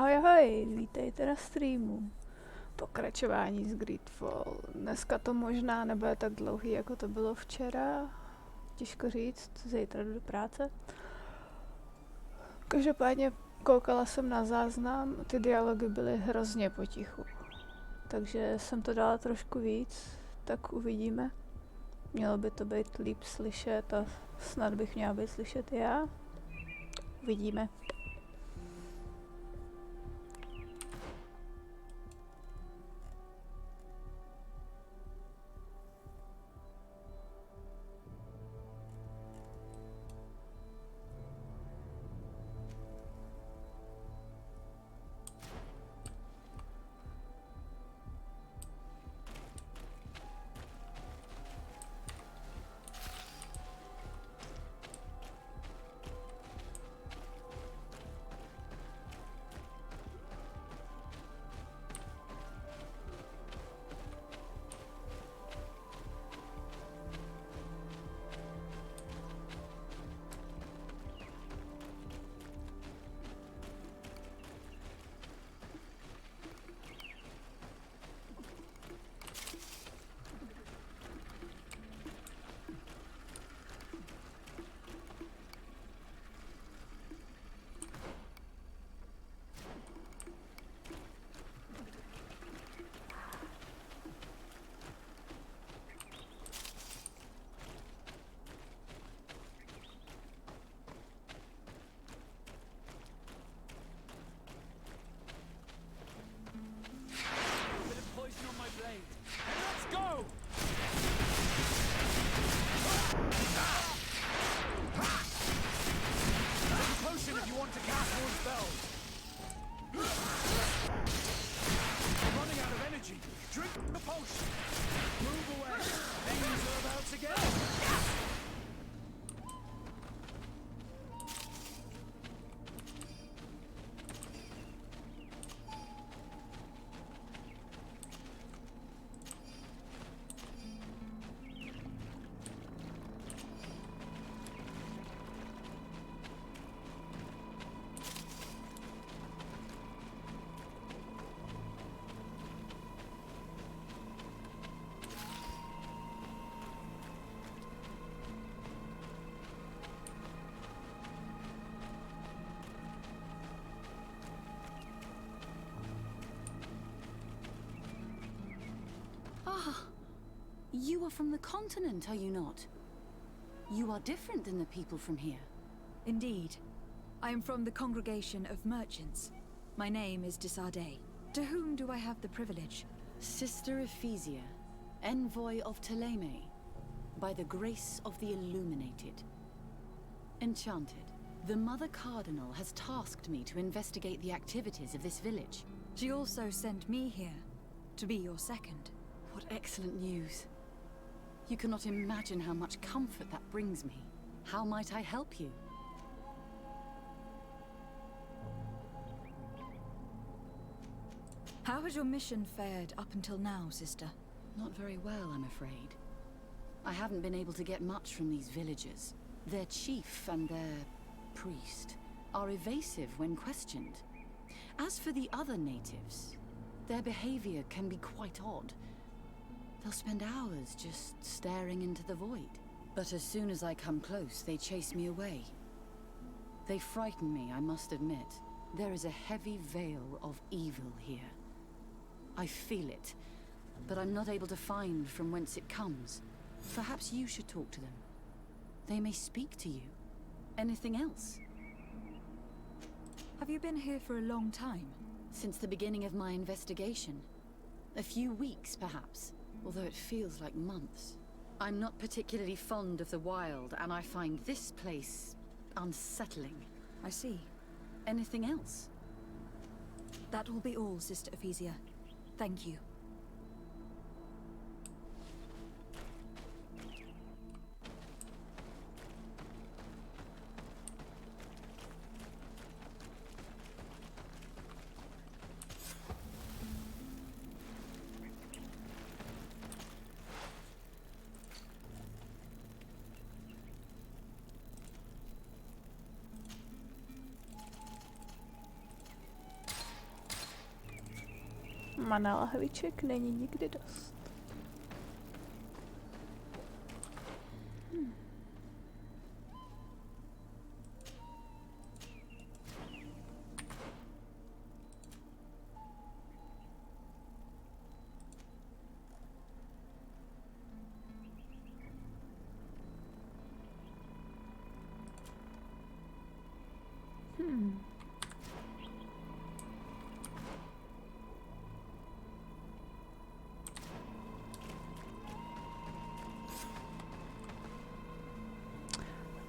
Ahoj, ahoj, vítejte na streamu. Pokračování z GreedFall. Dneska to možná nebude tak dlouhý, jako to bylo včera. Těžko říct, zítra jdu do práce. Každopádně koukala jsem na záznam, ty dialogy byly hrozně potichu. Takže jsem to dala trošku víc, tak uvidíme. Mělo by to být líp slyšet a snad bych měla být slyšet já. Uvidíme. Ah, you are from the continent, are you not? You are different than the people from here. Indeed. I am from the congregation of merchants. My name is Desade. To whom do I have the privilege? Sister Ephesia, envoy of Ptolemy, by the grace of the illuminated. Enchanted. The Mother Cardinal has tasked me to investigate the activities of this village. She also sent me here, to be your second. What excellent news. You cannot imagine how much comfort that brings me. How might I help you? How has your mission fared up until now, sister? Not very well, I'm afraid. I haven't been able to get much from these villagers. Their chief and their priest are evasive when questioned. As for the other natives, their behavior can be quite odd. They'll spend hours just staring into the void. But as soon as I come close, they chase me away. They frighten me, I must admit. There is a heavy veil of evil here. I feel it, but I'm not able to find from whence it comes. Perhaps you should talk to them. They may speak to you. Anything else? Have you been here for a long time? Since the beginning of my investigation. A few weeks, perhaps. Although it feels like months. I'm not particularly fond of the wild, and I find this place unsettling. I see. Anything else? That will be all, Sister Ephesia. Thank you. Mana lahviček není nikdy dost.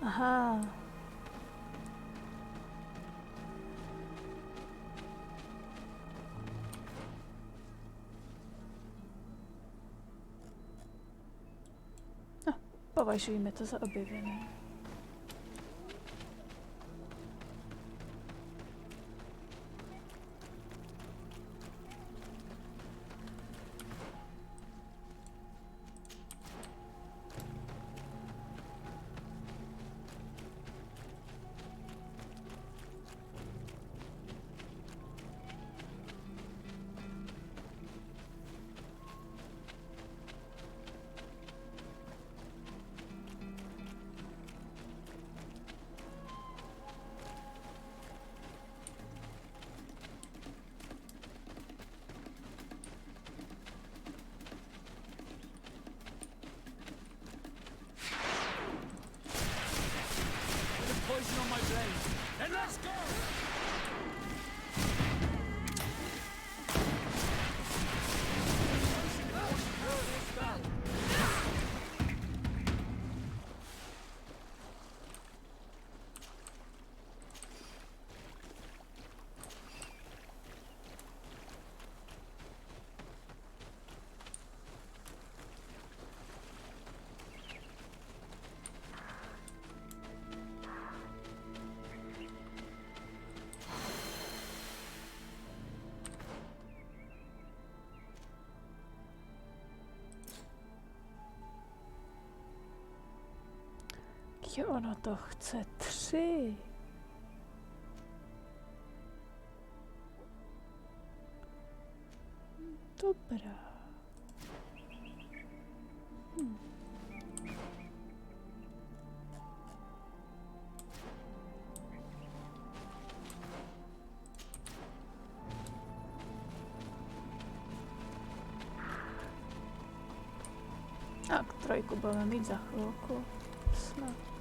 Aha. No, považujeme to za objevené. On my blade. Then let's go! Jo, ono to chce 3. Dobrá. Tak, 3 budeme mít za chvilku. Snad.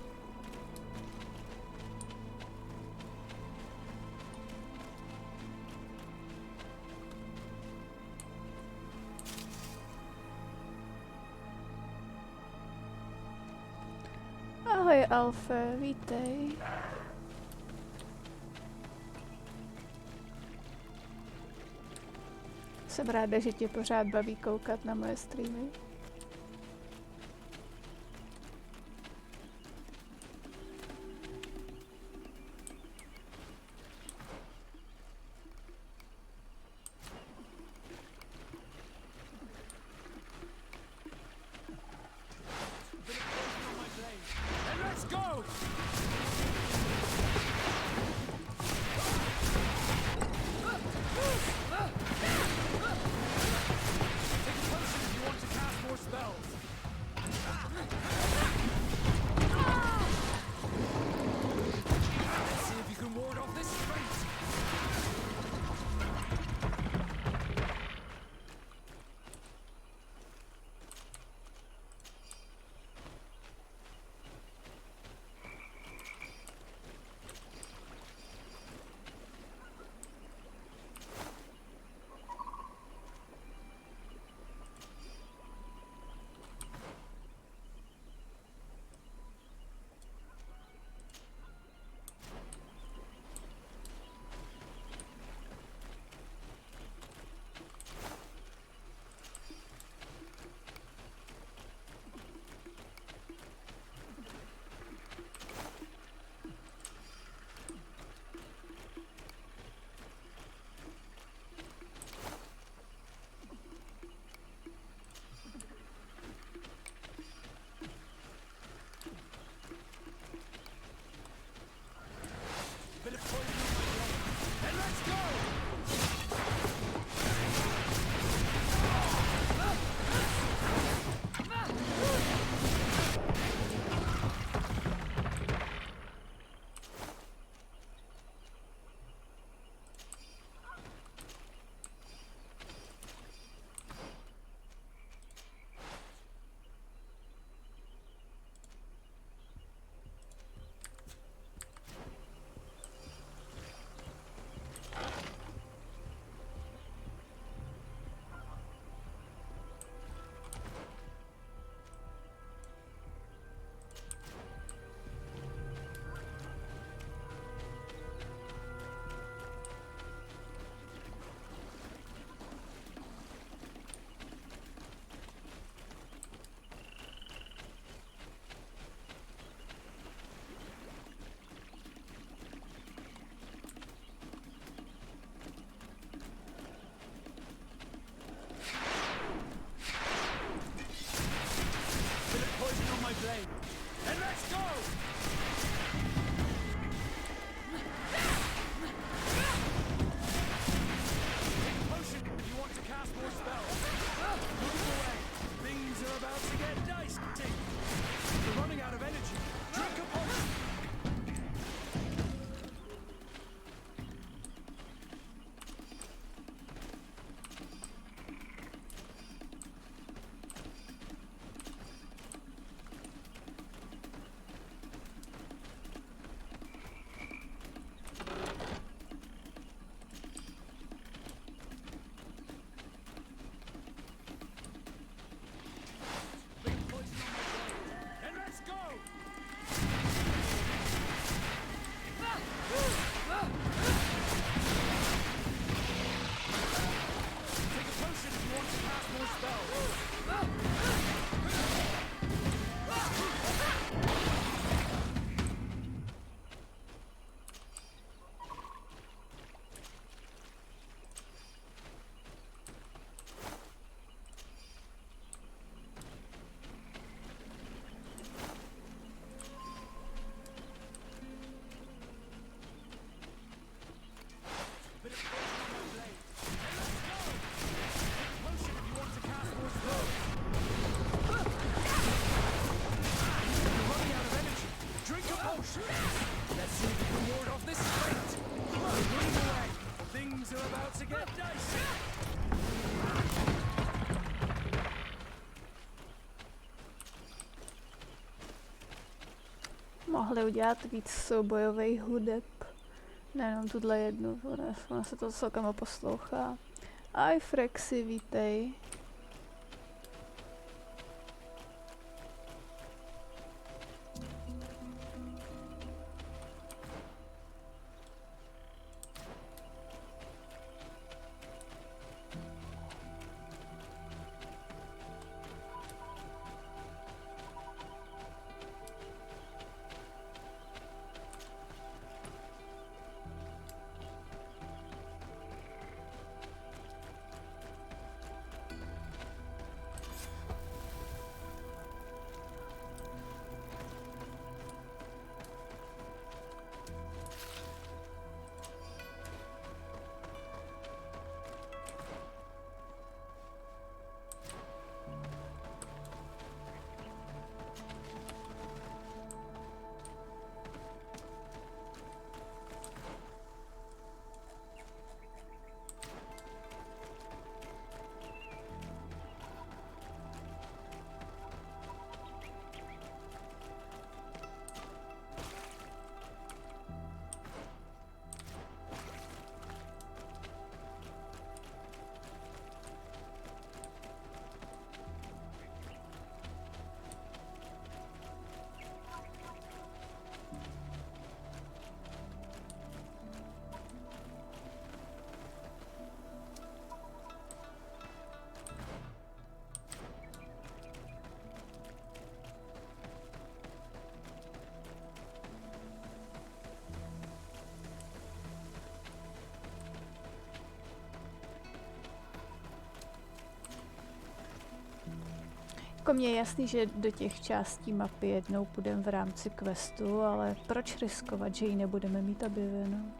Ahoj Alfe, vítej. Jsem ráda, že tě pořád baví koukat na moje streamy. mohli udělat víc soubojových hudeb. Nejenom tuhle jednu, ona se to celkem poslouchá. Aj Frexy, vítej. Jako mně je jasný, že do těch částí mapy jednou půjdeme v rámci questu, ale proč riskovat, že ji nebudeme mít objevenou?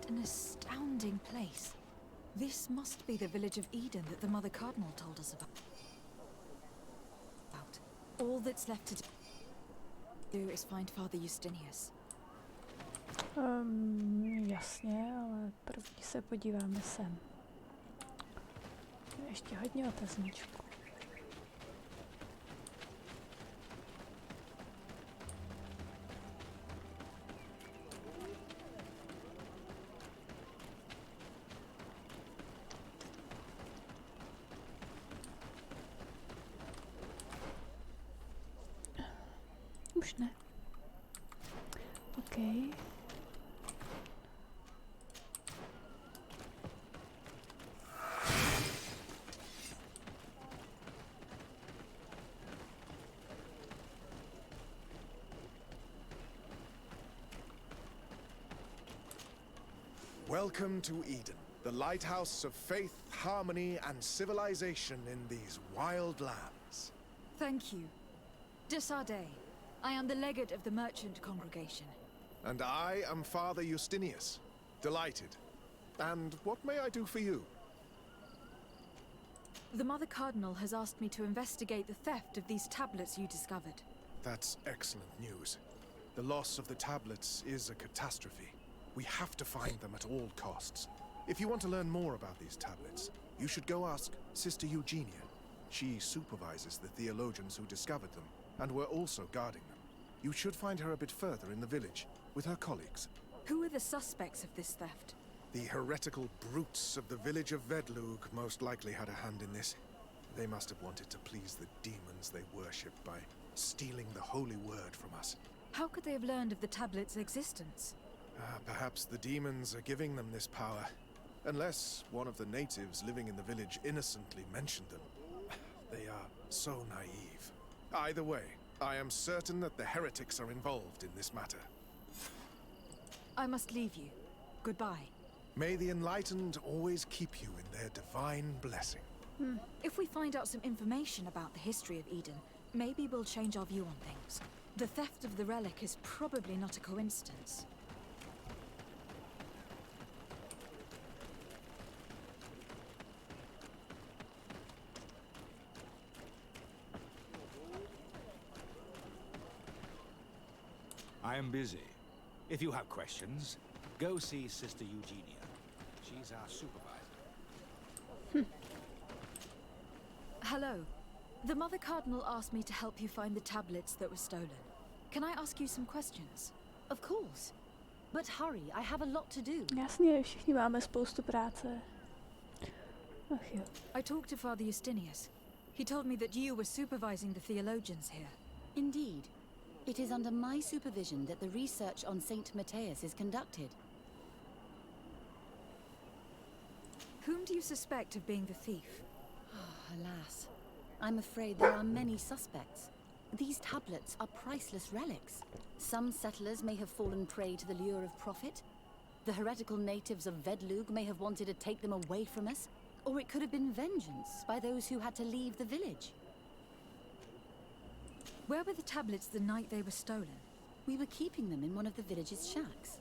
An astounding place. This must be the village of Eden that the Mother Cardinal told us about. All that's left to do is find Father Justinius. Jasně, ale první se podíváme sem. Ještě hodně otazníčků. Už ne. OK. Welcome to Eden, the lighthouse of faith, harmony, and civilization in these wild lands. Thank you. Desardet. I am the legate of the merchant congregation. And I am Father Justinius. Delighted. And what may I do for you? The Mother Cardinal has asked me to investigate the theft of these tablets you discovered. That's excellent news. The loss of the tablets is a catastrophe. We have to find them at all costs. If you want to learn more about these tablets, you should go ask Sister Eugenia. She supervises the theologians who discovered them, and were also guarding them. You should find her a bit further in the village, with her colleagues. Who are the suspects of this theft? The heretical brutes of the village of Vedlug most likely had a hand in this. They must have wanted to please the demons they worship by stealing the holy word from us. How could they have learned of the tablet's existence? Perhaps the demons are giving them this power. Unless one of the natives living in the village innocently mentioned them. They are so naive. Either way, I am certain that the heretics are involved in this matter. I must leave you. Goodbye. May the enlightened always keep you in their divine blessing. If we find out some information about the history of Eden, maybe we'll change our view on things. The theft of the relic is probably not a coincidence. I am busy. If you have questions, go see Sister Eugenia. She's our supervisor. Hello. The Mother Cardinal asked me to help you find the tablets that were stolen. Can I ask you some questions? Of course. But hurry, I have a lot to do. Jasně, všichni máme spoustu práce. Ach jo. I talked to Father Justinius. He told me that you were supervising the theologians here. Indeed. It is under my supervision that the research on Saint Matthias is conducted. Whom do you suspect of being the thief? Alas, I'm afraid there are many suspects. These tablets are priceless relics. Some settlers may have fallen prey to the lure of profit. The heretical natives of Vedlug may have wanted to take them away from us. Or it could have been vengeance by those who had to leave the village. Where were the tablets the night they were stolen? We were keeping them in one of the village's shacks.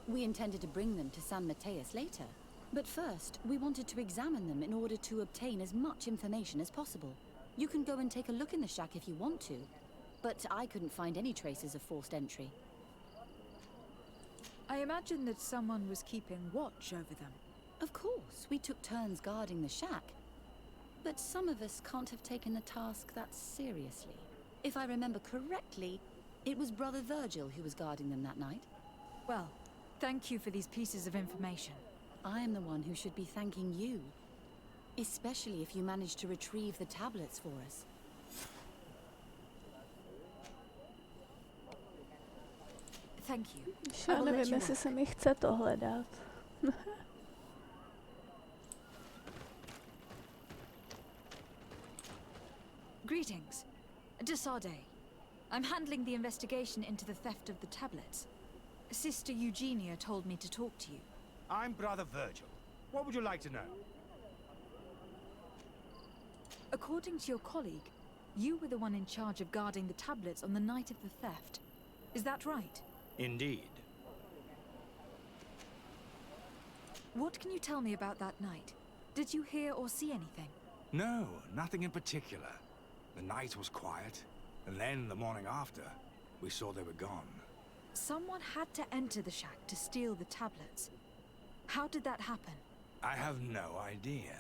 We intended to bring them to San Matthias later. But first, we wanted to examine them in order to obtain as much information as possible. You can go and take a look in the shack if you want to, but I couldn't find any traces of forced entry. I imagine that someone was keeping watch over them. Of course, we took turns guarding the shack. But some of us can't have taken the task that seriously. If I remember correctly, it was Brother Virgil who was guarding them that night. Well, thank you for these pieces of information. I am the one who should be thanking you. Especially if you managed to retrieve the tablets for us. Thank you. Já I will let nevím, you jestli work. se mi chce to hledat. Greetings. Desarde. I'm handling the investigation into the theft of the tablets. Sister Eugenia told me to talk to you. I'm Brother Virgil. What would you like to know? According to your colleague, you were the one in charge of guarding the tablets on the night of the theft. Is that right? Indeed. What can you tell me about that night? Did you hear or see anything? No, nothing in particular. The night was quiet, and then the morning after, we saw they were gone. Someone had to enter the shack to steal the tablets. How did that happen? I have no idea.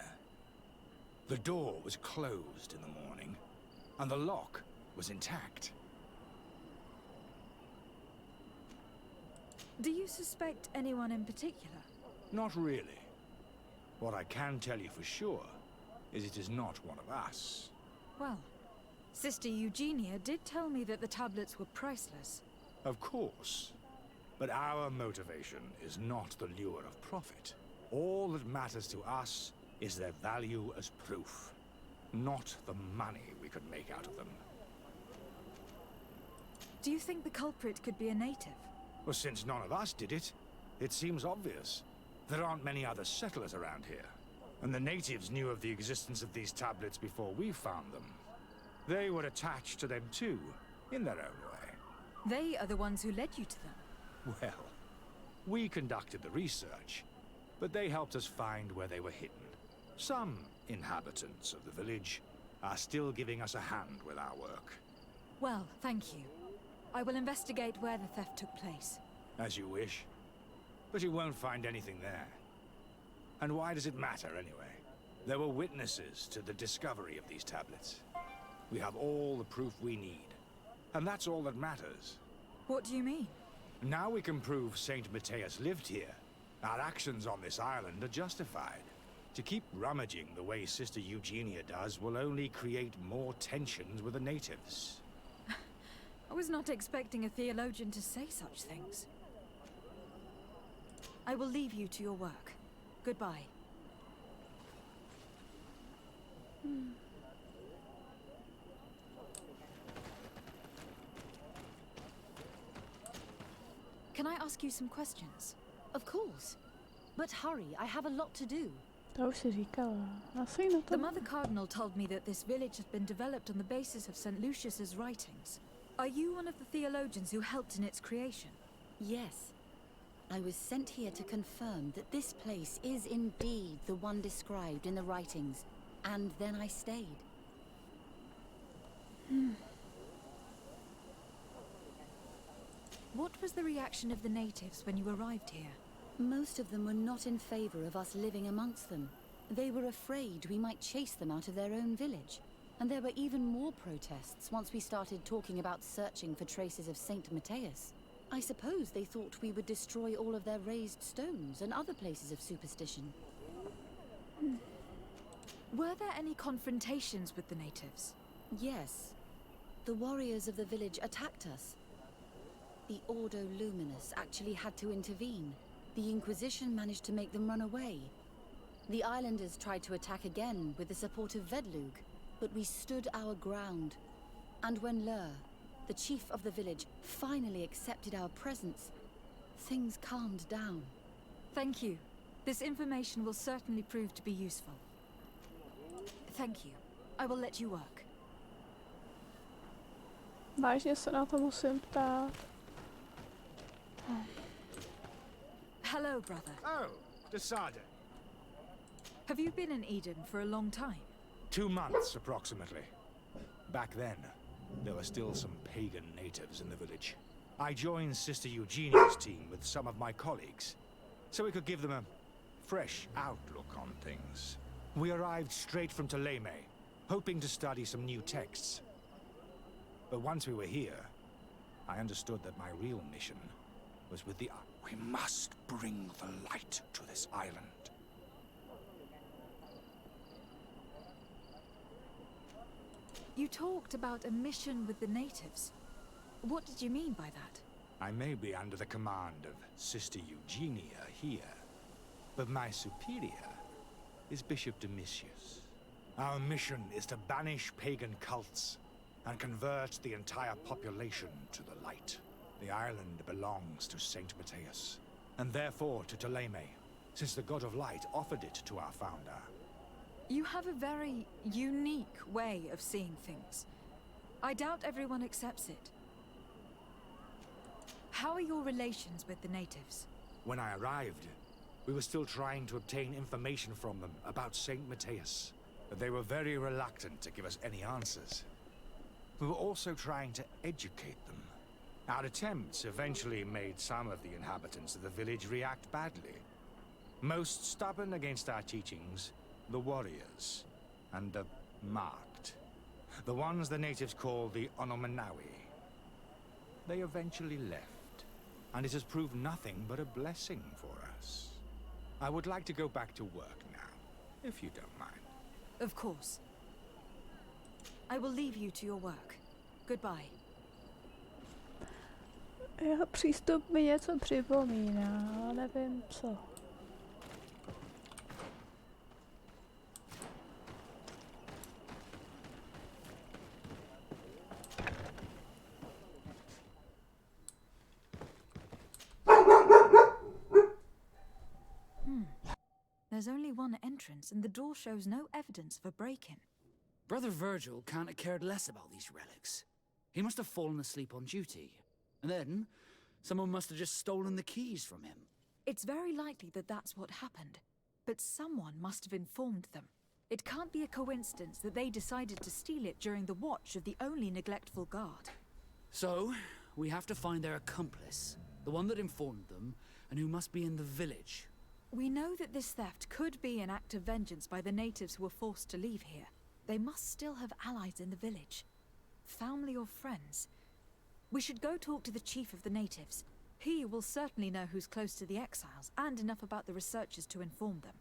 The door was closed in the morning, and the lock was intact. Do you suspect anyone in particular? Not really. What I can tell you for sure is it is not one of us. Well, Sister Eugenia did tell me that the tablets were priceless. Of course. But our motivation is not the lure of profit. All that matters to us is their value as proof, not the money we could make out of them. Do you think the culprit could be a native? Well, since none of us did it, it seems obvious. There aren't many other settlers around here, and the natives knew of the existence of these tablets before we found them. They were attached to them too, in their own way. They are the ones who led you to them. Well, we conducted the research, but they helped us find where they were hidden. Some inhabitants of the village are still giving us a hand with our work. Well, thank you. I will investigate where the theft took place. As you wish. But you won't find anything there. And why does it matter, anyway? There were witnesses to the discovery of these tablets. We have all the proof we need. And that's all that matters. What do you mean? Now we can prove Saint Matthias lived here, Our actions on this island are justified. To keep rummaging the way Sister Eugenia does will only create more tensions with the natives. I was not expecting a theologian to say such things. I will leave you to your work. Goodbye. Can I ask you some questions? Of course. But hurry, I have a lot to do. To už si říkala. Asi na to. The Mother Cardinal told me that this village has been developed on the basis of St. Lucius's writings. Are you one of the theologians who helped in its creation? Yes. I was sent here to confirm that this place is indeed the one described in the writings, and then I stayed. What was the reaction of the natives when you arrived here? Most of them were not in favor of us living amongst them. They were afraid we might chase them out of their own village. And there were even more protests once we started talking about searching for traces of Saint Matthias. I suppose they thought we would destroy all of their raised stones and other places of superstition. Were there any confrontations with the natives? Yes. The warriors of the village attacked us. The Ordo Luminous actually had to intervene. The Inquisition managed to make them run away. The islanders tried to attack again with the support of Vedlug, but we stood our ground. And when Lur, the chief of the village, finally accepted our presence, things calmed down. Thank you. This information will certainly prove to be useful. Thank you. I will let you work. Vážně se na to musím ptát. Hello, brother. Oh, Desade. Have you been in Eden for a long time? 2 months, approximately. Back then, there were still some pagan natives in the village. I joined Sister Eugenia's team with some of my colleagues, so we could give them a fresh outlook on things. We arrived straight from Ptolemy, hoping to study some new texts. But once we were here, I understood that my real mission was with the... We must bring the light to this island. You talked about a mission with the natives. What did you mean by that? I may be under the command of Sister Eugenia here, but my superior is Bishop Domitius. Our mission is to banish pagan cults and convert the entire population to the light. The island belongs to Saint Matthias, and therefore to Ptolemy, since the god of light offered it to our founder. You have a very unique way of seeing things. I doubt everyone accepts it. How are your relations with the natives? When I arrived, we were still trying to obtain information from them about Saint Matthias, but they were very reluctant to give us any answers. We were also trying to educate them. Our attempts eventually made some of the inhabitants of the village react badly. Most stubborn against our teachings, the warriors, and the marked. The ones the natives call the Onomanawi. They eventually left, and it has proved nothing but a blessing for us. I would like to go back to work now, if you don't mind. Of course. I will leave you to your work. Goodbye. Jeho přístup mi něco připomíná, ale nevím co. There's only one entrance, and the door shows no evidence of a break-in. Brother Virgil can't have cared less about these relics. He must have fallen asleep on duty. And then, someone must have just stolen the keys from him. It's very likely that that's what happened. But someone must have informed them. It can't be a coincidence that they decided to steal it during the watch of the only neglectful guard. So, we have to find their accomplice, the one that informed them, and who must be in the village. We know that this theft could be an act of vengeance by the natives who were forced to leave here. They must still have allies in the village. Family or friends. We should go talk to the chief of the natives. He will certainly know who's close to the exiles, and enough about the researchers to inform them.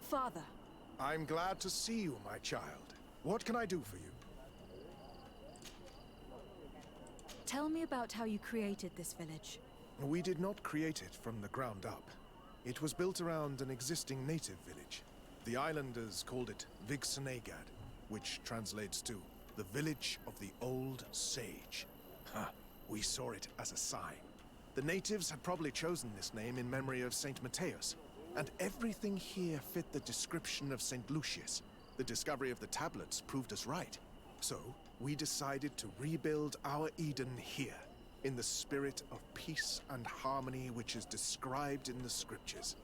Father. I'm glad to see you, my child. What can I do for you? Tell me about how you created this village. We did not create it from the ground up. It was built around an existing native village. The islanders called it Vigsenegad, which translates to the village of the old sage. We saw it as a sign. The natives had probably chosen this name in memory of Saint Matthias, and everything here fit the description of Saint Lucius. The discovery of the tablets proved us right. So, we decided to rebuild our Eden here, in the spirit of peace and harmony which is described in the scriptures.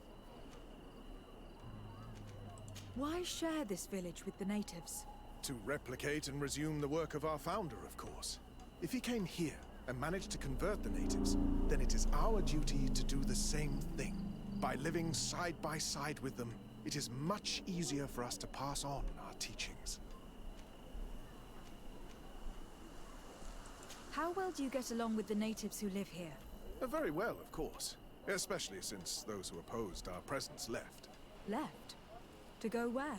Why share this village with the natives? To replicate and resume the work of our founder, of course. If he came here and managed to convert the natives, then it is our duty to do the same thing. By living side by side with them, it is much easier for us to pass on our teachings. How well do you get along with the natives who live here? Very well, of course. Especially since those who opposed our presence left. Left? To go where?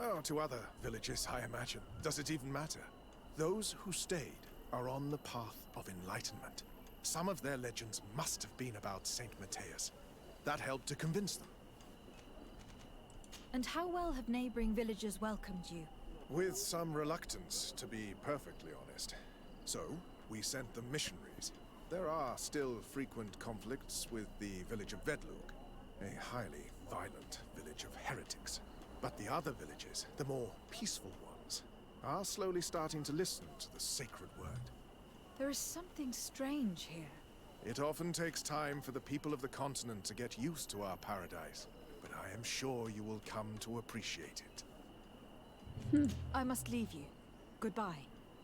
Oh, to other villages, I imagine. Does it even matter? Those who stayed are on the path of enlightenment. Some of their legends must have been about Saint Matthias. That helped to convince them. And how well have neighboring villages welcomed you? With some reluctance, to be perfectly honest. So, we sent them missionaries. There are still frequent conflicts with the village of Vedlug, a highly violent village of heretics. But the other villages, the more peaceful ones, are slowly starting to listen to the sacred word. There is something strange here. It often takes time for the people of the continent to get used to our paradise, but I am sure you will come to appreciate it. I must leave you. Goodbye.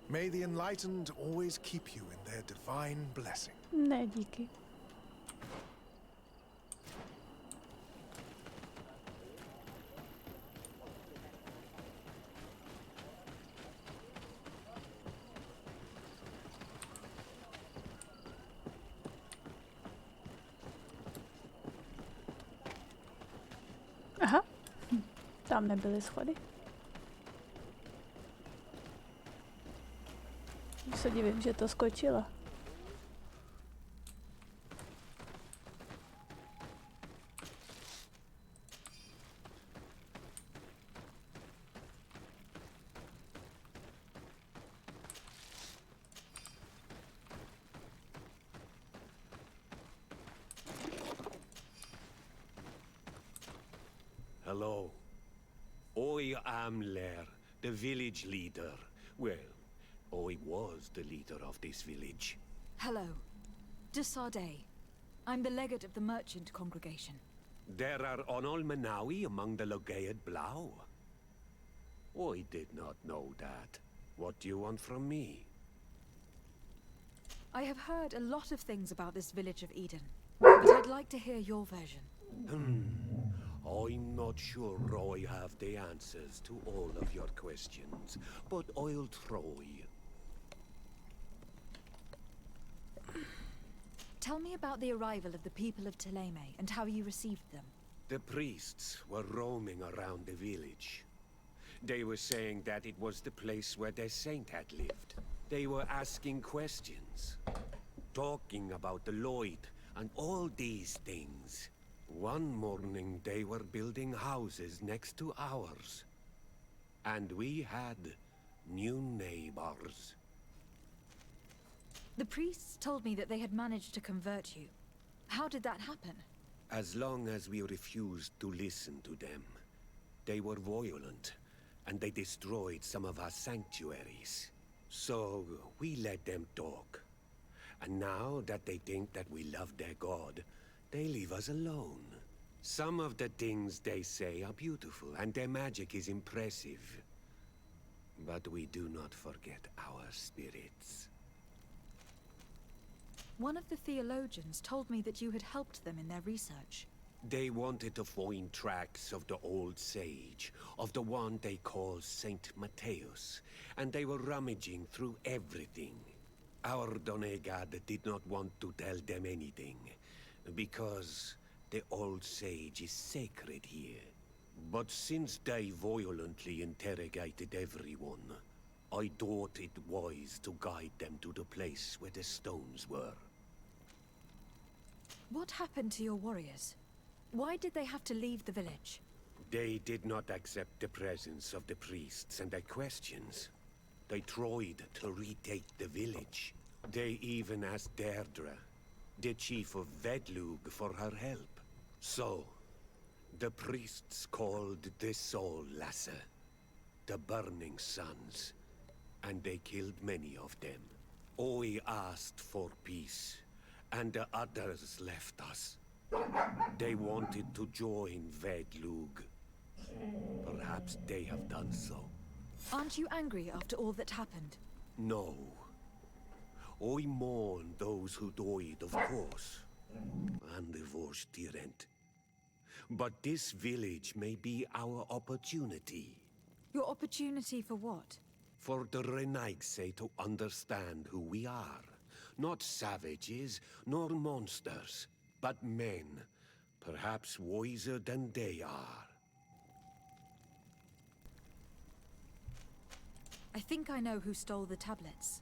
May the enlightened always keep you in their divine blessing. Ne, díky. Aha, tam nebyly schody. Se divím, že to skočila. Hello. I am Lair, the village leader. Well, I was the leader of this village. Hello. De Sardet. I'm the legate of the merchant congregation. There are Onol Manawi among the Logead Blau. I did not know that. What do you want from me? I have heard a lot of things about this village of Eden, but I'd like to hear your version. I'm not sure I have the answers to all of your questions, but I'll try. Tell me about the arrival of the people of Thélème and how you received them. The priests were roaming around the village. They were saying that it was the place where their saint had lived. They were asking questions, talking about the Lloyd and all these things. One morning they were building houses next to ours. And we had new neighbors. The priests told me that they had managed to convert you. How did that happen? As long as we refused to listen to them, they were violent, and they destroyed some of our sanctuaries. So we let them talk. And now that they think that we love their god, they leave us alone. Some of the things they say are beautiful, and their magic is impressive. But we do not forget our spirits. One of the theologians told me that you had helped them in their research. They wanted to find tracks of the old sage, of the one they call Saint Matthias, and they were rummaging through everything. Our Donegad did not want to tell them anything, because the old sage is sacred here. But since they violently interrogated everyone, I thought it wise to guide them to the place where the stones were. What happened to your warriors? Why did they have to leave the village? They did not accept the presence of the priests and their questions. They tried to retake the village. They even asked Deirdre, the chief of Vedlug, for her help. So, the priests called the Soul Lasser, the Burning Suns, and they killed many of them. I asked for peace, and the others left us. They wanted to join Vedlug. Perhaps they have done so. Aren't you angry after all that happened? No. I mourn those who died, of course. And the Vorstyrent. But this village may be our opportunity. Your opportunity for what? For the Renaigse to understand who we are. Not savages, nor monsters, but men, perhaps wiser than they are. I think I know who stole the tablets.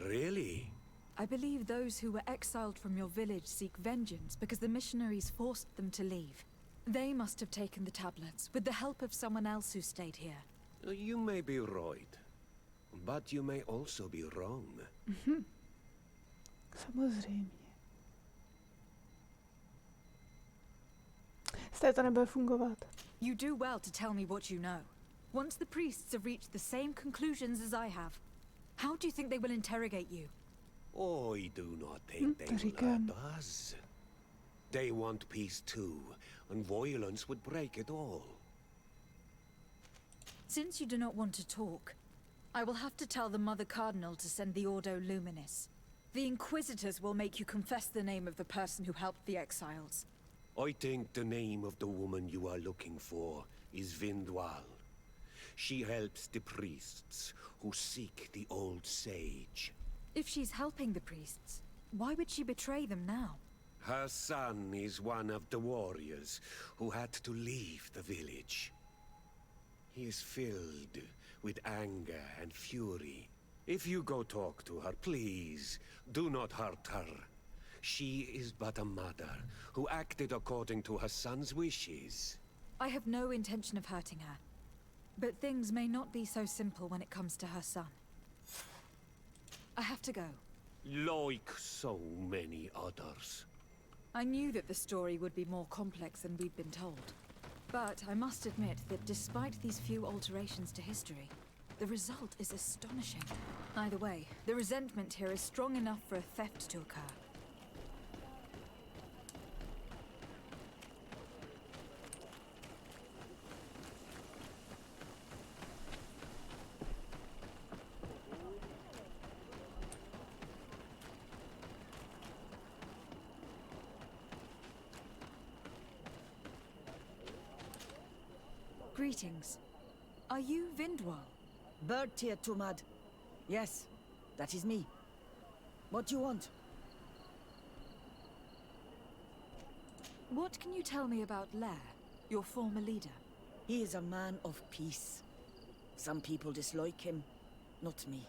Really? I believe those who were exiled from your village seek vengeance because the missionaries forced them to leave. They must have taken the tablets, with the help of someone else who stayed here. You may be right, but you may also be wrong. Samozřejmě. Stejně to nebude fungovat. You do well to tell me what you know. Once the priests have reached the same conclusions as I have, how do you think they will interrogate you? I do not think they will hurt us. They want peace too, and violence would break it all. Since you do not want to talk, I will have to tell the Mother Cardinal to send the Ordo Luminis. The Inquisitors will make you confess the name of the person who helped the exiles. I think the name of the woman you are looking for is Vindwal. She helps the priests who seek the old sage. If she's helping the priests, why would she betray them now? Her son is one of the warriors who had to leave the village. He is filled with anger and fury. If you go talk to her, please, do not hurt her. She is but a mother who acted according to her son's wishes. I have no intention of hurting her. But things may not be so simple when it comes to her son. I have to go. Like so many others. I knew that the story would be more complex than we'd been told. But I must admit that despite these few alterations to history, the result is astonishing. Either way, the resentment here is strong enough for a theft to occur. Greetings. Are you Vindwal? Bertia Tumad. Yes, that is me. What do you want? What can you tell me about Lair, your former leader? He is a man of peace. Some people dislike him, not me.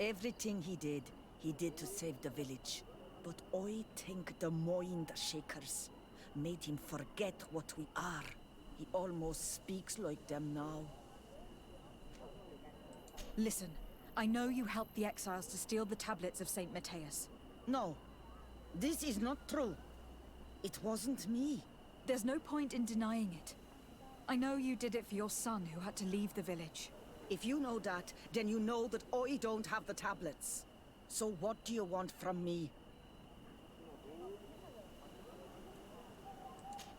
Everything he did to save the village. But I think the mind shakers made him forget what we are. He almost speaks like them now. Listen, I know you helped the exiles to steal the tablets of Saint Matthias. No, this is not true. It wasn't me. There's no point in denying it. I know you did it for your son who had to leave the village. If you know that, then you know that I don't have the tablets. So what do you want from me?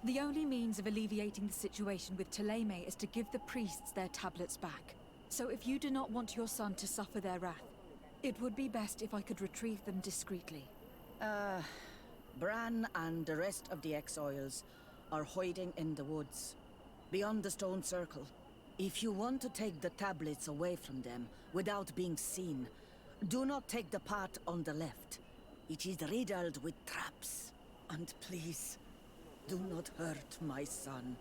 The only means of alleviating the situation with Thélème is to give the priests their tablets back. So if you do not want your son to suffer their wrath, it would be best if I could retrieve them discreetly. Bran and the rest of the exiles are hiding in the woods, beyond the stone circle. If you want to take the tablets away from them without being seen, do not take the path on the left. It is riddled with traps. And please, do not hurt my son.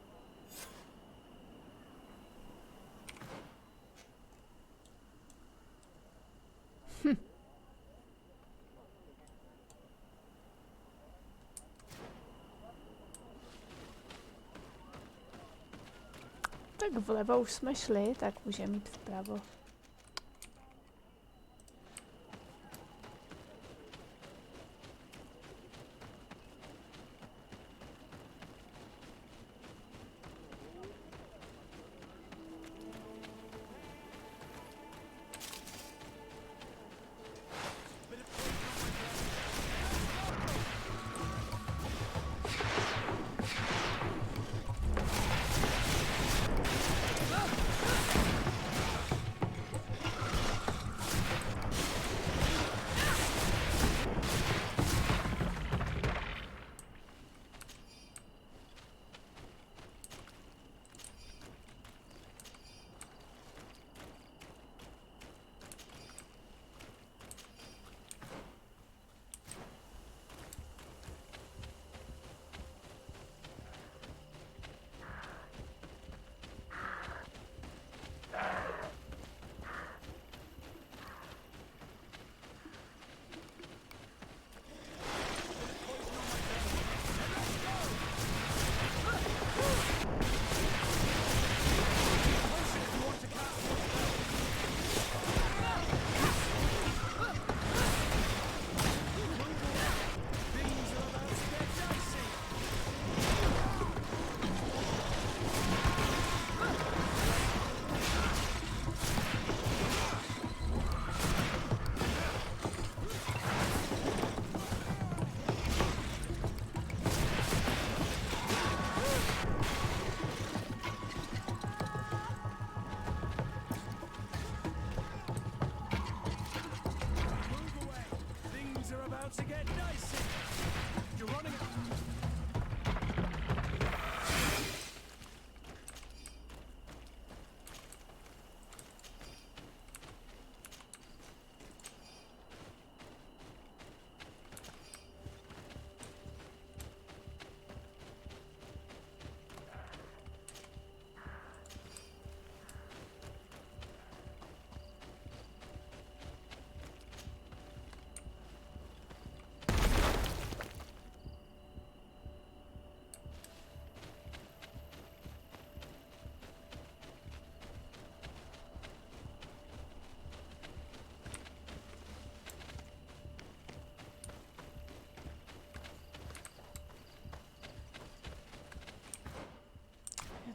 Tak vlevo už jsme šli, tak můžeme jít vpravo.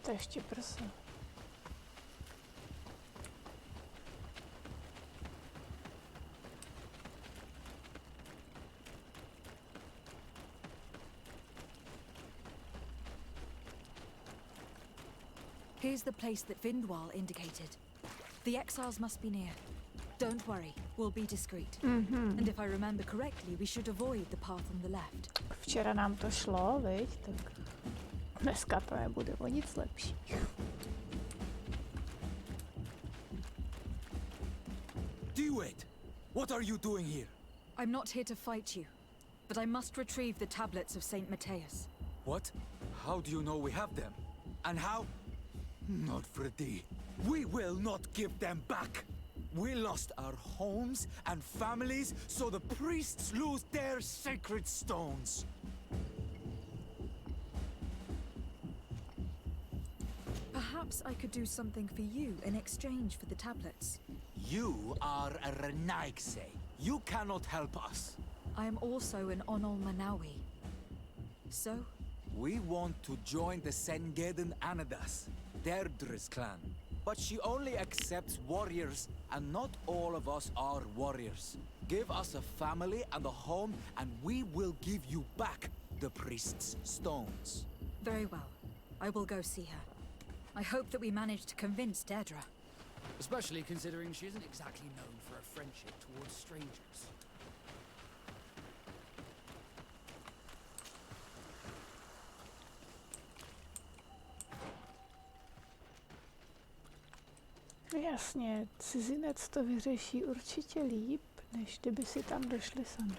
To ještě prosím. Here's the place that Vindwal indicated. The exiles must be near. Don't worry, we'll be discreet. And if I remember correctly, we should avoid the path on the left. Včera nám to šlo, viď? Tak dneska to nebude o nic lepší. Duet! What are you doing here? I'm not here to fight you, but I must retrieve the tablets of Saint Matthias. What? How do you know we have them? And how? Not for thee. We will not give them back. We lost our homes and families, so the priests lose their sacred stones. Perhaps I could do something for you in exchange for the tablets. You are a Renaigse. You cannot help us. I am also an Onol Manawi. So? We want to join the Sengeden Anadas, Deirdre's clan. But she only accepts warriors, and not all of us are warriors. Give us a family and a home, and we will give you back the priest's stones. Very well. I will go see her. I hope that we manage to convince Deirdre. Especially considering she isn't exactly known for her friendship towards strangers. Jasně, cizinec to vyřeší určitě líp, než kdyby si tam došli sami.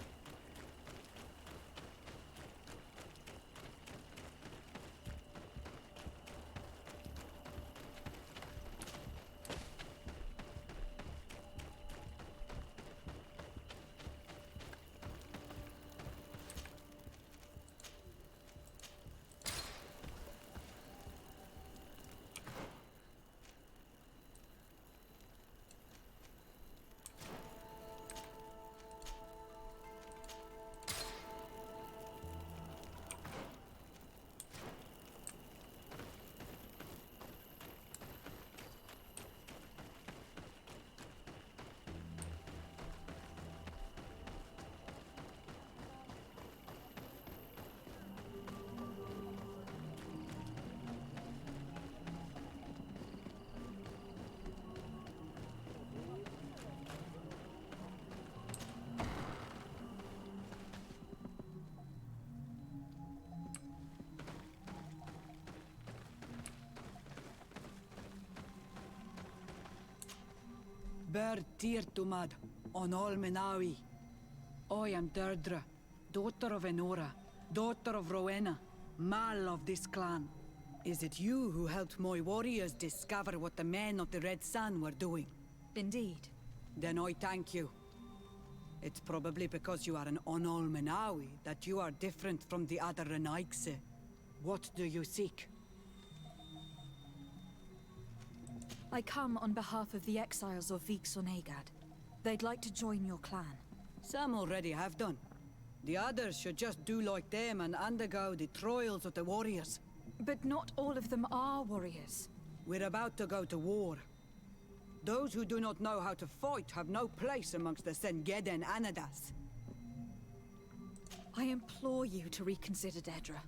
Ber tirtumad on Olmenawi. I am Deirdre, daughter of Enora, daughter of Rowena, Mal of this clan. Is it you who helped my warriors discover what the men of the Red Sun were doing? Indeed. Then I thank you. It's probably because you are an Onolmenawi that you are different from the other Renaigse. What do you seek? I come on behalf of the exiles of Vixonegad. They'd like to join your clan. Some already have done. The others should just do like them and undergo the trials of the warriors. But not all of them are warriors. We're about to go to war. Those who do not know how to fight have no place amongst the Sengeden Anadas. I implore you to reconsider, Deirdre.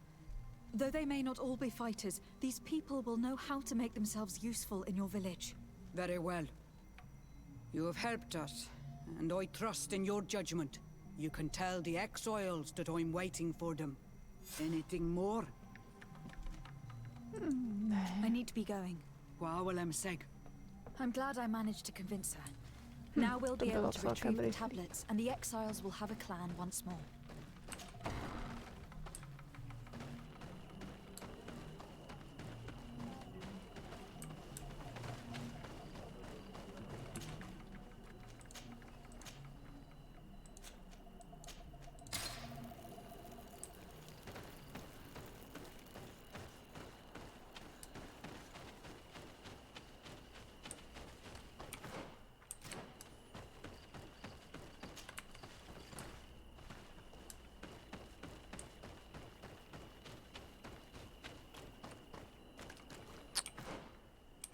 Though they may not all be fighters, these people will know how to make themselves useful in your village. Very well. You have helped us, and I trust in your judgment. You can tell the exiles that I'm waiting for them. Anything more? I need to be going. Seg. I'm glad I managed to convince her. Now we'll be able to retrieve the tablets, and the exiles will have a clan once more.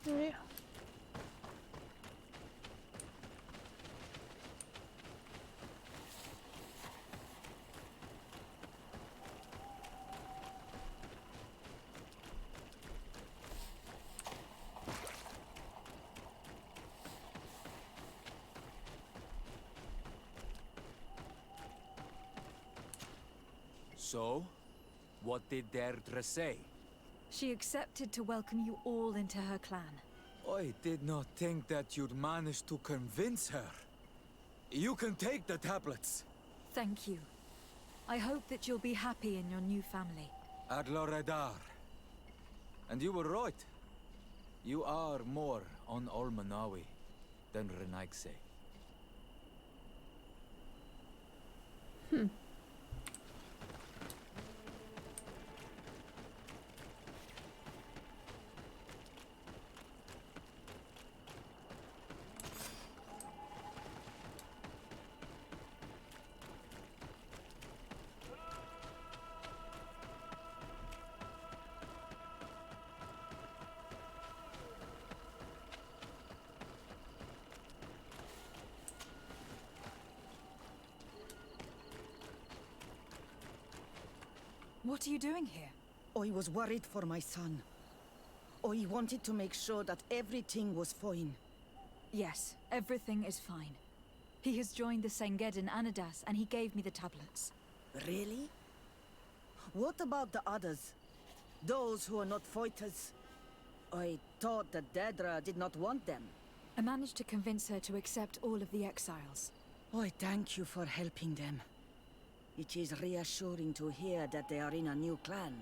Yeah. So, what did Deirdre say? She accepted to welcome you all into her clan. I did not think that you'd manage to convince her. You can take the tablets. Thank you. I hope that you'll be happy in your new family. Adloredar. And you were right. You are more on Olmanawi than Renaigse. What are you doing here? I was worried for my son. I wanted to make sure that everything was fine. Yes, everything is fine. He has joined the Senged Anadas, and he gave me the tablets. Really? What about the others? Those who are not fighters? I thought that Dedra did not want them. I managed to convince her to accept all of the exiles. I thank you for helping them. It is reassuring to hear that they are in a new clan.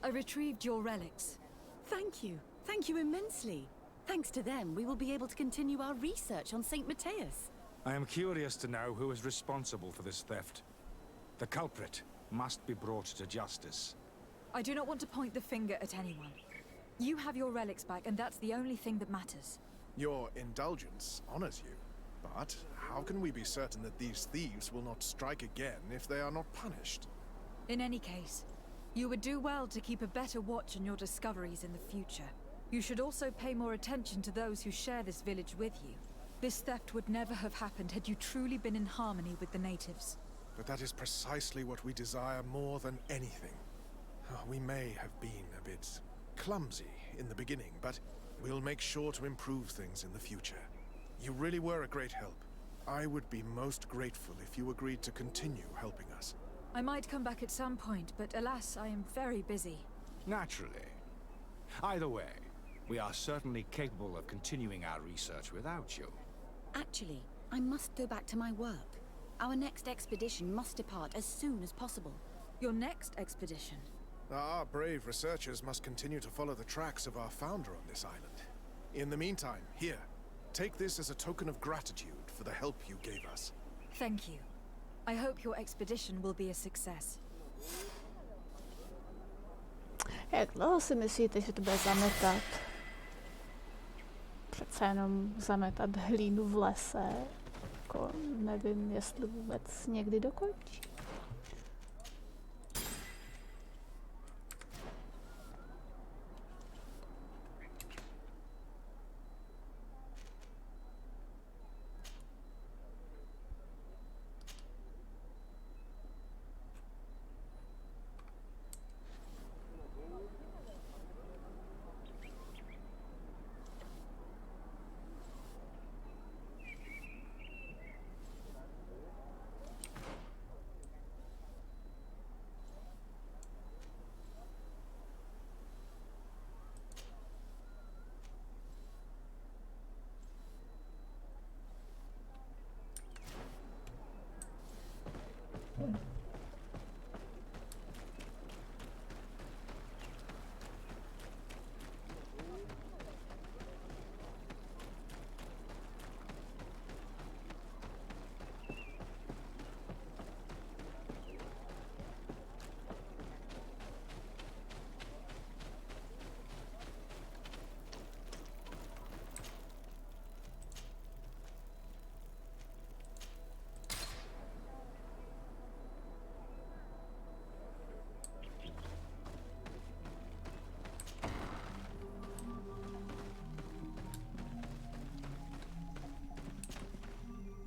I retrieved your relics. Thank you. Thank you immensely. Thanks to them, we will be able to continue our research on St. Matthias. I am curious to know who is responsible for this theft. The culprit must be brought to justice. I do not want to point the finger at anyone. You have your relics back, and that's the only thing that matters. Your indulgence honors you. But how can we be certain that these thieves will not strike again if they are not punished? In any case, you would do well to keep a better watch on your discoveries in the future. You should also pay more attention to those who share this village with you. This theft would never have happened had you truly been in harmony with the natives. But that is precisely what we desire more than anything. We may have been a bit clumsy in the beginning, but we'll make sure to improve things in the future. You really were a great help. I would be most grateful if you agreed to continue helping us. I might come back at some point, but alas, I am very busy. Naturally. Either way, we are certainly capable of continuing our research without you. Actually, I must go back to my work. Our next expedition must depart as soon as possible. Your next expedition? Our brave researchers must continue to follow the tracks of our founder on this island. In the meantime, here, take this as a token of gratitude for the help you gave us. Thank you. I hope your expedition will be a success. Jak dlouho si myslíte, že to bude zametat? Přece jenom zametat hlínu v lese. Jako nevím, jestli vůbec někdy dokončí.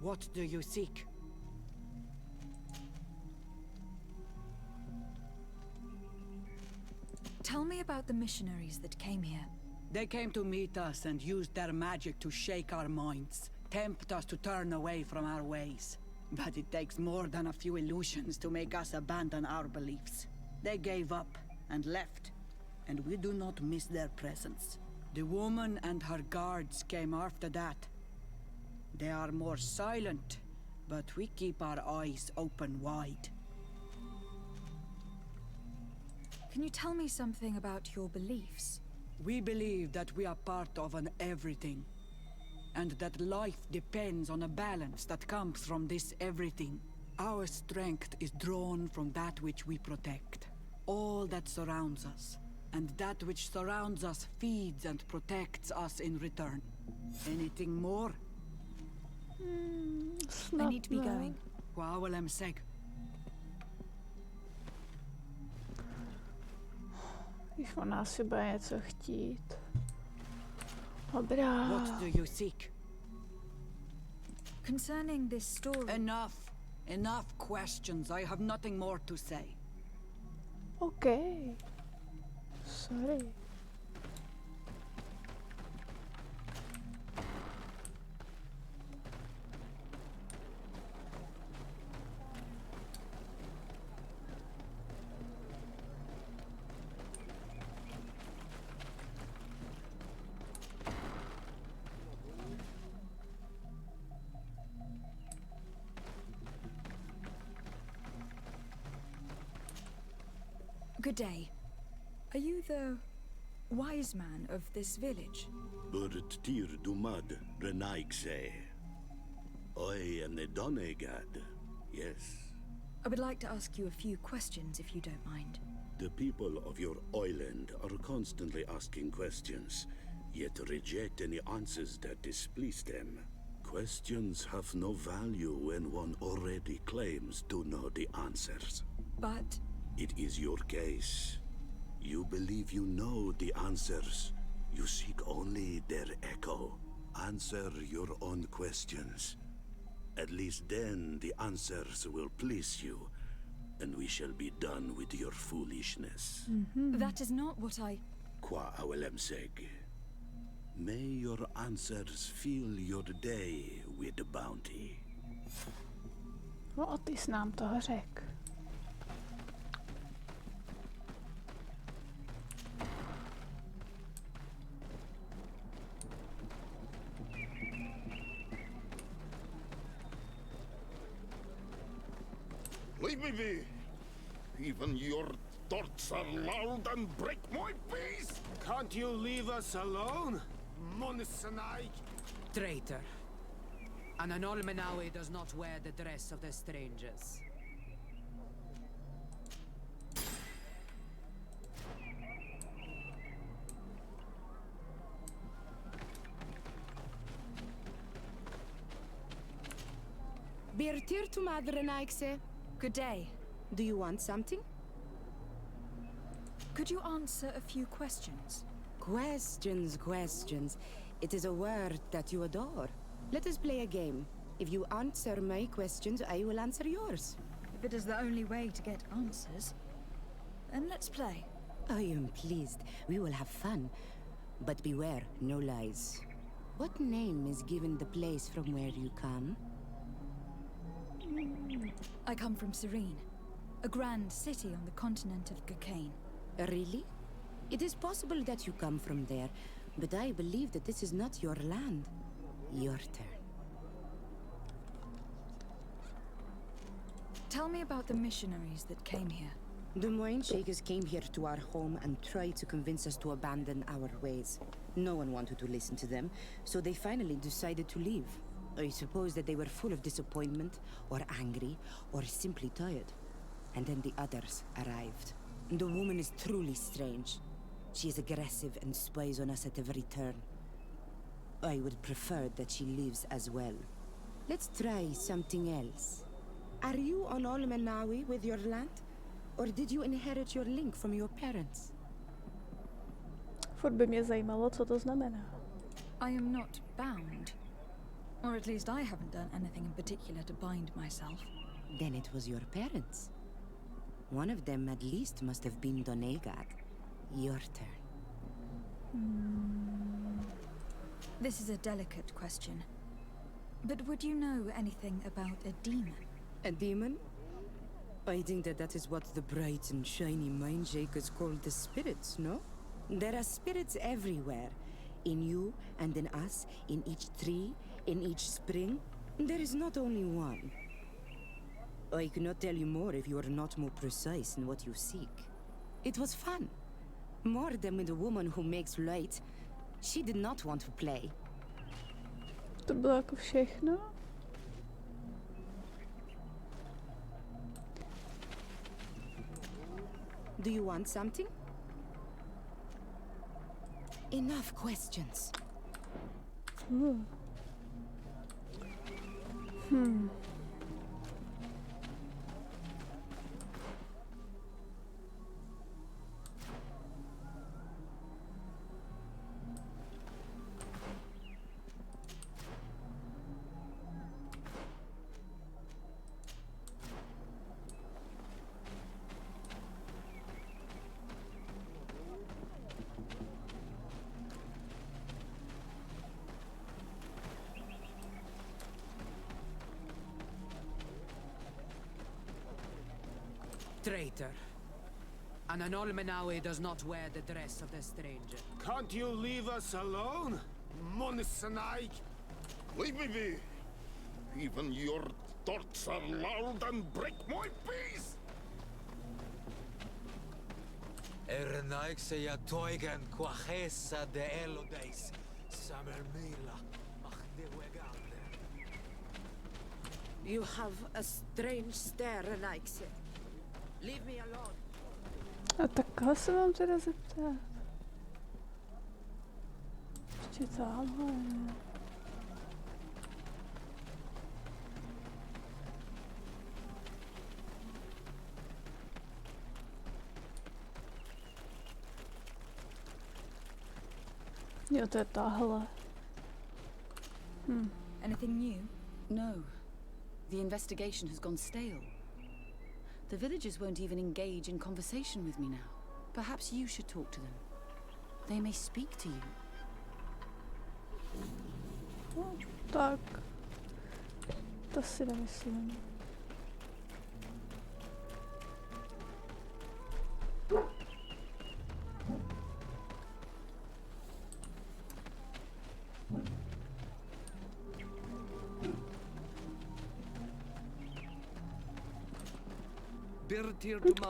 What do you seek? Tell me about the missionaries that came here. They came to meet us and used their magic to shake our minds, tempt us to turn away from our ways. But it takes more than a few illusions to make us abandon our beliefs. They gave up and left. and we do not miss their presence. The woman and her guards came after that. They are more silent, but we keep our eyes open wide. Can you tell me something about your beliefs? We believe that we are part of an everything, and that life depends on a balance that comes from this everything. Our strength is drawn from that which we protect, all that surrounds us, and that which surrounds us feeds and protects us in return. Anything more? I need to be going. Quawalem seg. Když ona asi bude něco chtít. Dobrá. What do you seek? Concerning this story... Enough. Enough questions. I have nothing more to say. Okay. Sorry. Good day. Are you the wise man of this village? Burt tir dumad renaikse. I am the Donegad. Yes. I would like to ask you a few questions, if you don't mind. The people of your island are constantly asking questions, yet reject any answers that displease them. Questions have no value when one already claims to know the answers. But... It is your case. You believe you know the answers. You seek only their echo. Answer your own questions. At least then the answers will please you, and we shall be done with your foolishness. That is not what I... Qua awelemseg. May your answers fill your day with bounty. No, ty jsi nám toho řek. Leave me be! Even your thoughts are loud and break my peace! Can't you leave us alone? Monisanaik! Traitor. An Anolmenawi does not wear the dress of the strangers. Birtir to Madre Naikse. Good day. Do you want something? Could you answer a few questions? Questions. It is a word that you adore. Let us play a game. If you answer my questions, I will answer yours. If it is the only way to get answers, then let's play. I am pleased. We will have fun. But beware, no lies. What name is given the place from where you come? I come from Serene, a grand city on the continent of Gakane. Really? It is possible that you come from there, but I believe that this is not your land. Your turn. Tell me about the missionaries that came here. The Moine Shakers came here to our home and tried to convince us to abandon our ways. No one wanted to listen to them, so they finally decided to leave. I suppose that they were full of disappointment, or angry, or simply tired. And then the others arrived. The woman is truly strange. She is aggressive and spies on us at every turn. I would prefer that she leaves as well. Let's try something else. Are you on Olmenawi with your land? Or did you inherit your link from your parents? Furt by mě zajímalo, co to znamená. I am not bound. Or at least I haven't done anything in particular to bind myself. Then it was your parents. One of them at least must have been Donegad. Your turn. This is a delicate question. But would you know anything about a demon? A demon? I think that is what the bright and shiny mind shakers call the spirits, no? There are spirits everywhere. In you and in us, in each tree, in each spring. There is not only one. I could not tell you more if you are not more precise in what you seek. It was fun. More than with a woman who makes light. She did not want to play. To bylo jako všechno? Do you want something? Enough questions. Traitor. An Anolmenawi does not wear the dress of the stranger. Can't you leave us alone? Monisanaik! Leave me be! Even your thoughts are loud and break my peace! Ernaik se ja toigen quachesa de elodeis. Samermila, machdewegalde. You have a strange stare, Nike. Leave me alone. A tak koho se mám teda zeptat? Ještě tamhle. Jo, to je tahle. Anything new? No. The investigation has gone stale. The villagers won't even engage in conversation with me now. Perhaps you should talk to them. They may speak to you. No, tak. To si nemyslím.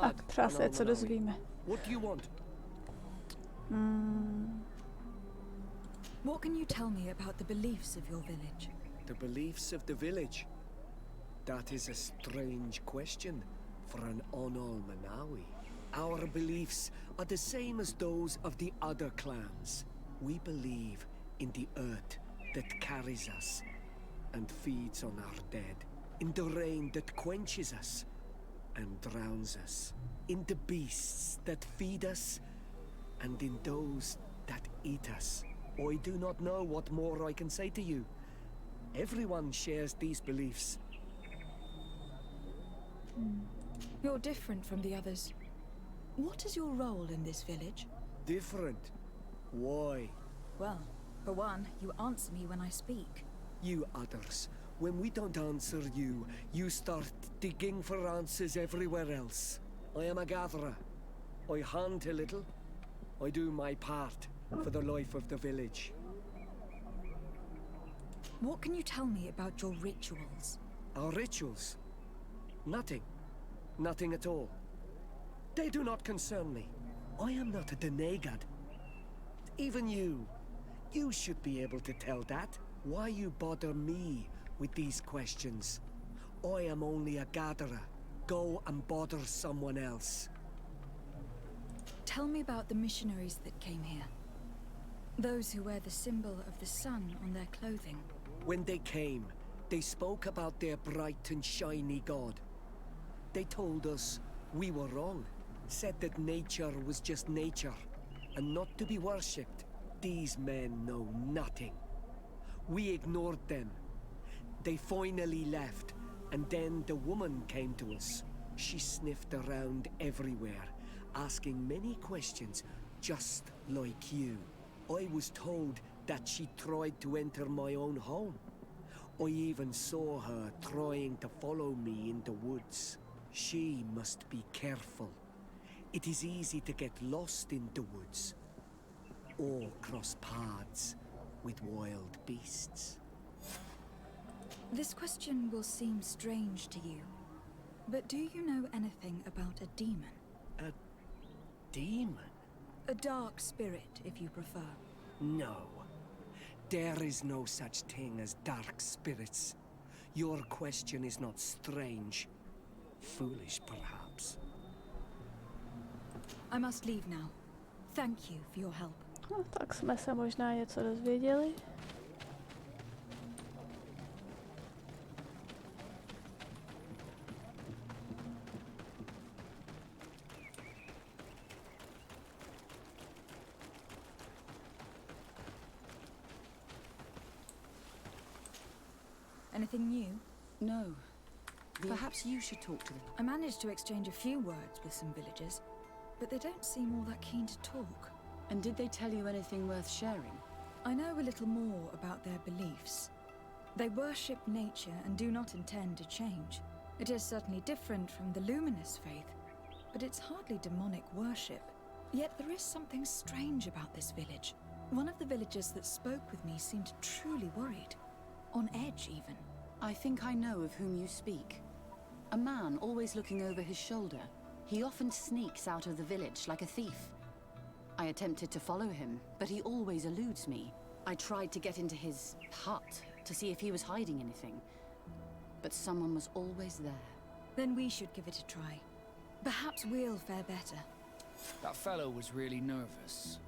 Tak, třeba se co dozvíme. What can you tell me about the beliefs of your village? The beliefs of the village? That is a strange question for an Onol-Manawi. Our beliefs are the same as those of the other clans. We believe in the earth that carries us and feeds on our dead, in the rain that quenches us and drowns us, in the beasts that feed us, and in those that eat us. I do not know what more I can say to you. Everyone shares these beliefs. You're different from the others. What is your role in this village? Different? Why? Well, for one, you answer me when I speak. You others, when we don't answer you, you start digging for answers everywhere else. I am a gatherer. I hunt a little. I do my part for the life of the village. What can you tell me about your rituals? Our rituals? Nothing. Nothing at all. They do not concern me. I am not a denegad. Even you. You should be able to tell that. Why you bother me with these questions? I am only a gatherer. Go and bother someone else. Tell me about the missionaries that came here. Those who wear the symbol of the sun on their clothing. When they came, they spoke about their bright and shiny god. They told us we were wrong. Said that nature was just nature, and not to be worshipped. These men know nothing. We ignored them. They finally left, and then the woman came to us. She sniffed around everywhere, asking many questions, just like you. I was told that she tried to enter my own home. I even saw her trying to follow me in the woods. She must be careful. It is easy to get lost in the woods. or cross paths with wild beasts? This question will seem strange to you, but do you know anything about a demon? A demon? A dark spirit, if you prefer. No. There is no such thing as dark spirits. Your question is not strange. Foolish, perhaps. I must leave now. Thank you for your help. No, tak jsme se možná něco dozvěděli. Anything new? No. Perhaps you should talk to them. I managed to exchange a few words with some villagers, but they don't seem all that keen to talk. And did they tell you anything worth sharing? I know a little more about their beliefs. They worship nature and do not intend to change. It is certainly different from the luminous faith, but it's hardly demonic worship. Yet there is something strange about this village. One of the villagers that spoke with me seemed truly worried. On edge, even. I think I know of whom you speak. A man always looking over his shoulder. He often sneaks out of the village like a thief. I attempted to follow him, but he always eludes me. I tried to get into his hut to see if he was hiding anything, but someone was always there. Then we should give it a try. Perhaps we'll fare better. That fellow was really nervous.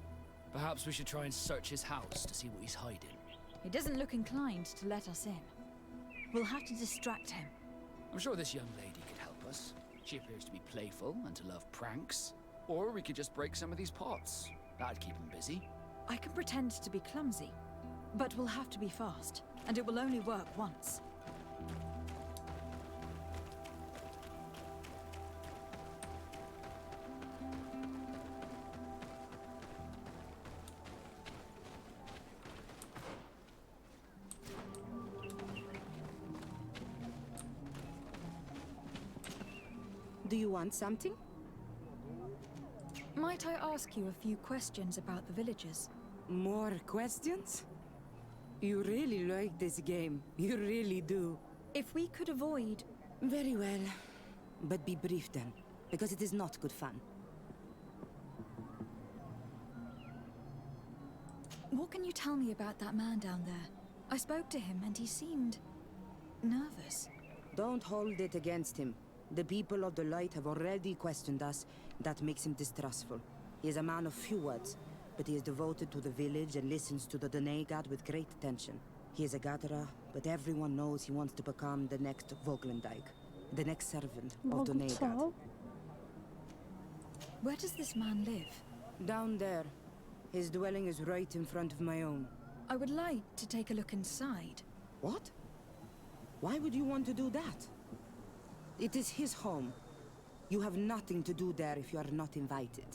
Perhaps we should try and search his house to see what he's hiding. He doesn't look inclined to let us in. We'll have to distract him. I'm sure this young lady could help us. She appears to be playful and to love pranks. Or we could just break some of these pots. That'd keep him busy. I can pretend to be clumsy, but we'll have to be fast, and it will only work once. Do you want something? Might I ask you a few questions about the villagers? More questions? You really like this game. You really do. If we could avoid... Very well. But be brief then, because it is not good fun. What can you tell me about that man down there? I spoke to him and he seemed... nervous. Don't hold it against him. The people of the light have already questioned us. That makes him distrustful. He is a man of few words, but he is devoted to the village and listens to the Dene god with great attention. He is a gatherer, but everyone knows he wants to become the next Voglendijk, the next servant of Dene god. Where does this man live? Down there. His dwelling is right in front of my own. I would like to take a look inside. What? Why would you want to do that? It is his home. You have nothing to do there if you are not invited.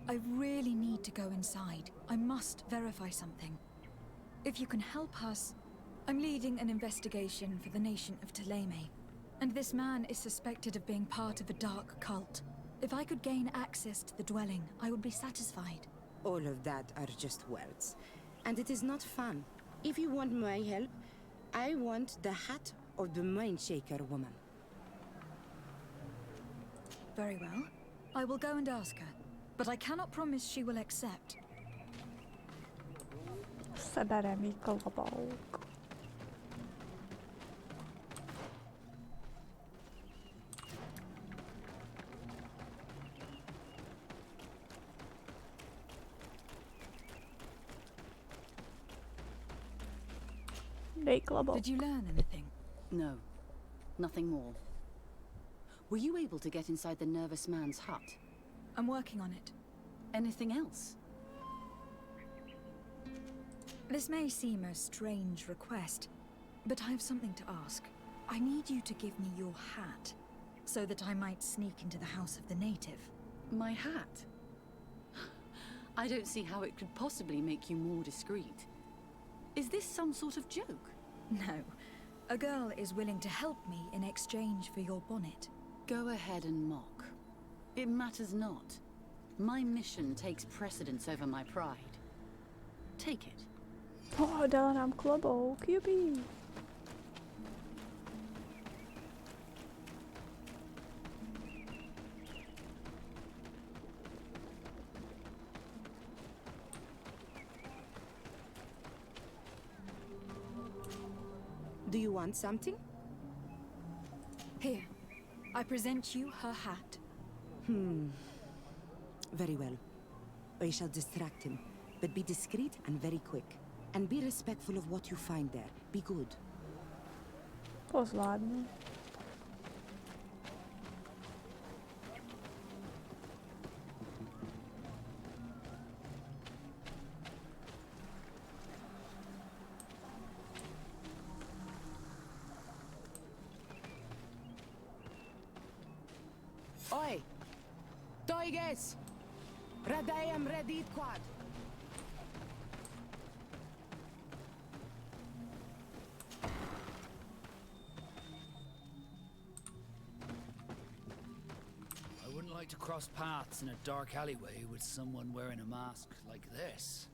I really need to go inside. I must verify something. If you can help us... I'm leading an investigation for the nation of Ptolemy, and this man is suspected of being part of a dark cult. If I could gain access to the dwelling, I would be satisfied. All of that are just words, and it is not fun. If you want my help, I want the hat of the Mindshaker woman. Very well. I will go and ask her, but I cannot promise she will accept. Sebere mi klobouk. Did you learn anything? No. Nothing more. Were you able to get inside the nervous man's hut? I'm working on it. Anything else? This may seem a strange request, but I have something to ask. I need you to give me your hat, so that I might sneak into the house of the native. My hat? I don't see how it could possibly make you more discreet. Is this some sort of joke? No. A girl is willing to help me in exchange for your bonnet. Go ahead and mock. It matters not. My mission takes precedence over my pride. Take it. Oh, dala nám klobouk, jupi. Do you want something? Here, I present you her hat. Very well. I shall distract him, but be discreet and very quick. And be respectful of what you find there. Be good. To zvládnu. Oi! Toiges! Radayam redit quad! I wouldn't like to cross paths in a dark alleyway with someone wearing a mask like this.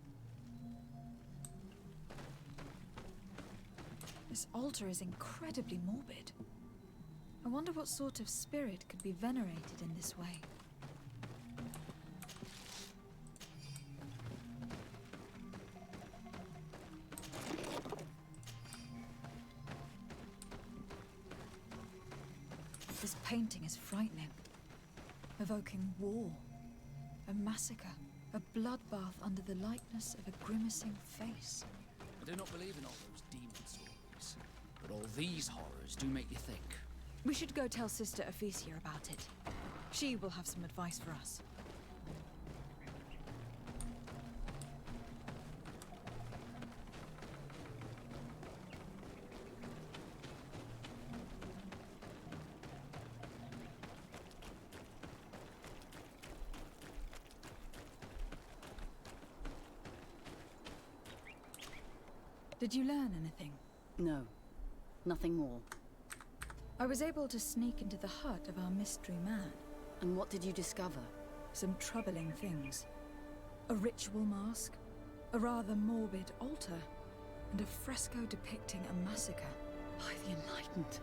This altar is incredibly morbid. I wonder what sort of spirit could be venerated in this way. This painting is frightening, evoking war, a massacre, a bloodbath under the likeness of a grimacing face. I do not believe in all those demon stories, but all these horrors do make you think. We should go tell Sister Ephesia about it. She will have some advice for us. Did you learn anything? No, nothing more. I was able to sneak into the hut of our mystery man. And what did you discover? Some troubling things. A ritual mask, a rather morbid altar, and a fresco depicting a massacre. By the Enlightened.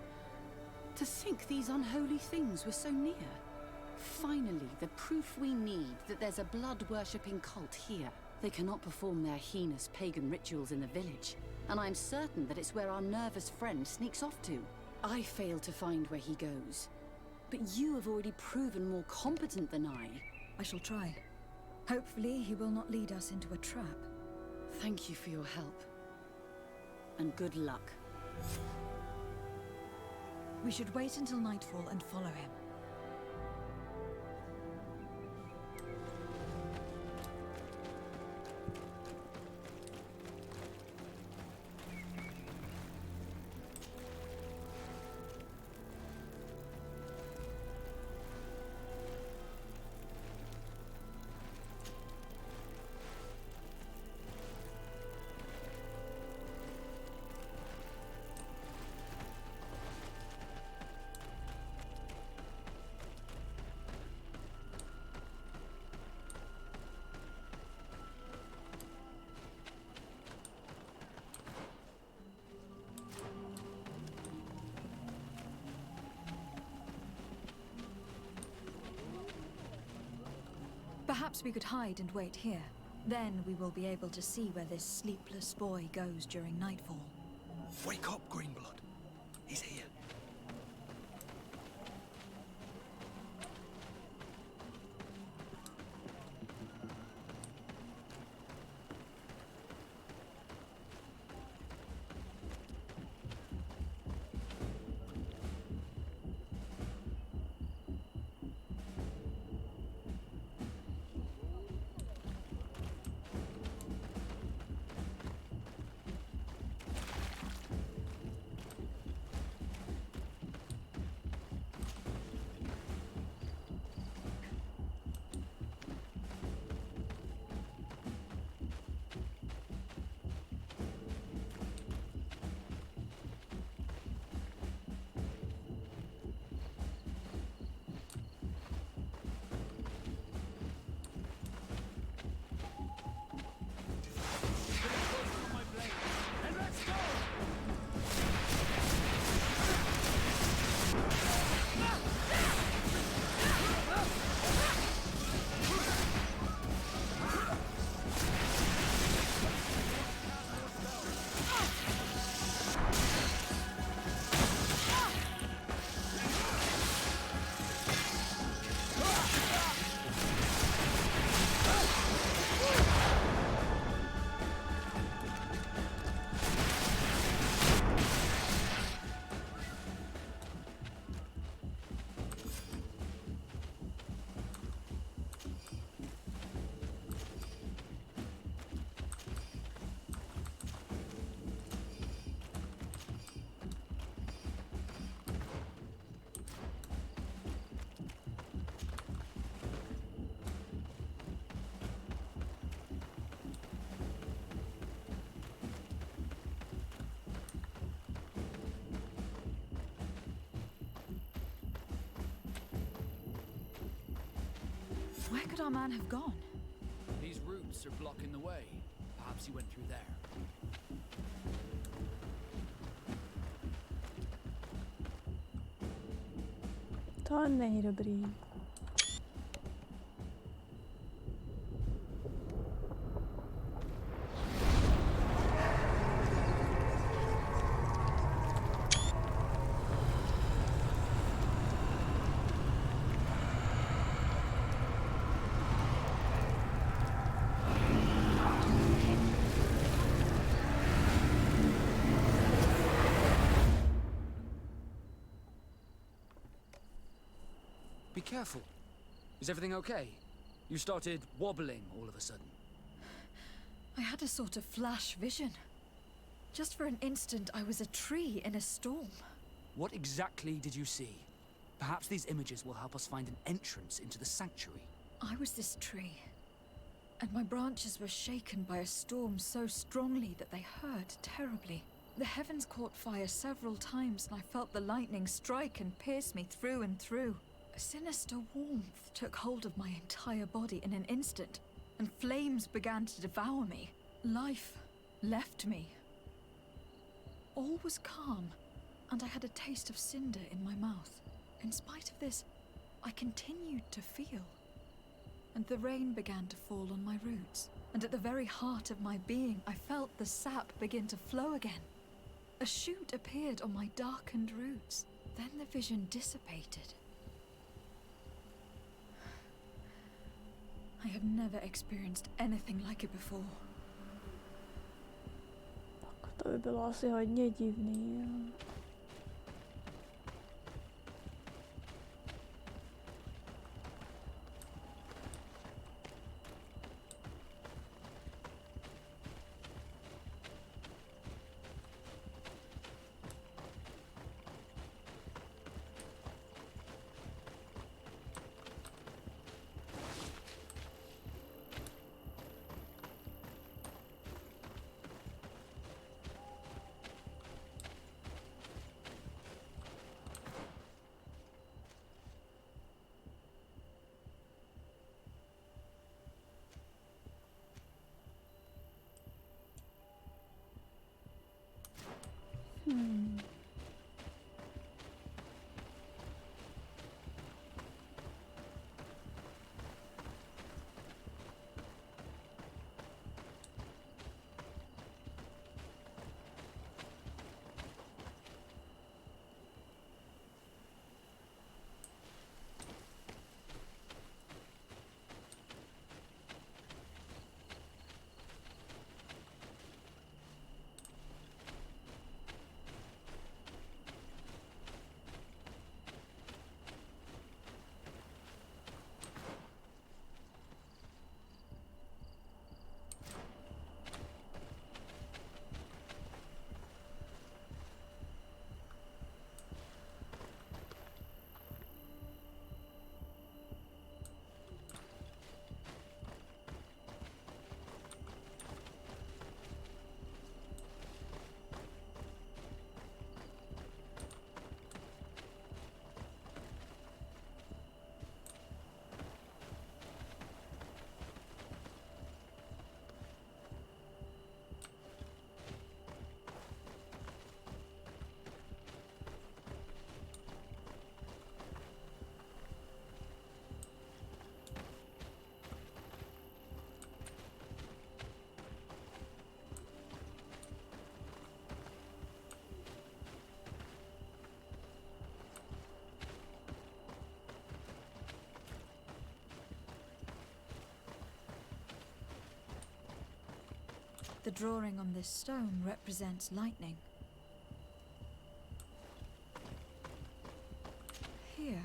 To think these unholy things were so near. Finally, the proof we need that there's a blood-worshipping cult here. They cannot perform their heinous pagan rituals in the village, and I'm certain that it's where our nervous friend sneaks off to. I fail to find where he goes, but you have already proven more competent than I. I shall try. Hopefully he will not lead us into a trap. Thank you for your help. And good luck. We should wait until nightfall and follow him. Perhaps we could hide and wait here. Then we will be able to see where this sleepless boy goes during nightfall. Wake up, Greenblood. He's here. Where could our man have gone? These roots are blocking the way. Perhaps he went through there. To není dobrý. Be careful. Is everything okay? You started wobbling all of a sudden. I had a sort of flash vision. Just for an instant, I was a tree in a storm. What exactly did you see? Perhaps these images will help us find an entrance into the sanctuary. I was this tree, and my branches were shaken by a storm so strongly that they hurt terribly. The heavens caught fire several times, and I felt the lightning strike and pierce me through and through. A sinister warmth took hold of my entire body in an instant, and flames began to devour me. Life left me. All was calm, and I had a taste of cinder in my mouth. In spite of this, I continued to feel. And the rain began to fall on my roots, and at the very heart of my being, I felt the sap begin to flow again. A shoot appeared on my darkened roots. Then the vision dissipated. I have never experienced anything like it before. To by bylo asi hodně divný. Jo. The drawing on this stone represents lightning. Here,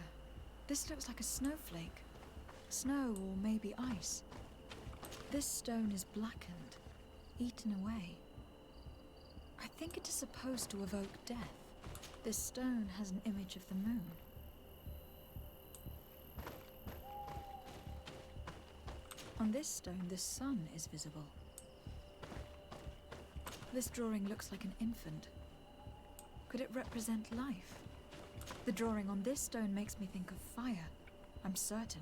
this looks like a snowflake. Snow or maybe ice. This stone is blackened, eaten away. I think it is supposed to evoke death. This stone has an image of the moon. On this stone, the sun is visible. This drawing looks like an infant. Could it represent life? The drawing on this stone makes me think of fire. I'm certain.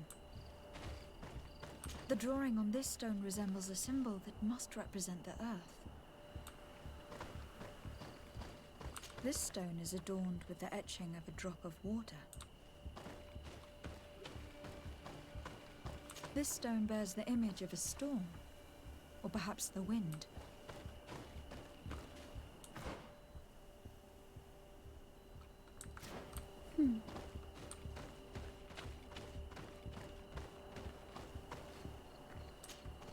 The drawing on this stone resembles a symbol that must represent the earth. This stone is adorned with the etching of a drop of water. This stone bears the image of a storm, or perhaps the wind.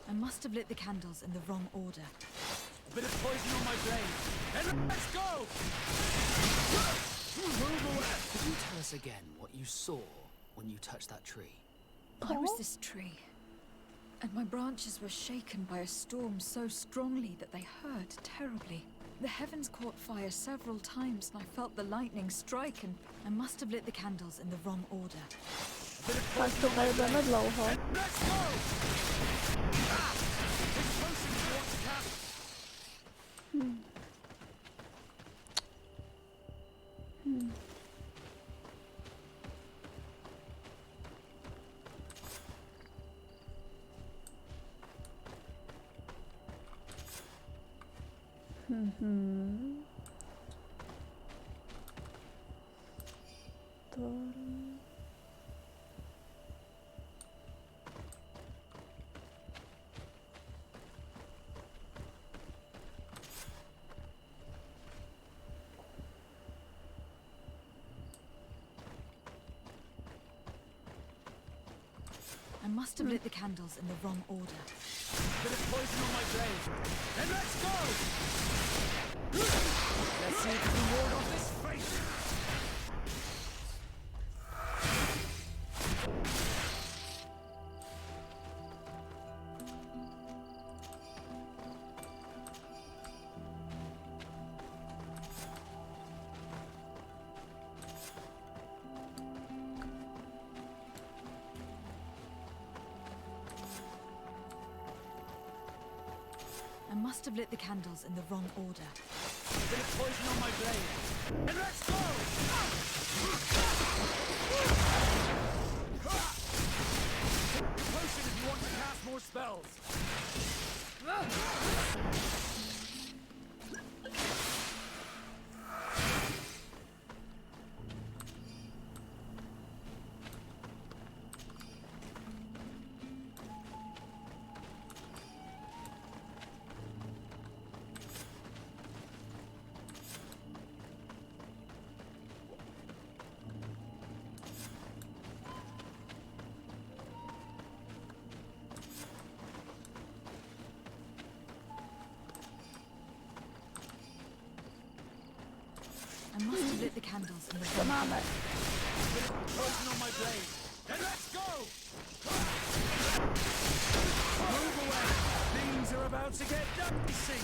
I must have lit the candles in the wrong order. A bit of poison on my blade. And let's go! Move away! Could you tell us again what you saw when you touched that tree? I was this tree, and my branches were shaken by a storm so strongly that they hurt terribly. The heavens caught fire several times, and I felt the lightning strike, and I must have lit the candles in the wrong order. Tak to będziemy dlouho. Let's go! Ah! Which potion do you want to cast? I must have lit the candles in the wrong order. Bit of poison on my blade. And let's go! Let's see if we can ward off this fate. I must have lit the candles in the wrong order. Bit of poison on my blade. And let's go! Potion if you want to cast more spells. I must have lit the candles in the wrong order. Poison on my blade. And let's go! Move away! Things are about to get dicey!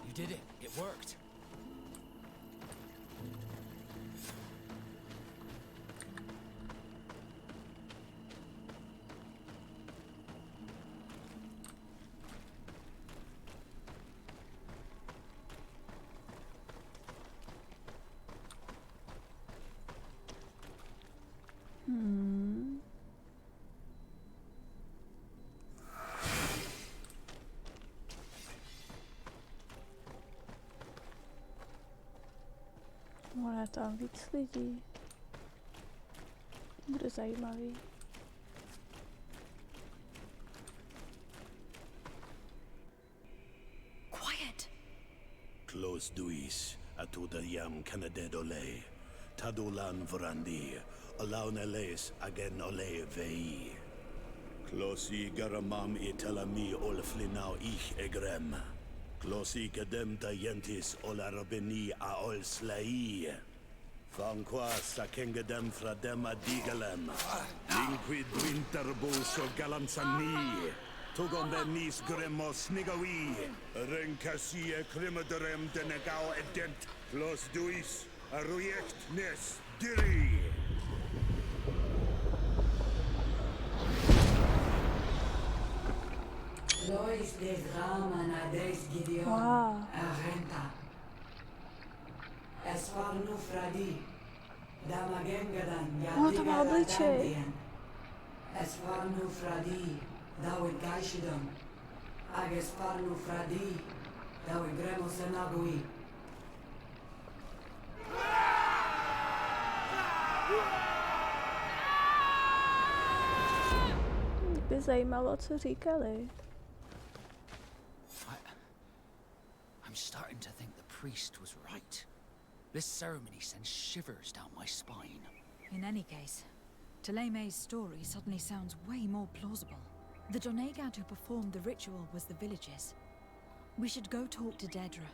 You did it. It worked. Bude tam víc lidí. Bude zajímavý. Quiet! Close duis, atuda yam canadedole, tadulan vrandi, alauneles agen ole vei. Closi garamam itelami olflinau ich egrem. Closi gedem dayentis olarabeni a ol slai. Fanqua sakengedem fradem adigalem. Linquid winterbo so galansani. Tugondenis gremos nigawi. Renkasie krimaderem denegao edent. Los duis. Arujekt nes diri. Lois des Raman ades Gideon. Wow. Arenta. Esparnu Fradi. Damagengadan. No, to má obličej. Esparnu Fradi. David Gaishidon. Agesparnu Fradi. David Gremosenagui. By zajímalo, co říkali. I'm starting to think the priest was right. This ceremony sends shivers down my spine. In any case, Telemei's story suddenly sounds way more plausible. The Donegad who performed the ritual was the villagers. We should go talk to Dedra.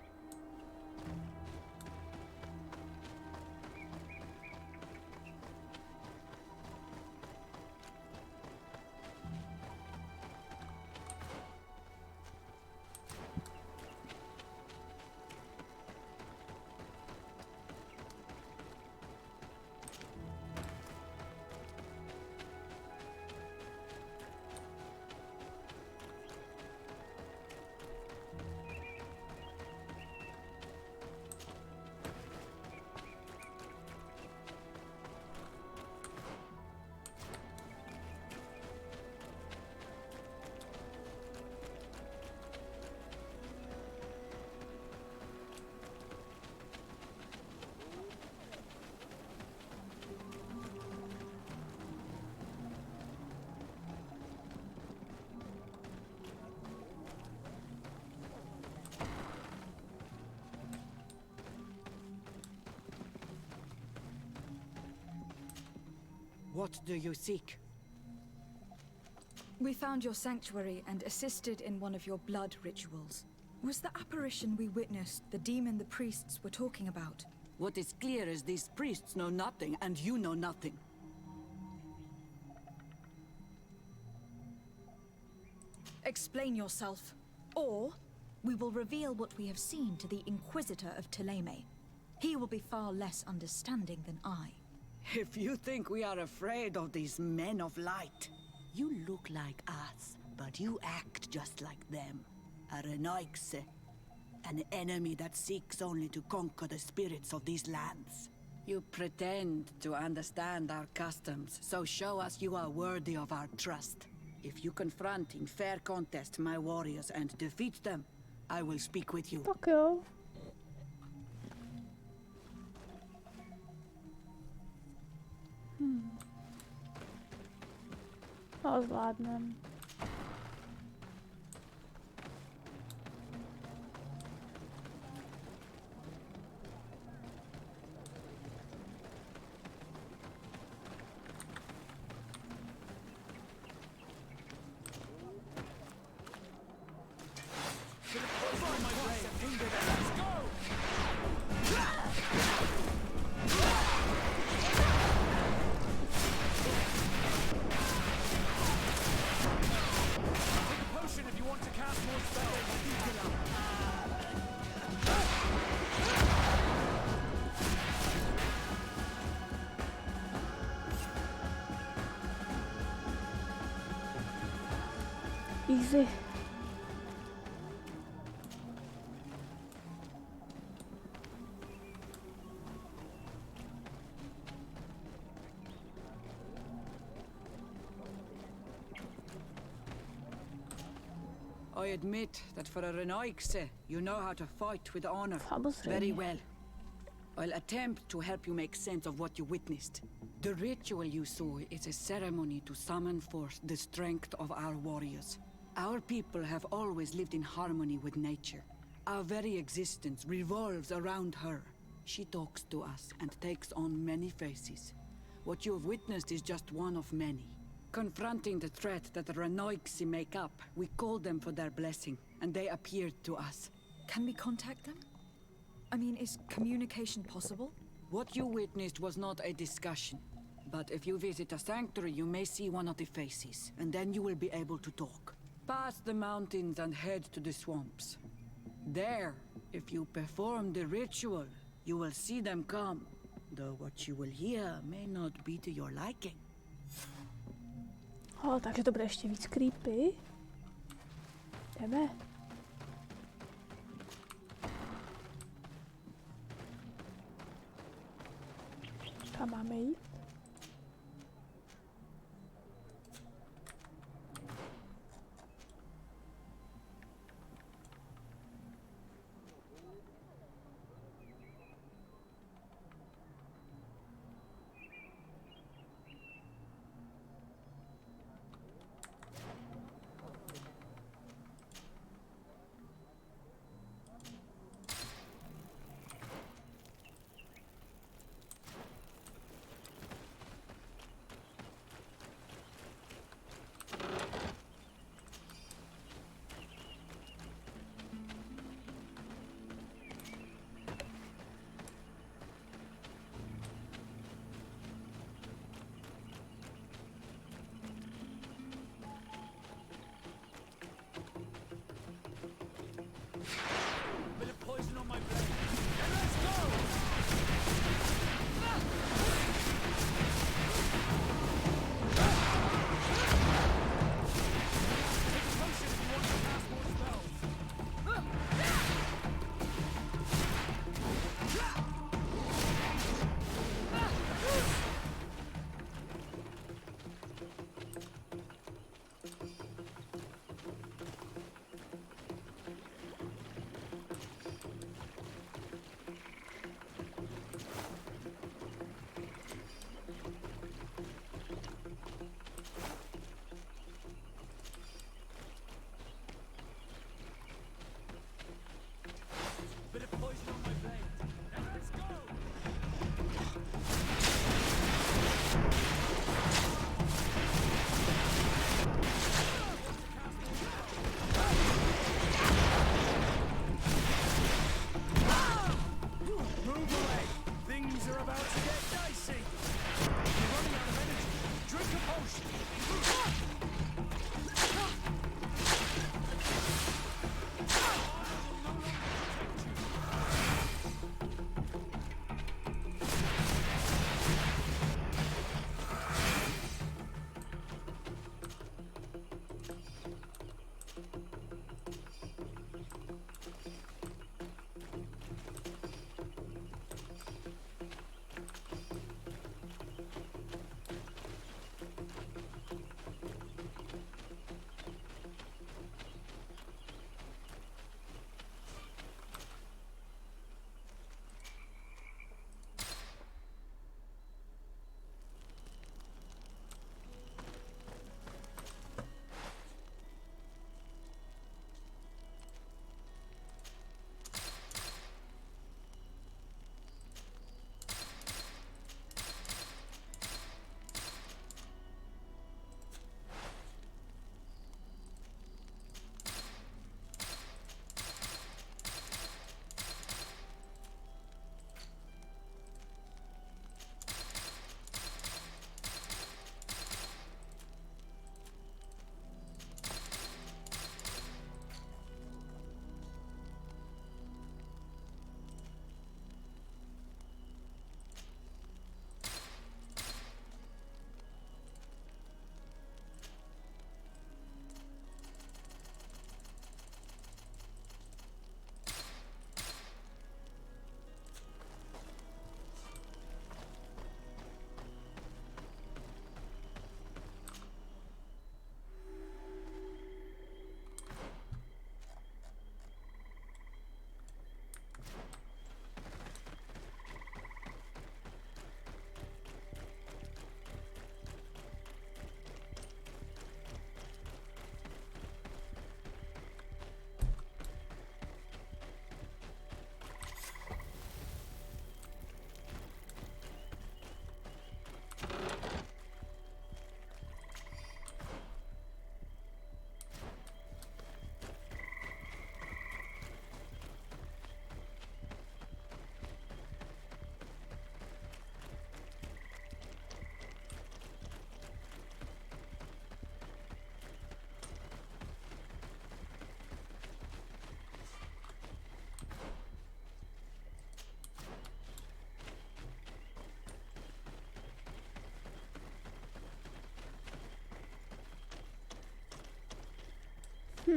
What do you seek? We found your sanctuary and assisted in one of your blood rituals. Was the apparition we witnessed the demon the priests were talking about? What is clear is these priests know nothing, and you know nothing. Explain yourself, or we will reveal what we have seen to the Inquisitor of Telemei. He will be far less understanding than I. If you think we are afraid of these men of light, you look like us, but you act just like them. A Renoixe, an enemy that seeks only to conquer the spirits of these lands. You pretend to understand our customs, so show us you are worthy of our trust. If you confront in fair contest my warriors and defeat them, I will speak with you. Tak jo. To zvládnem. Easy. I admit that for a Renoixe, you know how to fight with honor. Samozřejmě. Very well. I'll attempt to help you make sense of what you witnessed. The ritual you saw is a ceremony to summon forth the strength of our warriors. Our people have always lived in harmony with nature. Our very existence revolves around her. She talks to us and takes on many faces. What you have witnessed is just one of many. Confronting the threat that the Renoixe make up, we called them for their blessing, and they appeared to us. Can we contact them? I mean, is communication possible? What you witnessed was not a discussion. But if you visit a sanctuary, you may see one of the faces, and then you will be able to talk. Pass the mountains and head to the swamps. There, if you perform the ritual, you will see them come. Though what you will hear may not be to your liking. Takže to bude ještě víc creepy. Jdeme. Kam máme jít? What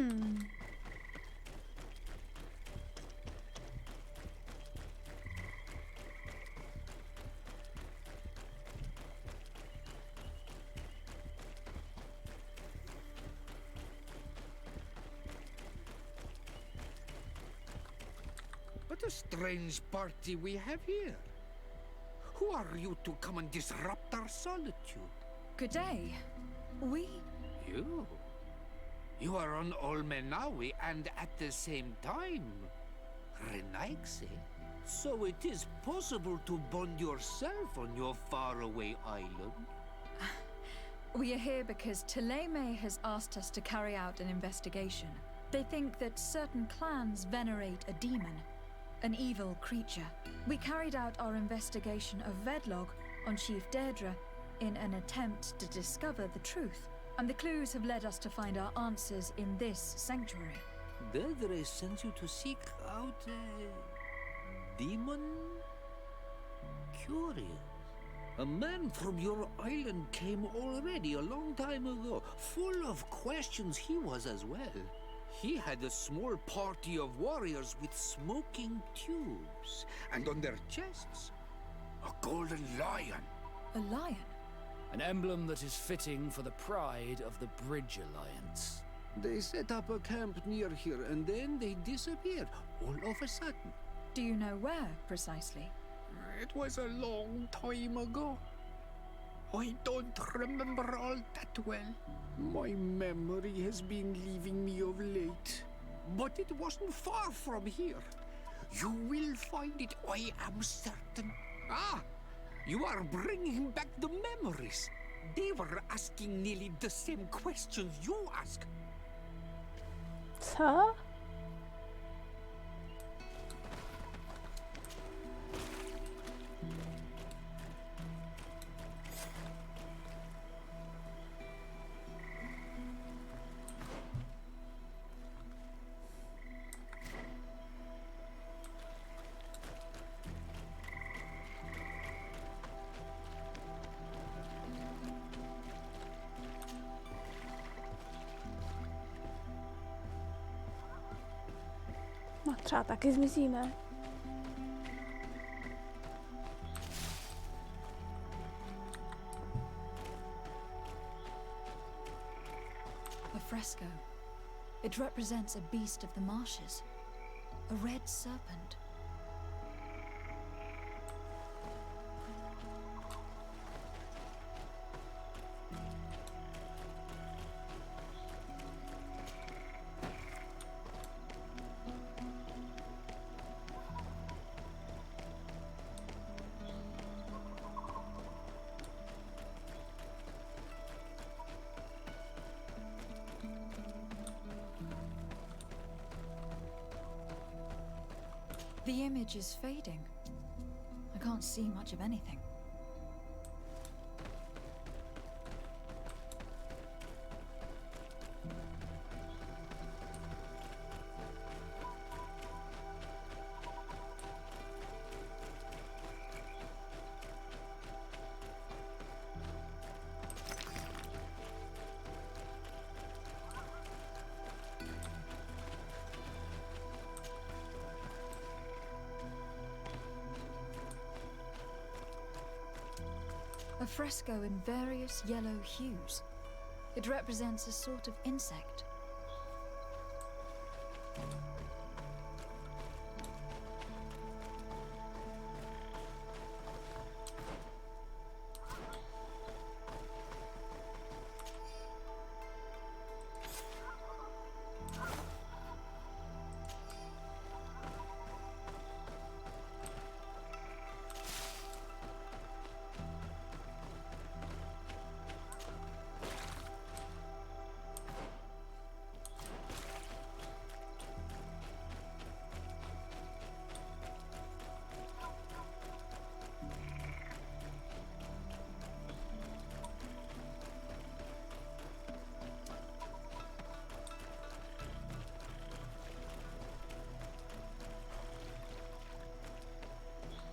a strange party we have here. Who are you to come and disrupt our solitude? Good day. You? You are on Olmenawi and at the same time, Renaigse. So it is possible to bond yourself on your faraway island? We are here because Teleme has asked us to carry out an investigation. They think that certain clans venerate a demon, an evil creature. We carried out our investigation of Vedlog on Chief Deirdre in an attempt to discover the truth, and the clues have led us to find our answers in this sanctuary. Deirdre sent you to seek out a demon? Curious. A man from your island came already a long time ago. Full of questions he was as well. He had a small party of warriors with smoking tubes, and on their chests, a golden lion. A lion? An emblem that is fitting for the pride of the Bridge Alliance. They set up a camp near here, and then they disappeared, all of a sudden. Do you know where, precisely? It was a long time ago. I don't remember all that well. My memory has been leaving me of late. But it wasn't far from here. You will find it, I am certain. Ah! You are bringing back the memories. They were asking nearly the same questions you ask. Co? No, třeba taky zmizíme. A fresco. It represents a beast of the marshes. A red serpent. The image is fading. I can't see much of anything. A fresco in various yellow hues. It represents a sort of insect.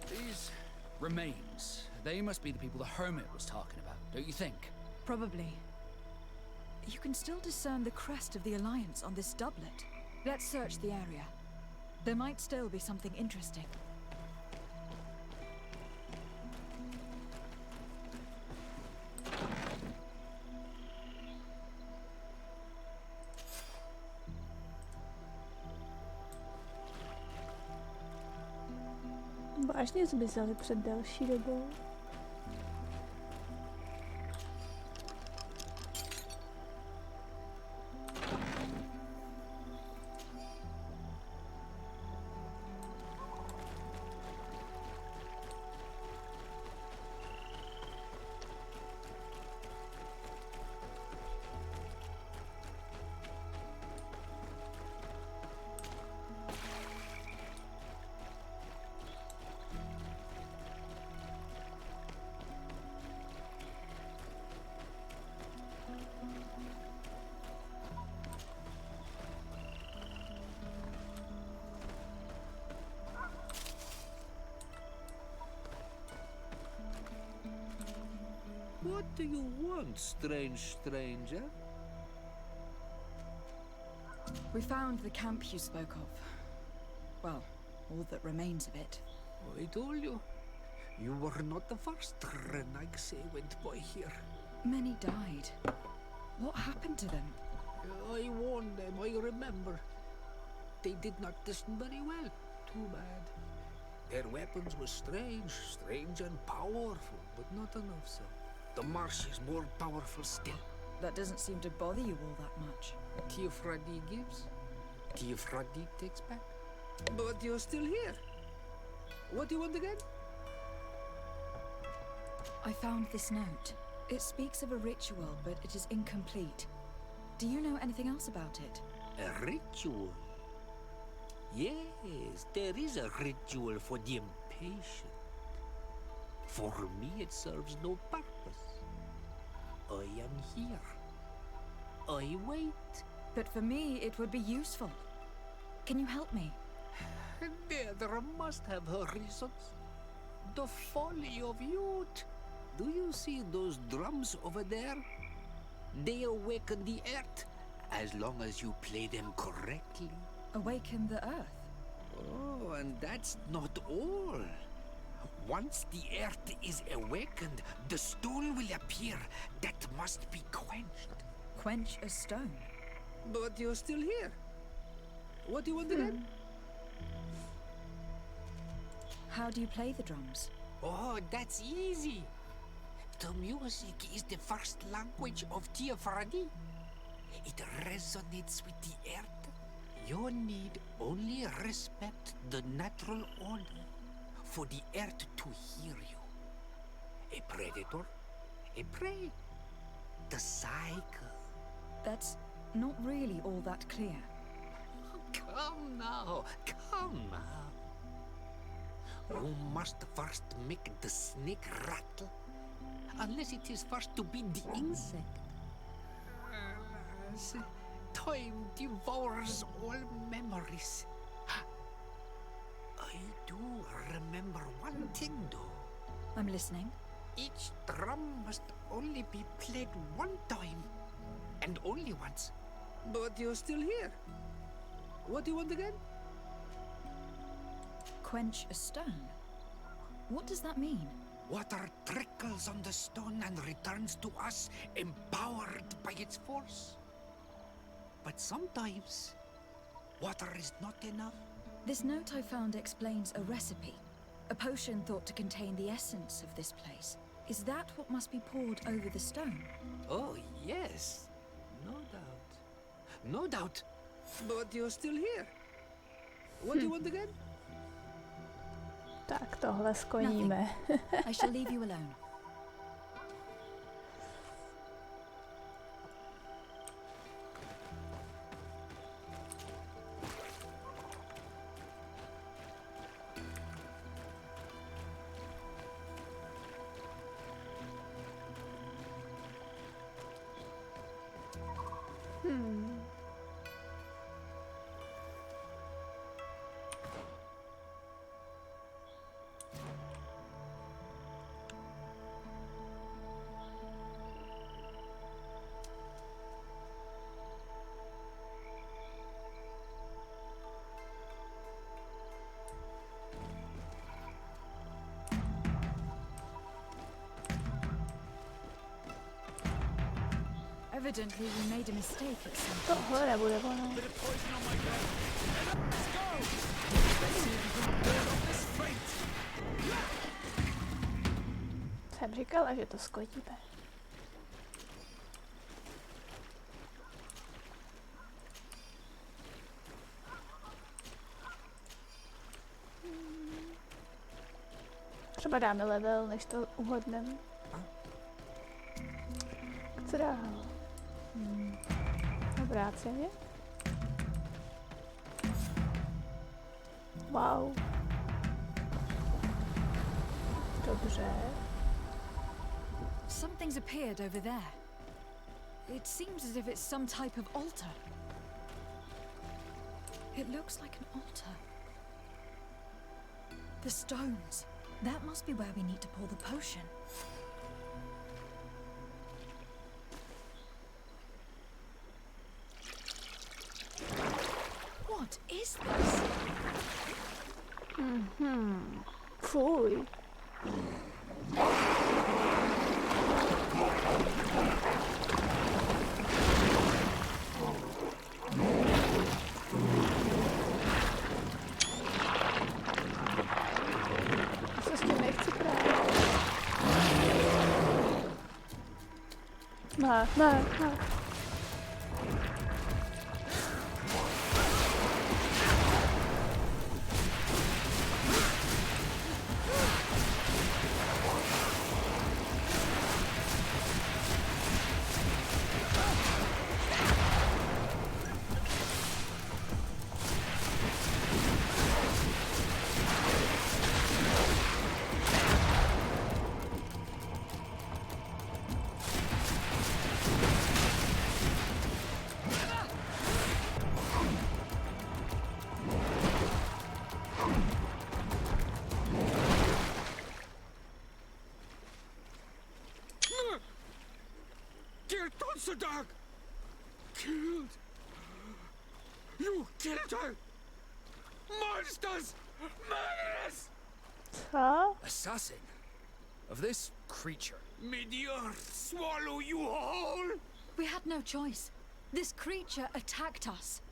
These remains, they must be the people the hermit was talking about, don't you think? Probably. you can still discern the crest of the Alliance on this doublet. Let's search the area. There might still be something interesting. Vážně zmizeli před delší dobou. What do you want, strange stranger? We found the camp you spoke of. Well, all that remains of it. I told you. You were not the first Renagse went by here. Many died. What happened to them? I warned them, I remember. They did not listen very well. Too bad. Their weapons were strange and powerful, but not enough so. The marsh is more powerful still. That doesn't seem to bother you all that much. Teofradi gives, Teofradi takes back. But you're still here. What do you want again? I found this note. It speaks of a ritual, but it is incomplete. Do you know anything else about it? A ritual? Yes, there is a ritual for the impatient. For me, it serves no purpose. I am here. I wait. But for me, it would be useful. Can you help me? There must have her reasons. The Folly of Youth. Do you see those drums over there? They awaken the earth, as long as you play them correctly. Awaken the earth? Oh, and that's not all. Once the earth is awakened, the stone will appear that must be quenched. Quench a stone? But you're still here. What do you want again? How do you play the drums? Oh, that's easy. The music is the first language of Teofradi. It resonates with the earth. You need only respect the natural order for the earth to hear you. A predator, a prey. The cycle. That's not really all that clear. Come now, come now. You must first make the snake rattle, unless it is first to be the insect. Time devours all memories. I do remember one thing, though. I'm listening. Each drum must only be played one time, and only once. But you're still here. What do you want again? Quench a stone? What does that mean? Water trickles on the stone and returns to us, empowered by its force. But sometimes, water is not enough. This note I found explains a recipe. A potion thought to contain the essence of this place. Is that what must be poured over the stone? Oh, yes. No doubt. No doubt. But you're still here. What do you want again? Tak tohle skoníme. I shall leave you alone. Evidently we made a mistake at some point. Tohle nebude ono. Jsem říkala, že to skodíme. Třeba dáme level, než to uhodneme. Co dál? Obráceně. Wow. Dobře. Something's appeared over there. It seems as if it's some type of altar. It looks like an altar. The stones. That must be where we need to pour the potion. What is this? Fuj. Co s tím nechci právě? Ne. Dog killed. You killed her. Monsters, murderers. Co? Assassin of this creature. May the earth swallow you whole. We had no choice. This creature attacked us.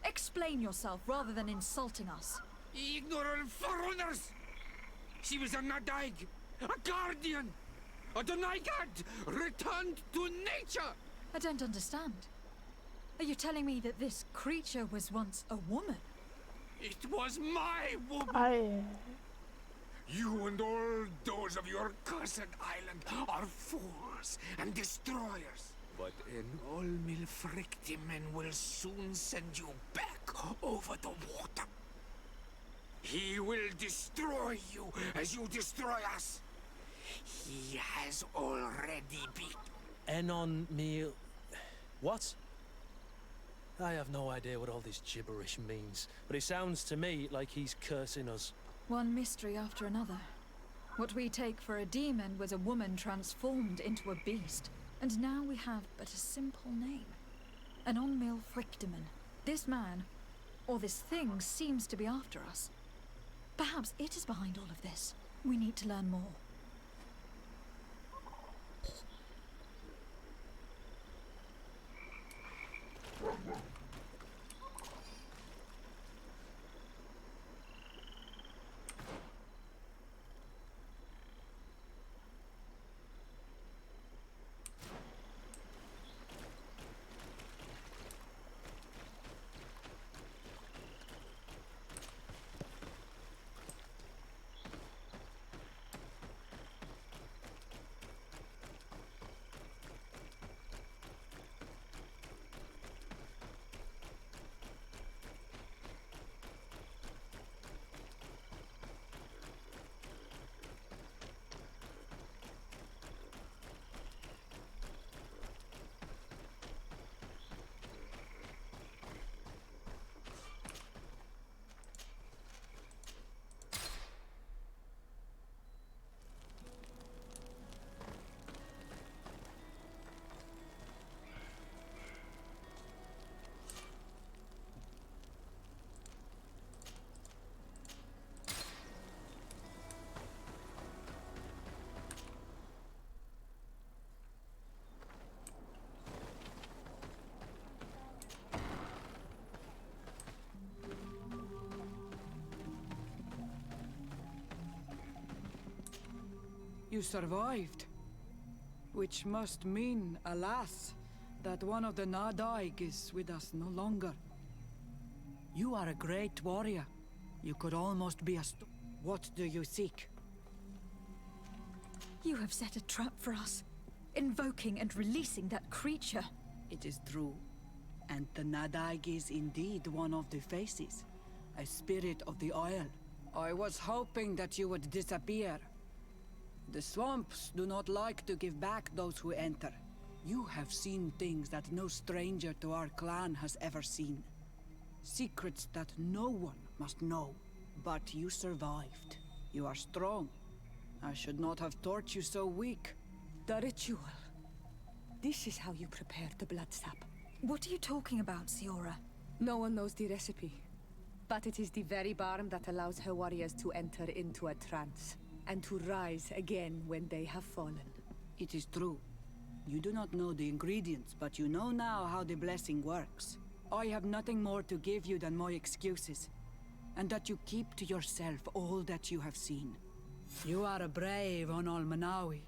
Explain yourself rather than insulting us. Ignorant foreigners. She was a Nadaig, a guardian, a Donaigad, returned to nature. I don't understand. Are you telling me that this creature was once a woman? It was my woman. You and all those of your cursed island are fools and destroyers. But an Olmilfrictimen will soon send you back over the water. He will destroy you as you destroy us. He has already beat. Enon meal. What? I have no idea what all this gibberish means, but it sounds to me like he's cursing us. One mystery after another. What we take for a demon was a woman transformed into a beast, and now we have but a simple name. An Onmil-Frictimen. This man, or this thing, seems to be after us. Perhaps it is behind all of this. We need to learn more. You survived. Which must mean, alas, that one of the Nadaig is with us no longer. You are a great warrior. You could almost be a What do you seek? You have set a trap for us, invoking and releasing that creature. It is true. And the Nadaig is indeed one of the faces. A spirit of the Isle. I was hoping that you would disappear. The swamps do not like to give back those who enter. You have seen things that no stranger to our clan has ever seen. Secrets that no one must know. But you survived. You are strong. I should not have thought you so weak. The ritual. This is how you prepare the blood sap. What are you talking about, Siora? No one knows the recipe. But it is the very barm that allows her warriors to enter into a trance, and to rise again when they have fallen. It is true. You do not know the ingredients, but you know now how the blessing works. I have nothing more to give you than my excuses, and that you keep to yourself all that you have seen. You are a brave Onol Manawi,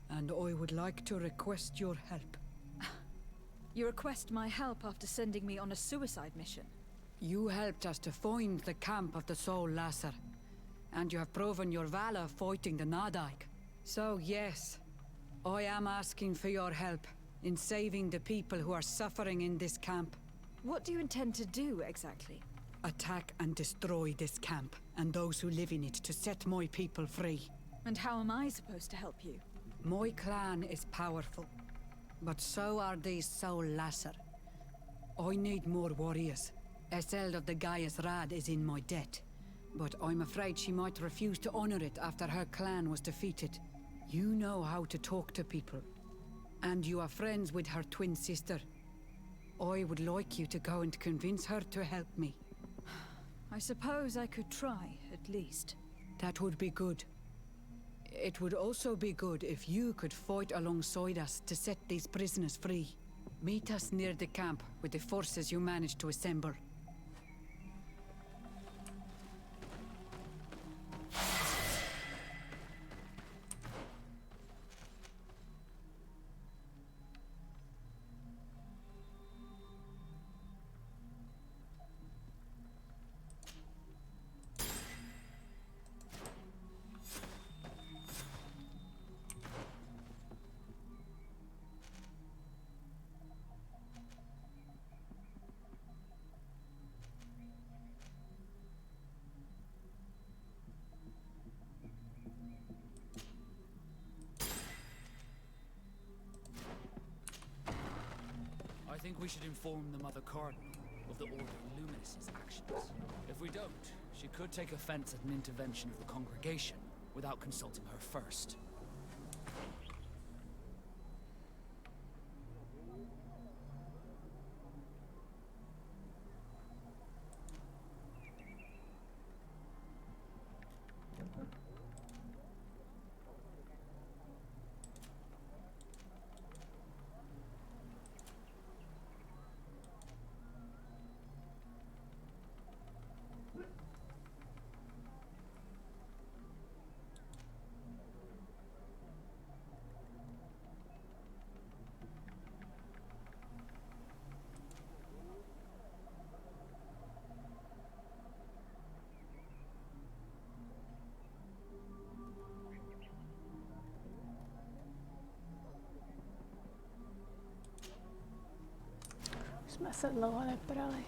and I would like to request your help. You request my help after sending me on a suicide mission? You helped us to find the camp of the Soul Lasser, and you have proven your valor fighting the Nadaig. So yes, I am asking for your help in saving the people who are suffering in this camp. What do you intend to do, exactly? Attack and destroy this camp, and those who live in it, to set my people free. And how am I supposed to help you? My clan is powerful, but so are these Soul Lasser. I need more warriors. Eseld of the Gaius Rad is in my debt, but I'm afraid she might refuse to honor it after her clan was defeated. You know how to talk to people, and you are friends with her twin sister. I would like you to go and convince her to help me. I suppose I could try, at least. That would be good. It would also be good if you could fight alongside us to set these prisoners free. Meet us near the camp with the forces you managed to assemble. I think we should inform the Mother Cardinal of the Order Luminous' actions. If we don't, she could take offense at an intervention of the congregation without consulting her first. Jsme se dlouho neprali.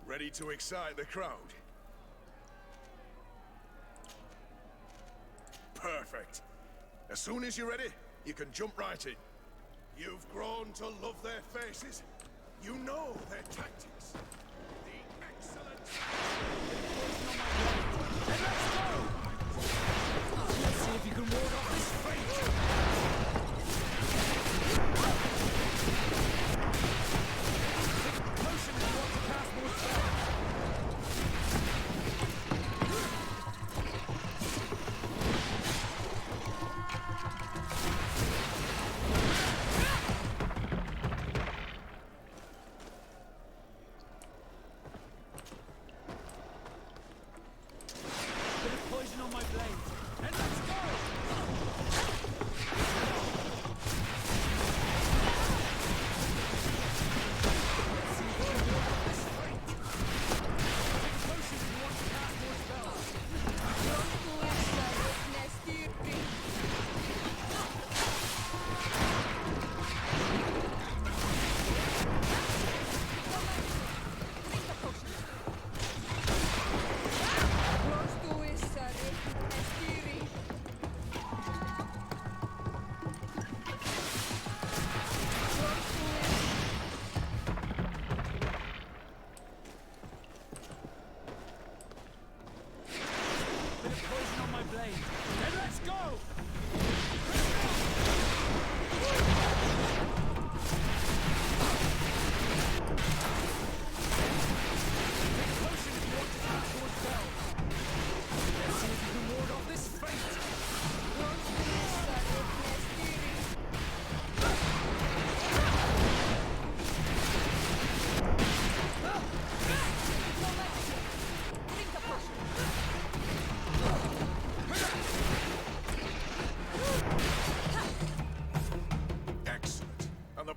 Ready to excite the crowd? Perfect. As soon as you're ready, you can jump right in. You've grown to love their faces. You know their tactics. The excellent... And let's go! Let's see if you can ward off this fate! Potion if you want to cast more spells. Bit of poison on my blade. And let's go!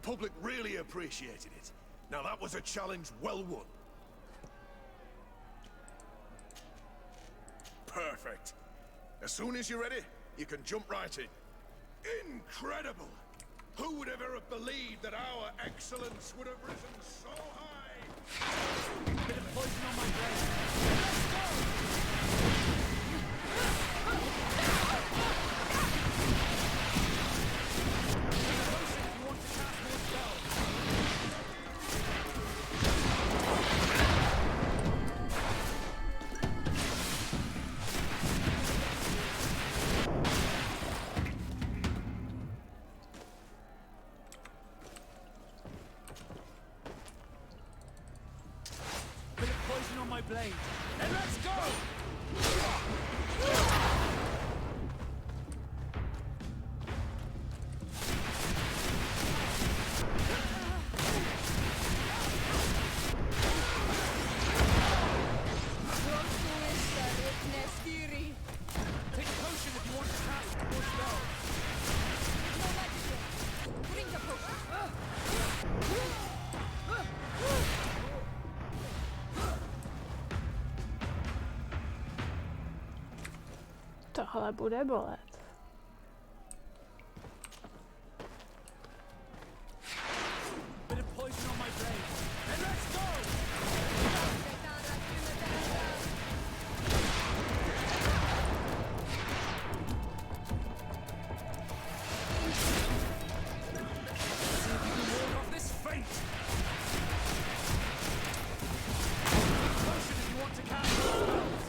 public really appreciated it. Now that was a challenge well won. Perfect. As soon as you're ready, you can jump right in. Incredible! Who would ever have believed that our excellence would have risen so high? Bit of poison on my brain. Let's go! Blade. And let's go! Take a potion if you want to cast more spells. Bring the potion. Tohle bude bolet. Bit of poison on my blade. And let's go! See if you can ward off this fate. Potion if you want to cast spells.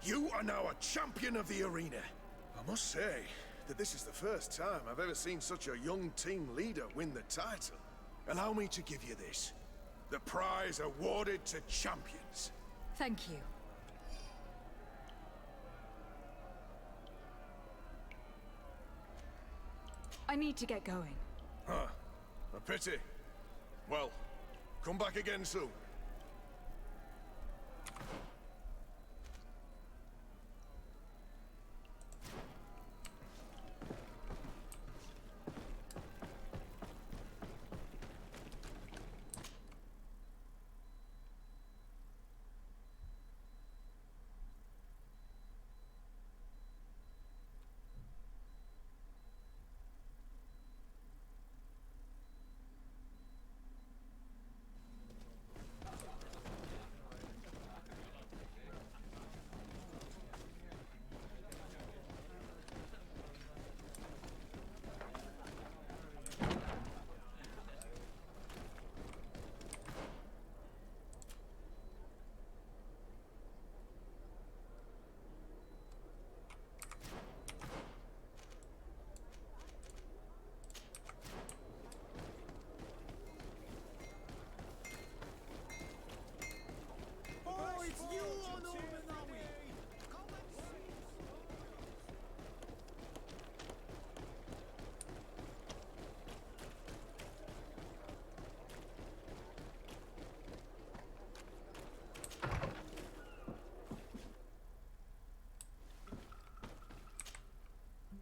You are now a champion of the arena. I must say that this is the first time I've ever seen such a young team leader win the title. Allow me to give you this. The prize awarded to champions. Thank you. I need to get going. Huh. A pity. Well, come back again soon.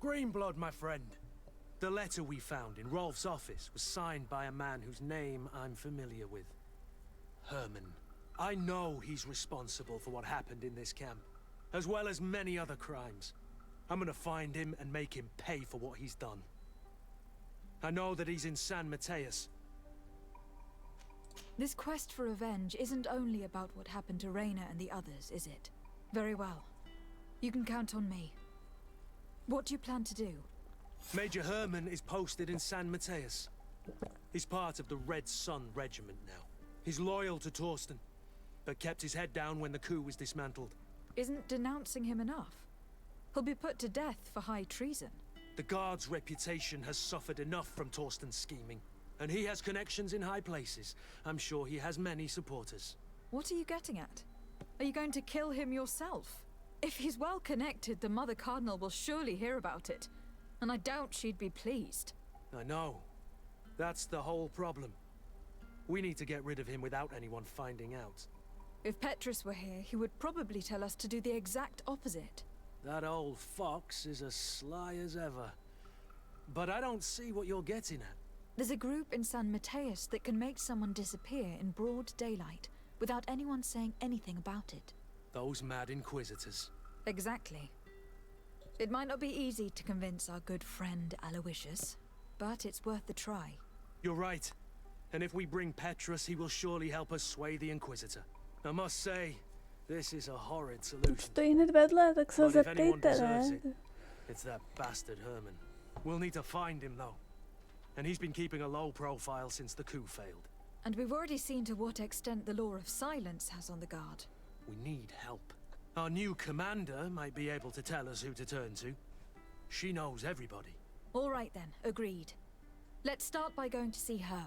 Greenblood, my friend. The letter we found in Rolf's office was signed by a man whose name I'm familiar with. Herman. I know he's responsible for what happened in this camp, as well as many other crimes. I'm gonna find him and make him pay for what he's done. I know that he's in San Matthias. This quest for revenge isn't only about what happened to Raina and the others, is it? Very well. You can count on me. What do you plan to do? Major Herman is posted in San Matthias. He's part of the Red Sun Regiment now. He's loyal to Torsten, but kept his head down when the coup was dismantled. Isn't denouncing him enough? He'll be put to death for high treason. The Guard's reputation has suffered enough from Torsten's scheming, and he has connections in high places. I'm sure he has many supporters. What are you getting at? Are you going to kill him yourself? If he's well connected, the Mother Cardinal will surely hear about it. And I doubt she'd be pleased. I know. That's the whole problem. We need to get rid of him without anyone finding out. If Petrus were here, he would probably tell us to do the exact opposite. That old fox is as sly as ever. But I don't see what you're getting at. There's a group in San Matthias that can make someone disappear in broad daylight without anyone saying anything about it. Those mad inquisitors. Exactly. It might not be easy to convince our good friend Aloysius, but it's worth the try. You're right. And if we bring Petrus, he will surely help us sway the Inquisitor. I must say, this is a horrid solution. Stojí hned vedle, tak se But if anyone zeptejte, deserves ne? it, it's that bastard Herman. We'll need to find him, though. And he's been keeping a low profile since the coup failed. And we've already seen to what extent the law of silence has on the Guard. We need help. Our new commander might be able to tell us who to turn to. She knows everybody. All right then, agreed. Let's start by going to see her.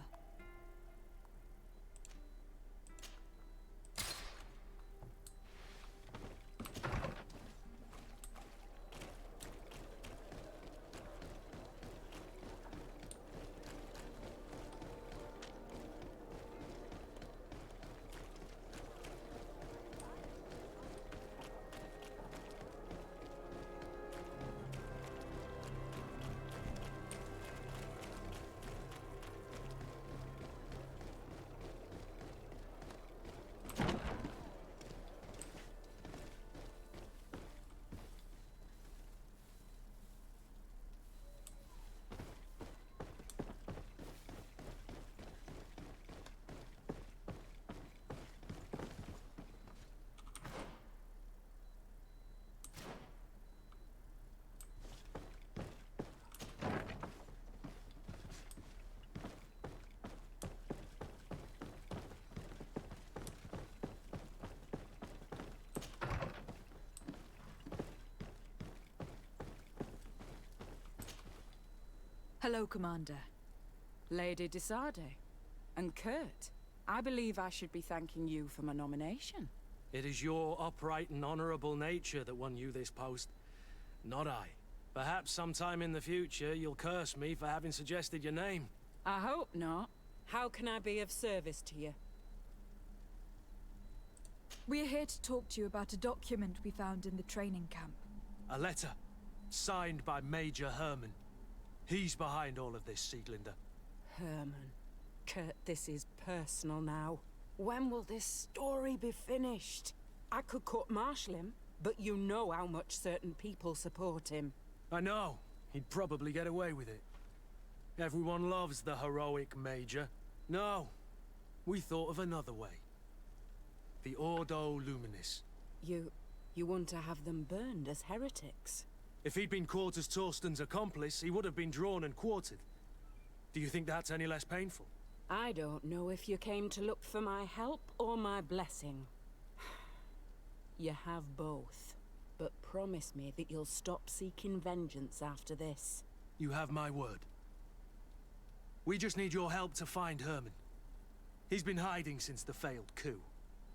Hello, Commander. Lady Desade. And Kurt, I believe I should be thanking you for my nomination. It is your upright and honorable nature that won you this post, not I. Perhaps sometime in the future you'll curse me for having suggested your name. I hope not. How can I be of service to you? We're here to talk to you about a document we found in the training camp. A letter, signed by Major Herman. He's behind all of this, Sieglinde. Herman. Kurt, this is personal now. When will this story be finished? I could court-martial him, but you know how much certain people support him. I know. He'd probably get away with it. Everyone loves the heroic Major. No, we thought of another way. The Ordo Luminis. You want to have them burned as heretics? If he'd been caught as Torsten's accomplice, he would have been drawn and quartered. Do you think that's any less painful? I don't know if you came to look for my help or my blessing. You have both. But promise me that you'll stop seeking vengeance after this. You have my word. We just need your help to find Herman. He's been hiding since the failed coup.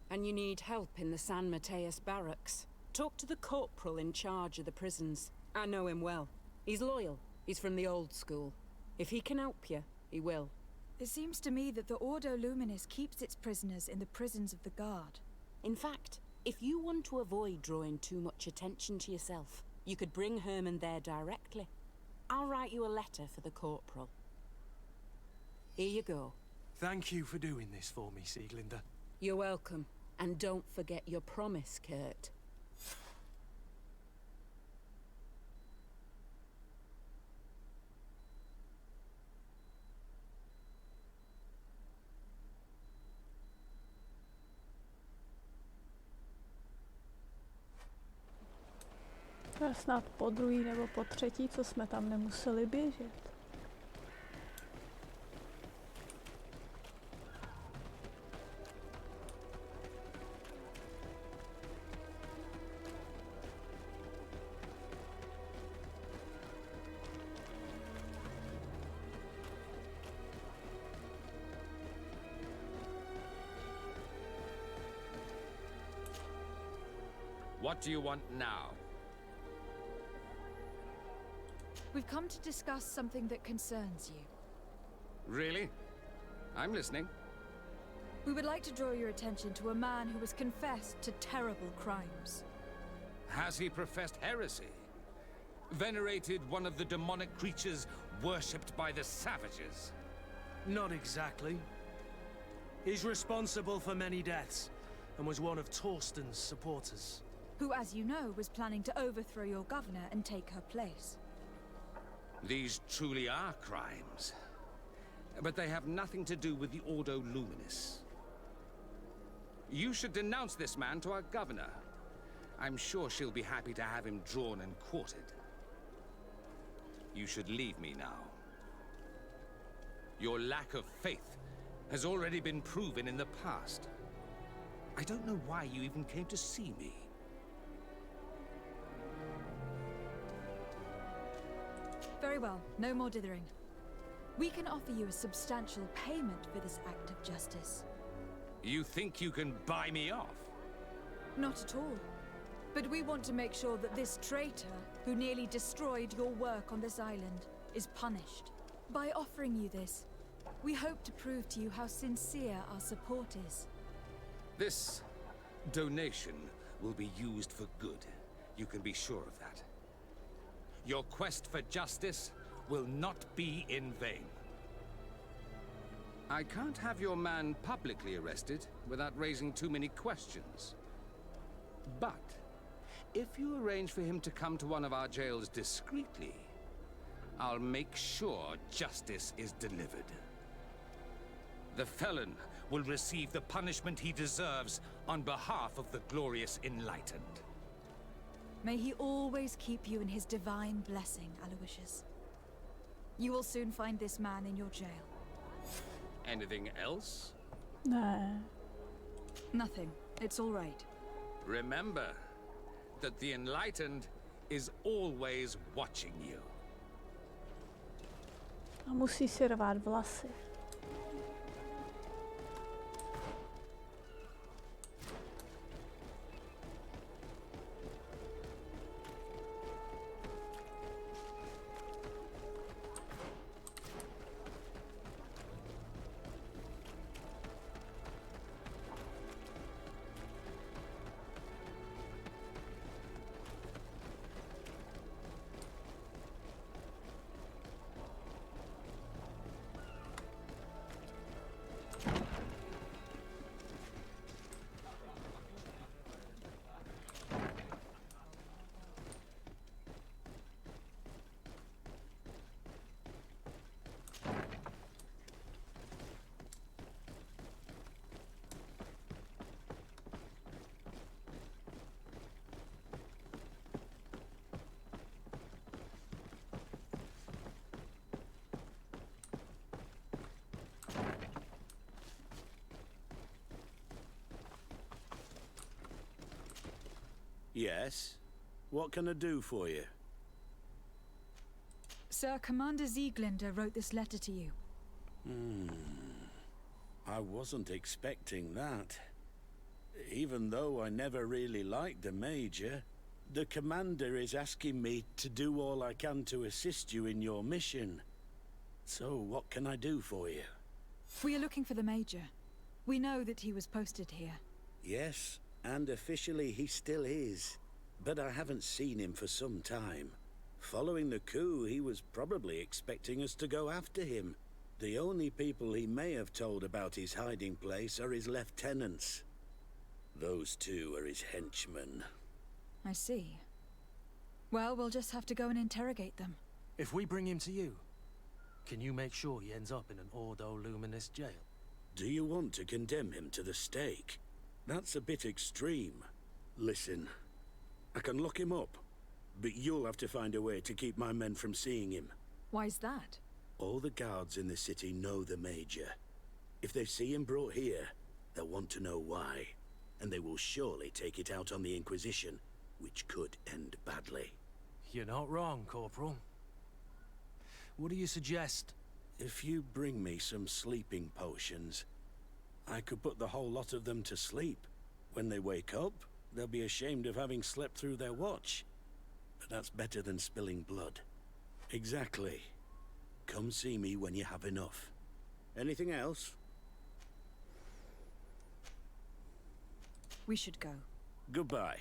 And you need help in the San Matthias barracks. Talk to the corporal in charge of the prisons. I know him well. He's loyal. He's from the old school. If he can help you, he will. It seems to me that the Ordo Luminis keeps its prisoners in the prisons of the Guard. In fact, if you want to avoid drawing too much attention to yourself, you could bring Herman there directly. I'll write you a letter for the corporal. Here you go. Thank you for doing this for me, Sieglinde. You're welcome. And don't forget your promise, Kurt. To je snad po druhý nebo po třetí, co jsme tam nemuseli běžet. What do you want now? We've come to discuss something that concerns you. Really? I'm listening. We would like to draw your attention to a man who has confessed to terrible crimes. Has he professed heresy? Venerated one of the demonic creatures worshipped by the savages? Not exactly. He's responsible for many deaths, and was one of Torsten's supporters. Who, as you know, was planning to overthrow your governor and take her place. These truly are crimes. But they have nothing to do with the Ordo Luminis. You should denounce this man to our governor. I'm sure she'll be happy to have him drawn and quartered. You should leave me now. Your lack of faith has already been proven in the past. I don't know why you even came to see me. Very well, no more dithering. We can offer you a substantial payment for this act of justice. You think you can buy me off? Not at all. But we want to make sure that this traitor, who nearly destroyed your work on this island, is punished. By offering you this, we hope to prove to you how sincere our support is. This donation will be used for good. You can be sure of that. Your quest for justice will not be in vain. I can't have your man publicly arrested without raising too many questions. But if you arrange for him to come to one of our jails discreetly, I'll make sure justice is delivered. The felon will receive the punishment he deserves on behalf of the glorious Enlightened. May he always keep you in his divine blessing, Aloysius. You will soon find this man in your jail. Anything else? No. Nothing. It's all right. Remember that the Enlightened is always watching you. A musí si rvát vlasy. Yes? What can I do for you? Sir, Commander Sieglinder wrote this letter to you. I wasn't expecting that. Even though I never really liked the Major, the Commander is asking me to do all I can to assist you in your mission. So, what can I do for you? We are looking for the Major. We know that he was posted here. Yes, and officially he still is. But I haven't seen him for some time. Following the coup, he was probably expecting us to go after him. The only people he may have told about his hiding place are his lieutenants. Those two are his henchmen. I see. Well, we'll just have to go and interrogate them. If we bring him to you, can you make sure he ends up in an Ordo Luminous jail? Do you want to condemn him to the stake? That's a bit extreme. Listen, I can lock him up, but you'll have to find a way to keep my men from seeing him. Why's that? All the guards in the city know the Major. If they see him brought here, they'll want to know why. And they will surely take it out on the Inquisition, which could end badly. You're not wrong, Corporal. What do you suggest? If you bring me some sleeping potions, I could put the whole lot of them to sleep. When they wake up, they'll be ashamed of having slept through their watch. But that's better than spilling blood. Exactly. Come see me when you have enough. Anything else? We should go. Goodbye.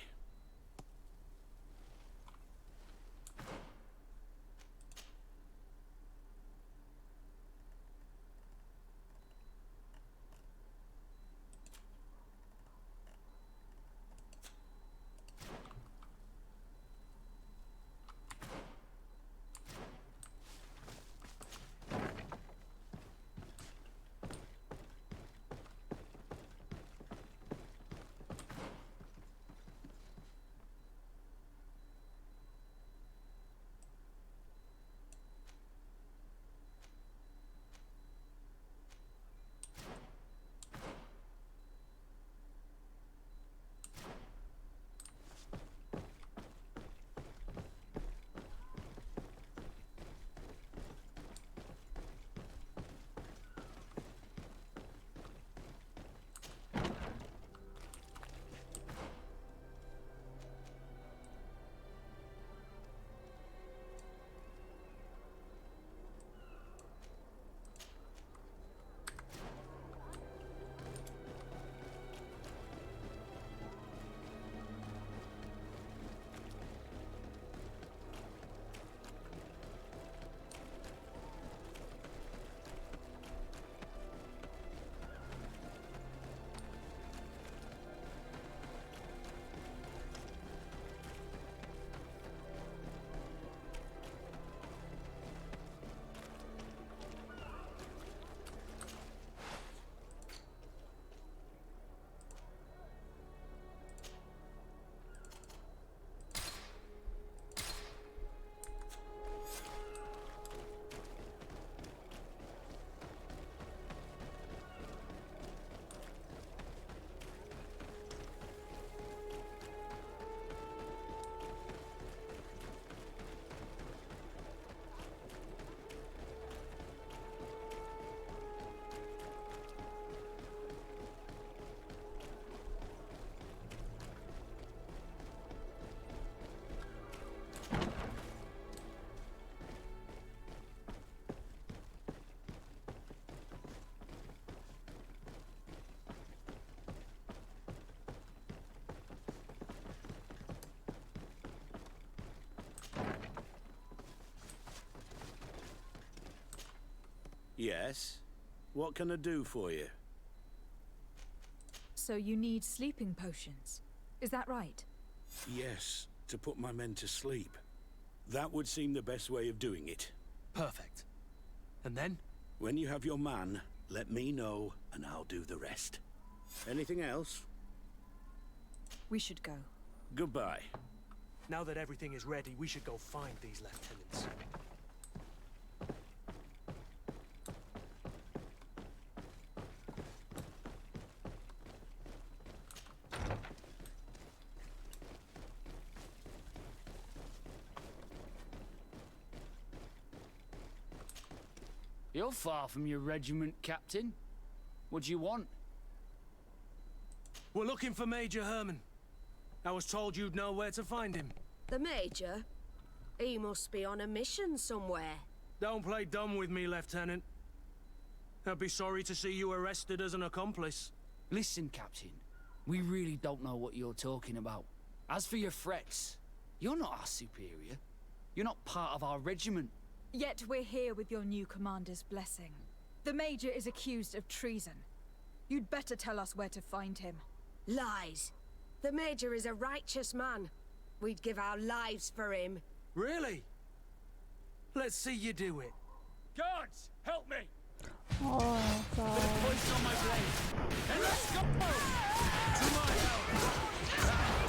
Yes? What can I do for you? So you need sleeping potions. Is that right? Yes, to put my men to sleep. That would seem the best way of doing it. Perfect. And then? When you have your man, let me know and I'll do the rest. Anything else? We should go. Goodbye. Now that everything is ready, we should go find these lieutenants. You're far from your regiment, Captain. What do you want? We're looking for Major Herman. I was told you'd know where to find him. The Major? He must be on a mission somewhere. Don't play dumb with me, Lieutenant. I'd be sorry to see you arrested as an accomplice. Listen, Captain. We really don't know what you're talking about. As for your threats, you're not our superior. You're not part of our regiment. Yet we're here with your new commander's blessing. The Major is accused of treason. You'd better tell us where to find him. Lies. The Major is a righteous man. We'd give our lives for him. Really? Let's see you do it. Guards, help me! Oh, God. Poison on my blade. And let's go! To my help!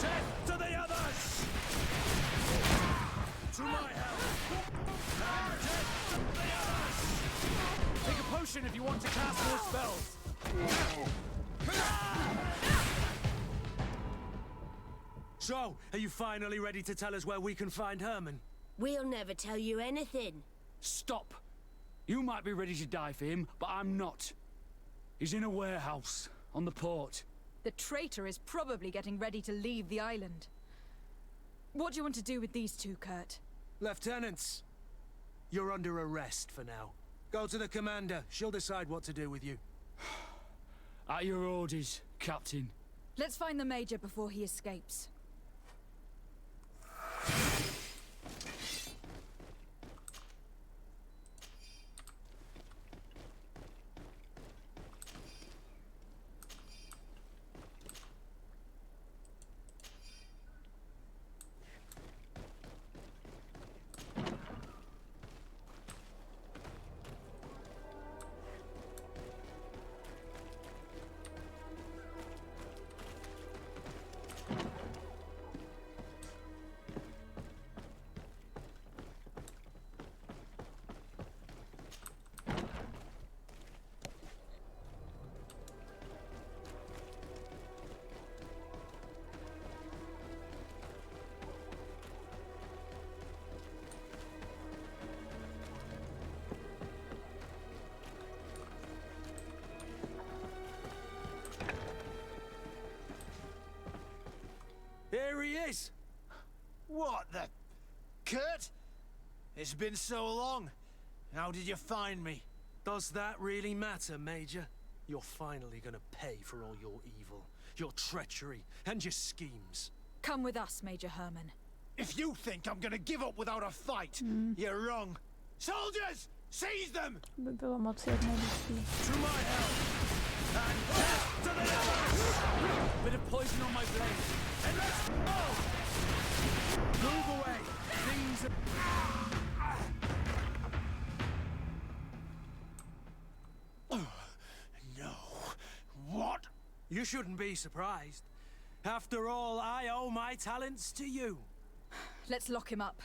Death to the others! To my help! Death to the others! Take a potion if you want to cast more spells. So, are you finally ready to tell us where we can find Herman? We'll never tell you anything. Stop! You might be ready to die for him, but I'm not. He's in a warehouse, on the port. The traitor is probably getting ready to leave the island. What do you want to do with these two, Kurt? Lieutenants, you're under arrest for now. Go to the commander. She'll decide what to do with you. At your orders, Captain. Let's find the Major before he escapes. There he is! What the... Kurt? It's been so long. How did you find me? Does that really matter, Major? You're finally gonna pay for all your evil, your treachery, and your schemes. Come with us, Major Herman. If you think I'm gonna give up without a fight, you're wrong. Soldiers! Seize them! By bylo moc jednoduchý. To my help! And death to the others! Bit of poison on my blade. And let's go! Move away! Things are... No. What? You shouldn't be surprised. After all, I owe my talents to you. Let's lock him up.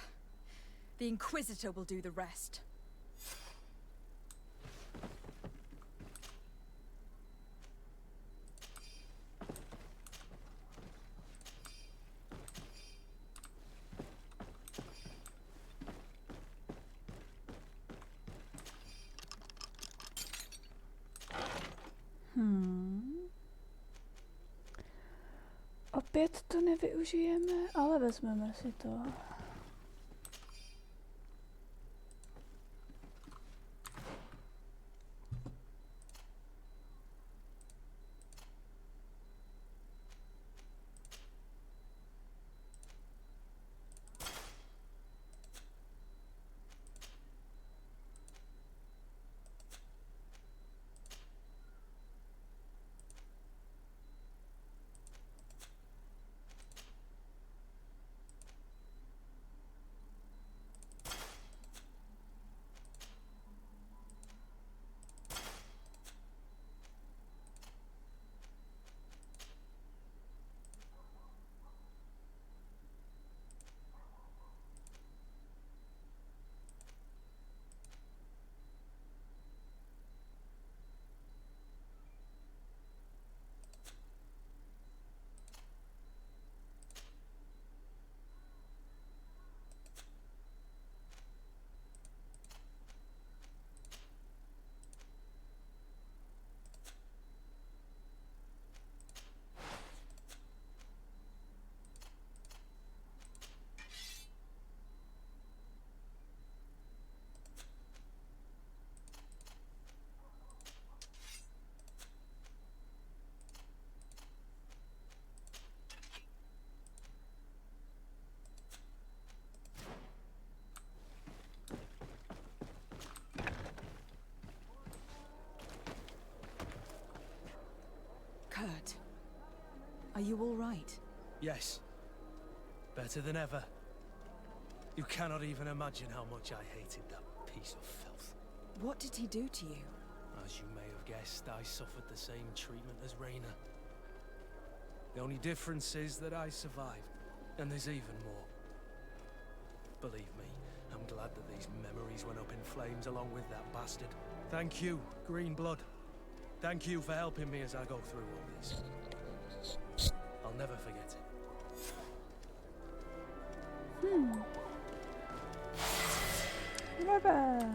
The Inquisitor will do the rest. Opět to nevyužijeme, ale vezmeme si to. Are you all right? Yes. Better than ever. You cannot even imagine how much I hated that piece of filth. What did he do to you? As you may have guessed, I suffered the same treatment as Raina. The only difference is that I survived, and there's even more. Believe me, I'm glad that these memories went up in flames along with that bastard. Thank you, Green Blood. Thank you for helping me as I go through all this. I'll never forget it. Never.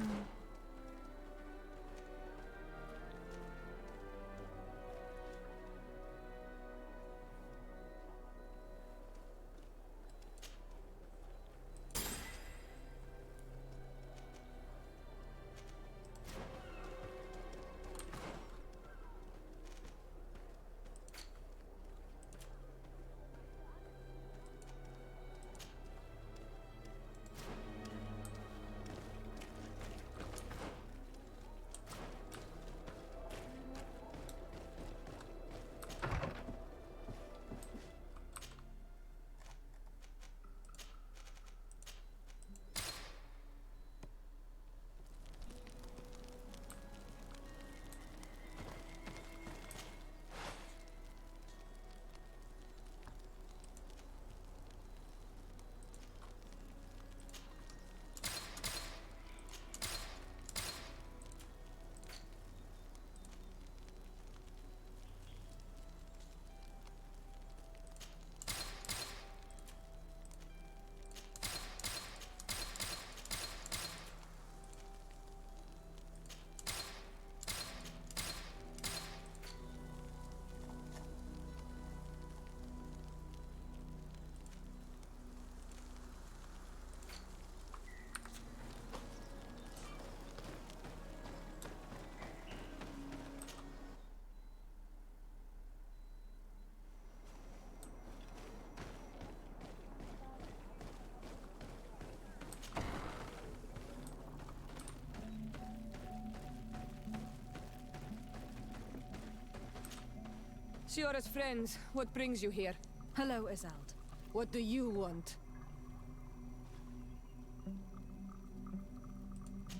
Siora's friends, what brings you here? Hello, Izeld. What do you want?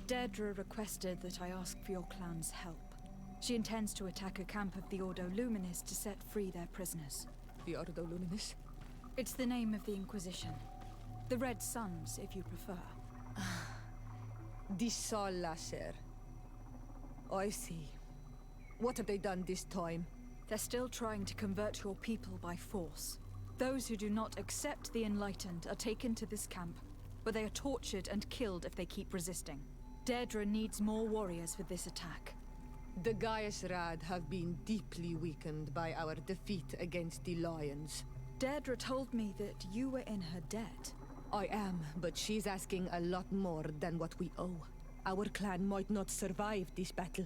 Deirdre requested that I ask for your clan's help. She intends to attack a camp of the Ordo Luminis to set free their prisoners. The Ordo Luminis? It's the name of the Inquisition. The Red Suns, if you prefer. The Lasser. I see. What have they done this time? They're still trying to convert your people by force. Those who do not accept the Enlightened are taken to this camp, where they are tortured and killed if they keep resisting. Deirdre needs more warriors for this attack. The Gaius Rad have been deeply weakened by our defeat against the Lions. Deirdre told me that you were in her debt. I am, but she's asking a lot more than what we owe. Our clan might not survive this battle.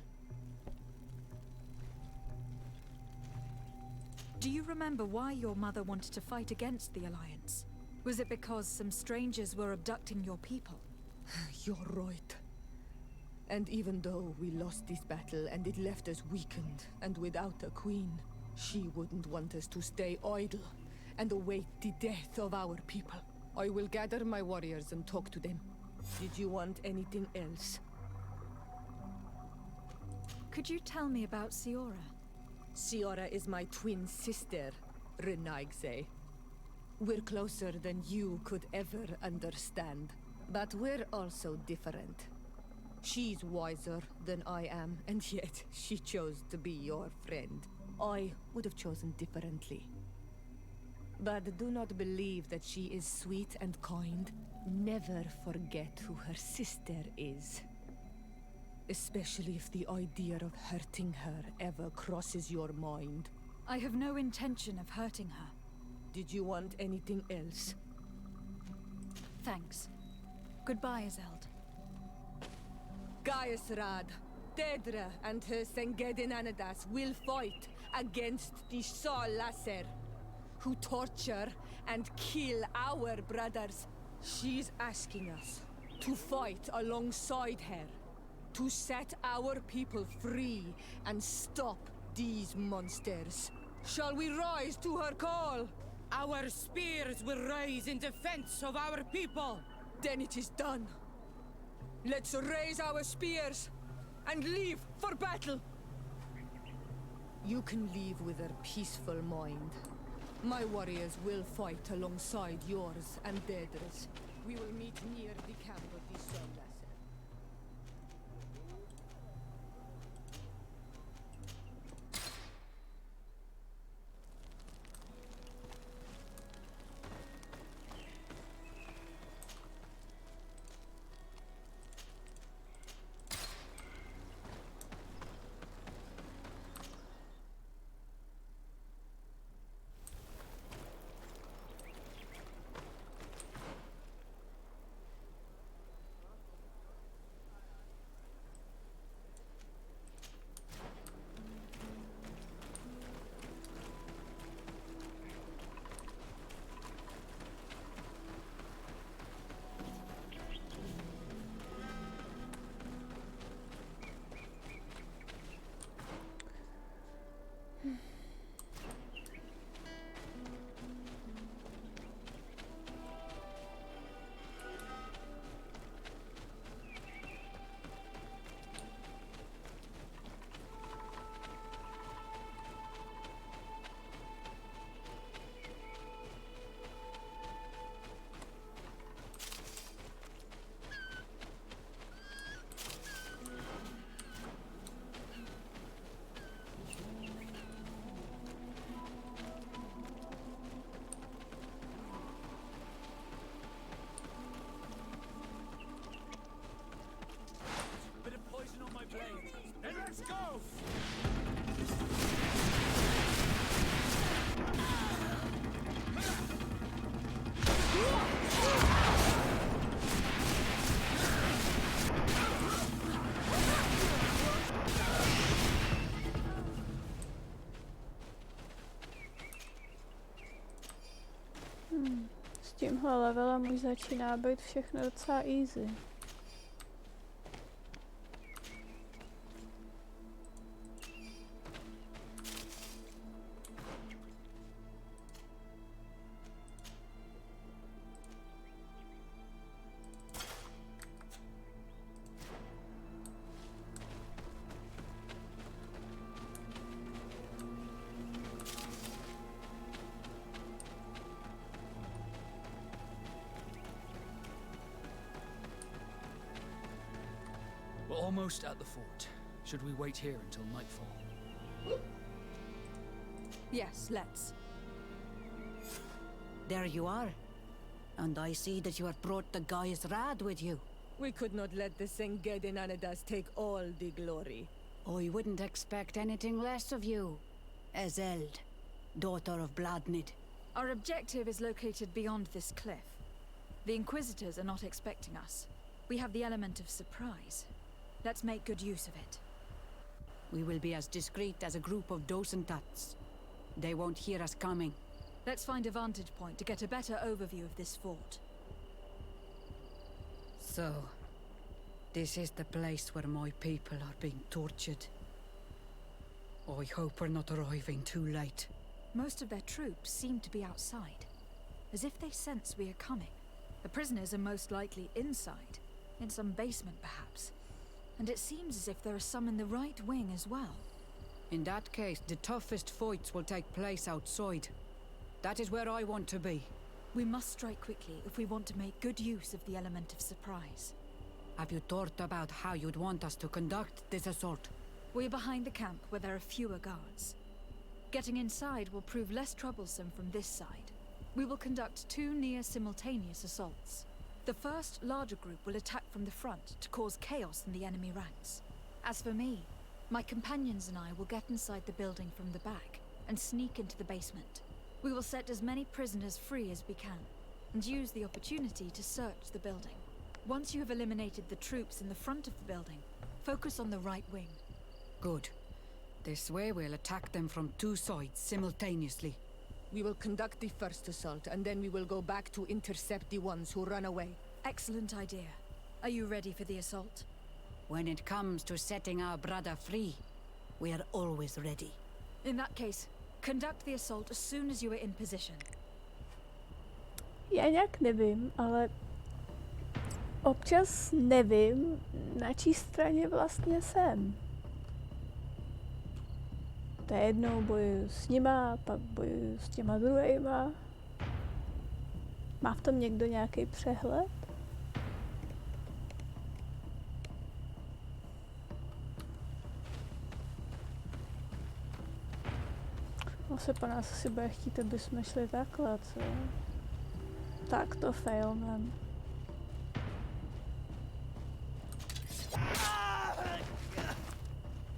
Do you remember why your mother wanted to fight against the Alliance? Was it because some strangers were abducting your people? You're right. And even though we lost this battle and it left us weakened and without a queen, she wouldn't want us to stay idle and await the death of our people. I will gather my warriors and talk to them. Did you want anything else? Could you tell me about Siora? Siora is my twin sister, Renaigse. We're closer than you could ever understand. But we're also different. She's wiser than I am, and yet she chose to be your friend. I would have chosen differently. But do not believe that she is sweet and kind. Never forget who her sister is. Especially if the idea of hurting her ever crosses your mind. I have no intention of hurting her. Did you want anything else? Thanks. Goodbye, Izeld. Gaius Rad, Deirdre and her Sengedin Anadas will fight against the Lasser, who torture and kill our brothers. She's asking us to fight alongside her, to set our people free and stop these monsters. Shall we rise to her call? Our spears will rise in defense of our people. Then it is done. Let's raise our spears and leave for battle. You can leave with a peaceful mind. My warriors will fight alongside yours and Daedra's. We will meet near the camp of the Solas. Then let's go! S tímhle levelem už začíná být všechno docela easy. We're almost at the fort. Should we wait here until nightfall? Yes, let's. There you are. And I see that you have brought the guy's rad with you. We could not let the Senged Anadas take all the glory. I wouldn't expect anything less of you. Ezeld, daughter of Bladnid. Our objective is located beyond this cliff. The Inquisitors are not expecting us. We have the element of surprise. Let's make good use of it. We will be as discreet as a group of dosentats. They won't hear us coming. Let's find a vantage point to get a better overview of this fort. So, this is the place where my people are being tortured. I hope we're not arriving too late. Most of their troops seem to be outside, as if they sense we are coming. The prisoners are most likely inside, in some basement perhaps. And it seems as if there are some in the right wing as well. In that case, the toughest fights will take place outside. That is where I want to be. We must strike quickly if we want to make good use of the element of surprise. Have you thought about how you'd want us to conduct this assault? We're behind the camp where there are fewer guards. Getting inside will prove less troublesome from this side. We will conduct two near-simultaneous assaults. The first, larger group will attack from the front to cause chaos in the enemy ranks. As for me, my companions and I will get inside the building from the back and sneak into the basement. We will set as many prisoners free as we can, and use the opportunity to search the building. Once you have eliminated the troops in the front of the building, focus on the right wing. Good. This way we'll attack them from two sides simultaneously. We will conduct the first assault, and then we will go back to intercept the ones who run away. Excellent idea. Are you ready for the assault? When it comes to setting our brother free, we are always ready. In that case, Conduct the assault as soon as you are in position. Já nějak nevím, ale občas nevím, na čí straně vlastně jsem. To jednou bojuju s nima, pak bojuju s těma druhejma. Má v tom někdo nějaký přehled? No se po nás asi bude chtít, aby jsme šli takhle, co? Tak to fail, man.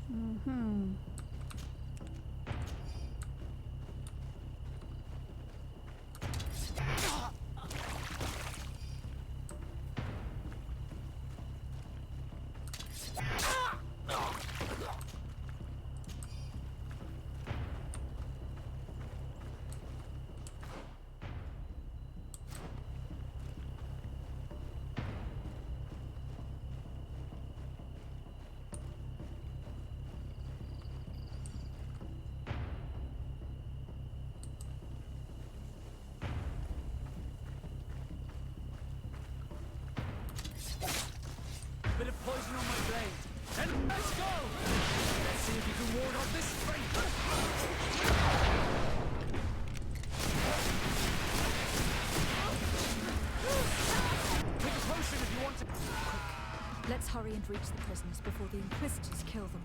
Mhm. Bit of poison on my blade. And let's go! Let's see if you can ward off this fight. Take a potion if you want to. Quick. Let's hurry and reach the prisoners before the Inquisitors kill them.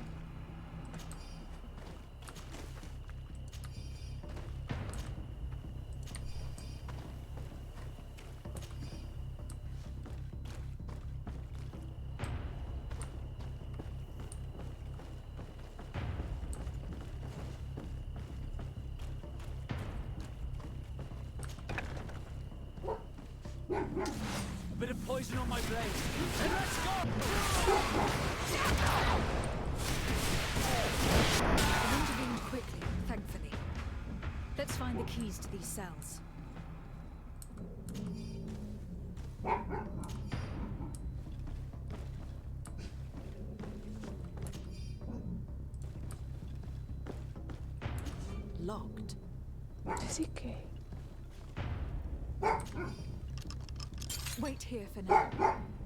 A bit of poison on my blade. And let's go! They intervened quickly, thankfully. Let's find the keys to these cells. Locked. Is he gay? Wait here for now.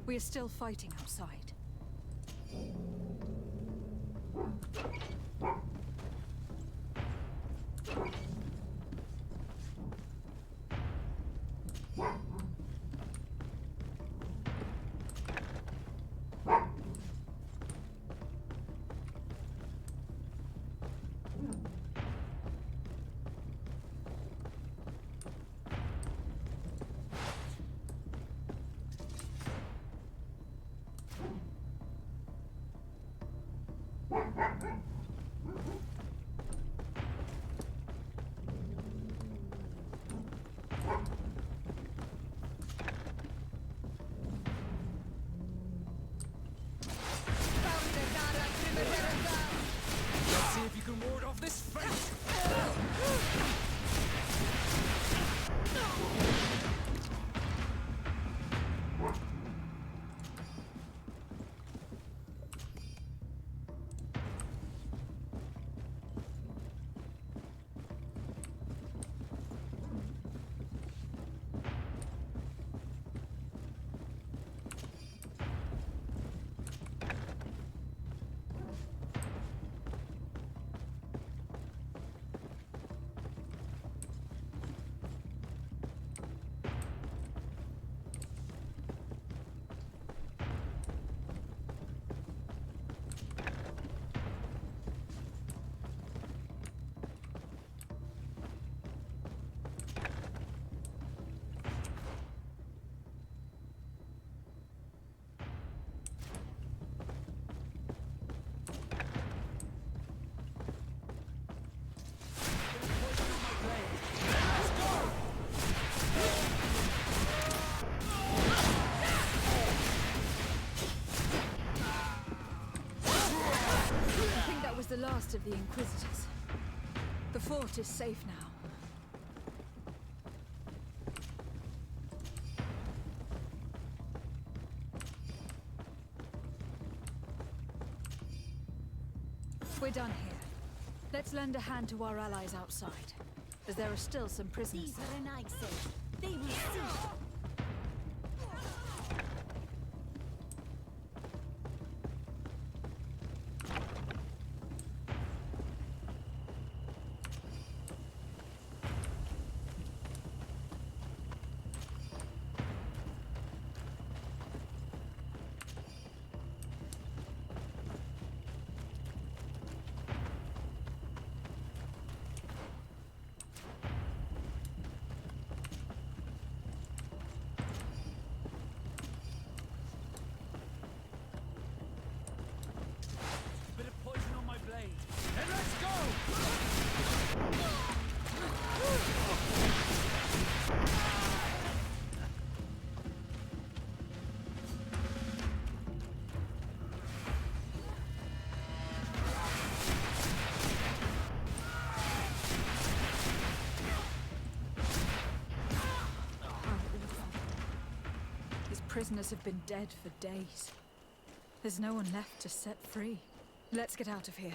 We are still fighting outside. Let's see if you can ward off this fight. The last of the Inquisitors. The fort is safe now. We're done here. Let's lend a hand to our allies outside, as there are still some prisoners there. They will see. Bit of poison on my blade. Then let's go! These prisoners have been dead for days. There's no one left to set free. Let's get out of here.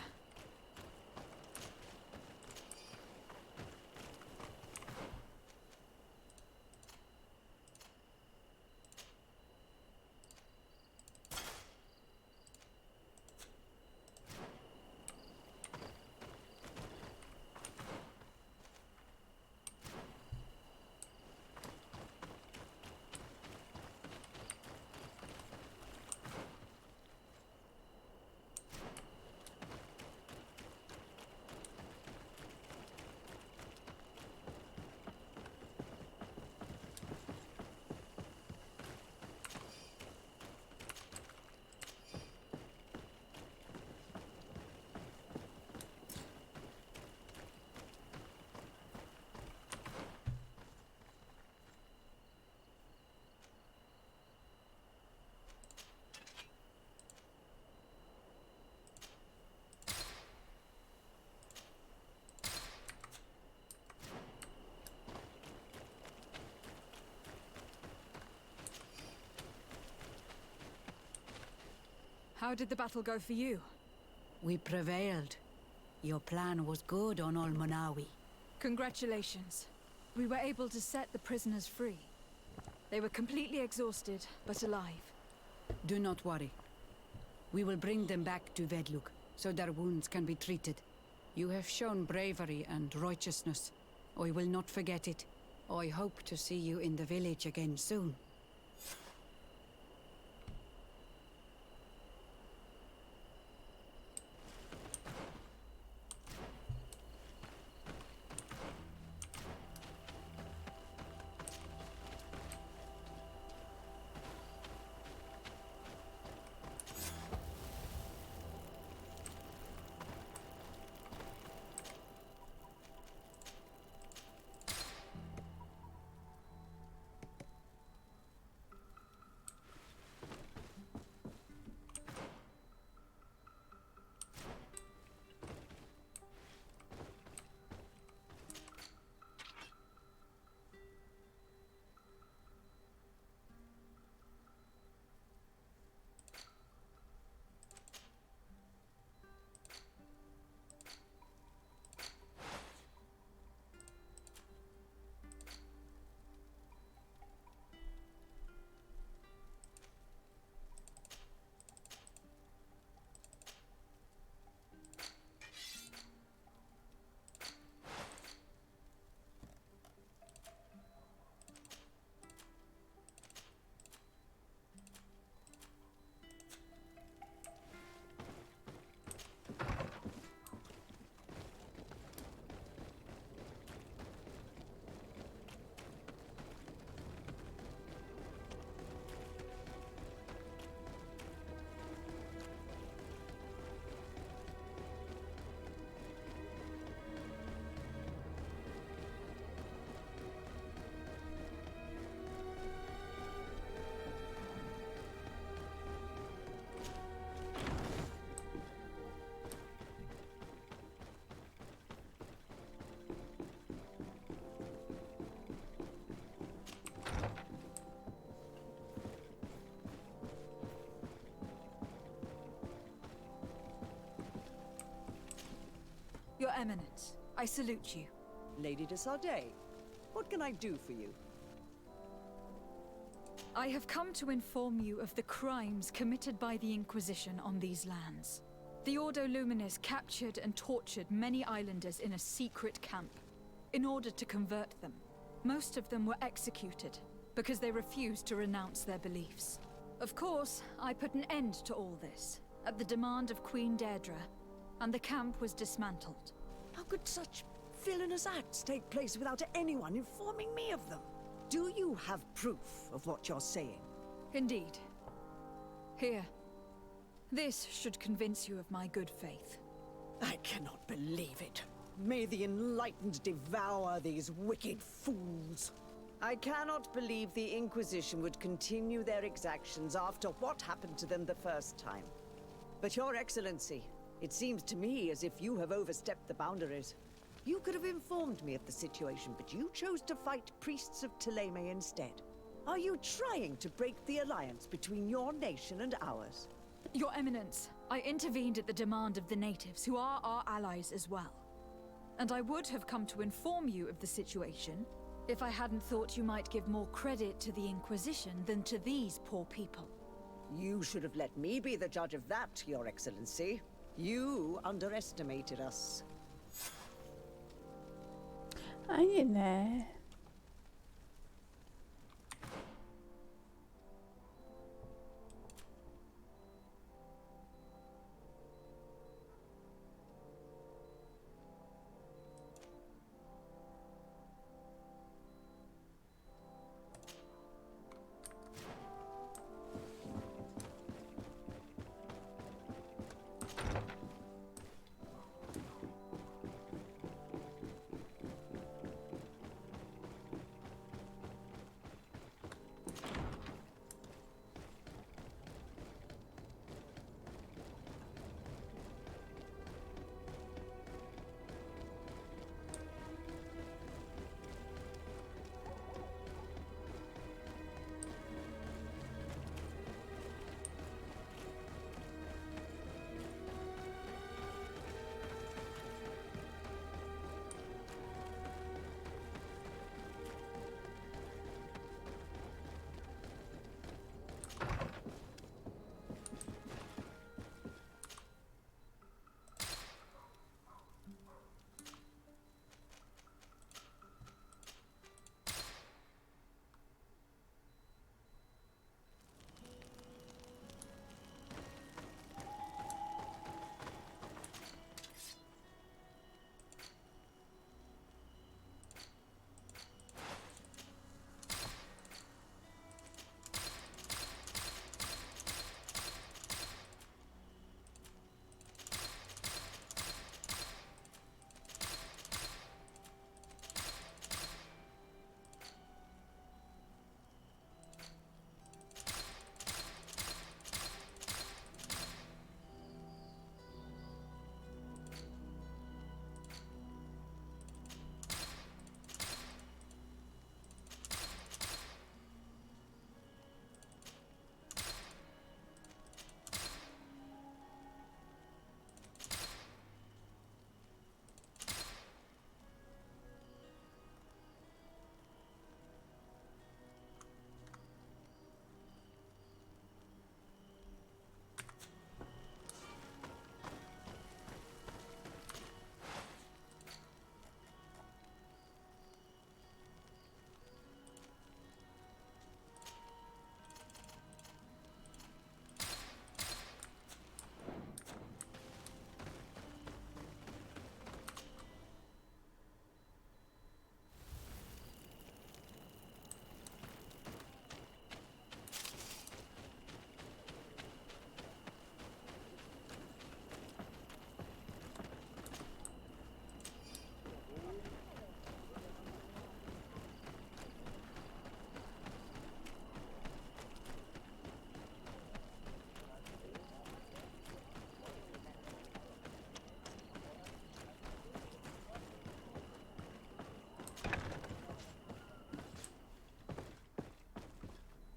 How did the battle go for you? We prevailed. Your plan was good on Olmonawi. Congratulations. We were able to set the prisoners free. They were completely exhausted, but alive. Do not worry. We will bring them back to Vedluk, so their wounds can be treated. You have shown bravery and righteousness. I will not forget it. I hope to see you in the village again soon. Your Eminence, I salute you. Lady de Sardet, what can I do for you? I have come to inform you of the crimes committed by the Inquisition on these lands. The Ordo Luminis captured and tortured many islanders in a secret camp in order to convert them. Most of them were executed because they refused to renounce their beliefs. Of course, I put an end to all this at the demand of Queen Deirdre, and the camp was dismantled. How could such villainous acts take place without anyone informing me of them? Do you have proof of what you're saying? Indeed. Here. This should convince you of my good faith. I cannot believe it. May the enlightened devour these wicked fools. I cannot believe the Inquisition would continue their exactions after what happened to them the first time. But Your Excellency, it seems to me as if you have overstepped the boundaries. You could have informed me of the situation, but you chose to fight priests of Thélème instead. Are you trying to break the alliance between your nation and ours? Your Eminence, I intervened at the demand of the natives, who are our allies as well. And I would have come to inform you of the situation if I hadn't thought you might give more credit to the Inquisition than to these poor people. You should have let me be the judge of that, Your Excellency. You underestimated us. Ani ne.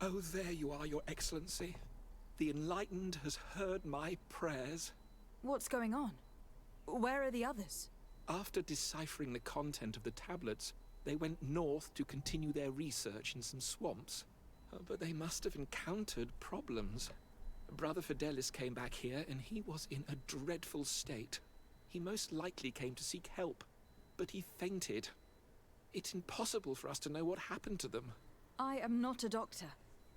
Oh, there you are, Your Excellency. The Enlightened has heard my prayers. What's going on? Where are the others? After deciphering the content of the tablets, they went north to continue their research in some swamps. But they must have encountered problems. Brother Fidelis came back here and he was in a dreadful state. He most likely came to seek help, but he fainted. It's impossible for us to know what happened to them. I am not a doctor,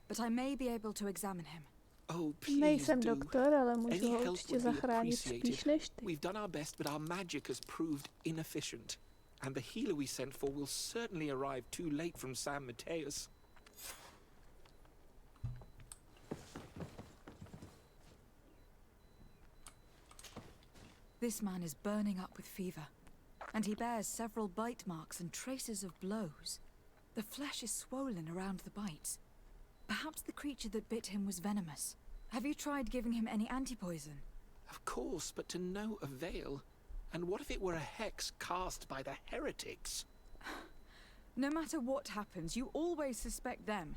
but I may be able to examine him. Oh, please Nejsem do. doktor, ale můžu Any ho help určitě would be zachránit spíš než ty. We've done our best, but our magic has proved inefficient. And the healer we sent for will certainly arrive too late from San Matthias. This man is burning up with fever, and he bears several bite marks and traces of blows. The flesh is swollen around the bites. Perhaps the creature that bit him was venomous. Have you tried giving him any anti-poison? Of course, but to no avail. And what if it were a hex cast by the heretics? No matter what happens, you always suspect them.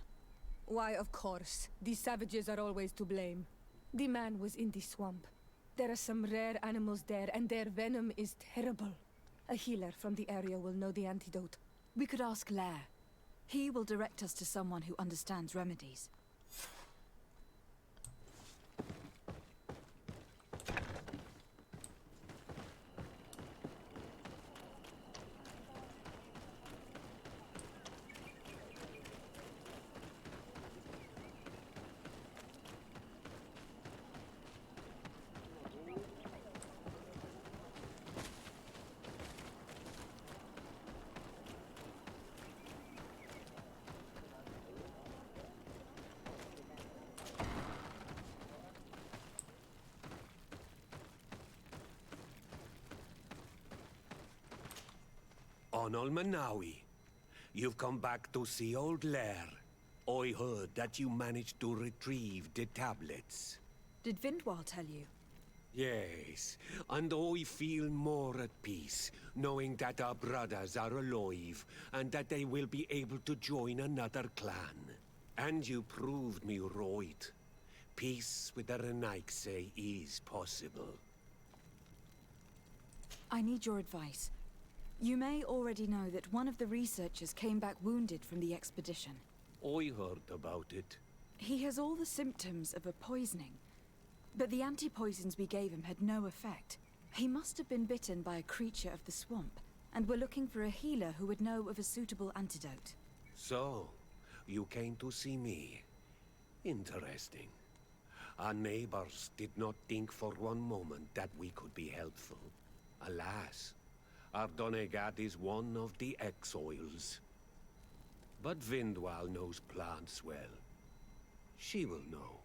Why, of course. These savages are always to blame. The man was in the swamp. There are some rare animals there, and their venom is terrible. A healer from the area will know the antidote. We could ask Lair. He will direct us to someone who understands remedies. Onol Manawi, you've come back to see old Lair. I heard that you managed to retrieve the tablets. Did Vindwal tell you? Yes, and I feel more at peace, knowing that our brothers are alive, and that they will be able to join another clan. And you proved me right. Peace with the Renaigse is possible. I need your advice. You may already know that one of the researchers came back wounded from the expedition. I heard about it. He has all the symptoms of a poisoning, but the anti-poisons we gave him had no effect. He must have been bitten by a creature of the swamp, and we're looking for a healer who would know of a suitable antidote. So, you came to see me. Interesting. Our neighbors did not think for one moment that we could be helpful. Alas, our Donegat is one of the exiles. But Vindwal knows plants well. She will know.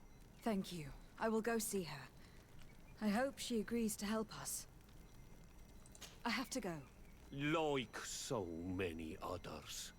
Thank you. I will go see her. I hope she agrees to help us. I have to go. Like so many others.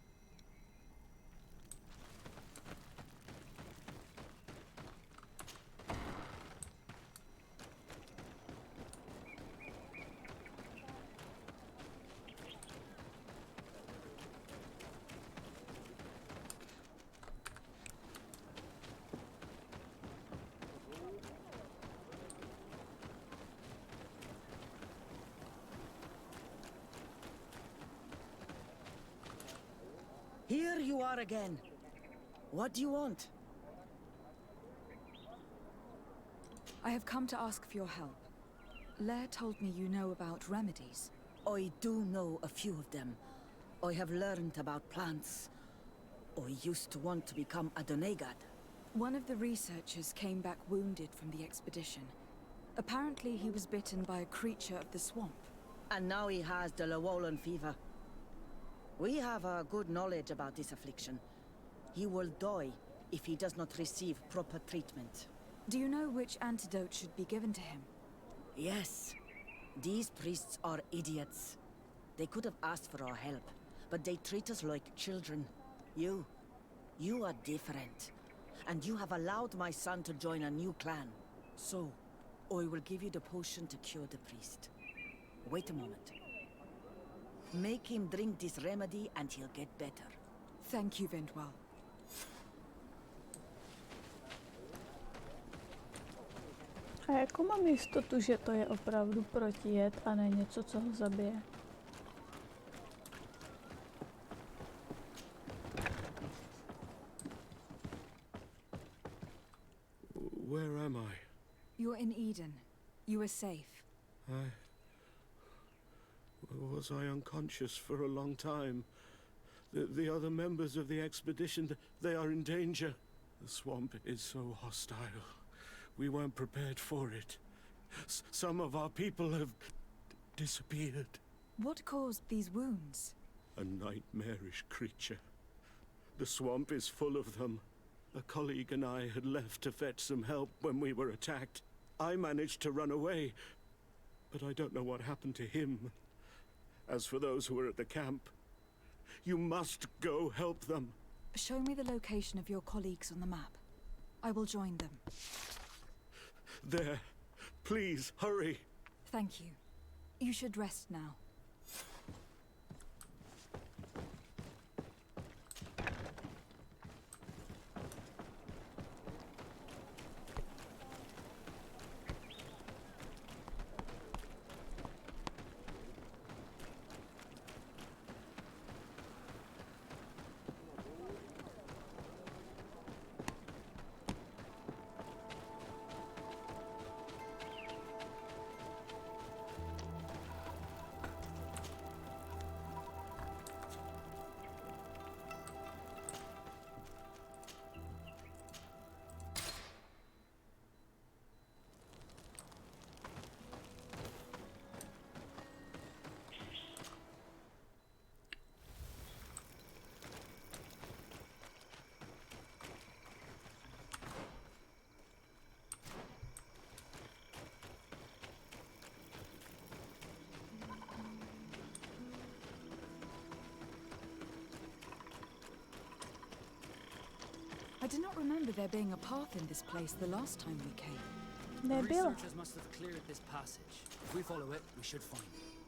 Here you are again. What do you want? I have come to ask for your help. Lair told me you know about remedies. I do know a few of them. I have learned about plants. I used to want to become a Donegat. One of the researchers came back wounded from the expedition. Apparently he was bitten by a creature of the swamp. And now he has the Llewellyn fever. We have a good knowledge about this affliction. He will die if he does not receive proper treatment. Do you know which antidote should be given to him? Yes. These priests are idiots. They could have asked for our help, but they treat us like children. You are different. And you have allowed my son to join a new clan. So, I will give you the potion to cure the priest. Wait a moment. Make him drink this remedy and he'll get better. Thank you, Vindwal. A jakou mám jistotu, že to je opravdu protijed a ne něco, co ho zabije? in Eden, you were safe. Was I unconscious for a long time? The other members of the expedition, they are in danger. The swamp is so hostile. We weren't prepared for it. Some of our people have disappeared. What caused these wounds? A nightmarish creature. The swamp is full of them. A colleague and I had left to fetch some help when we were attacked. I managed to run away, but I don't know what happened to him. As for those who are at the camp, you must go help them. Show me the location of your colleagues on the map. I will join them. There. Please, hurry. Thank you. You should rest now. I do not remember there being a path in this place the last time we came. The researchers must have cleared this passage. If we follow it, we should find it.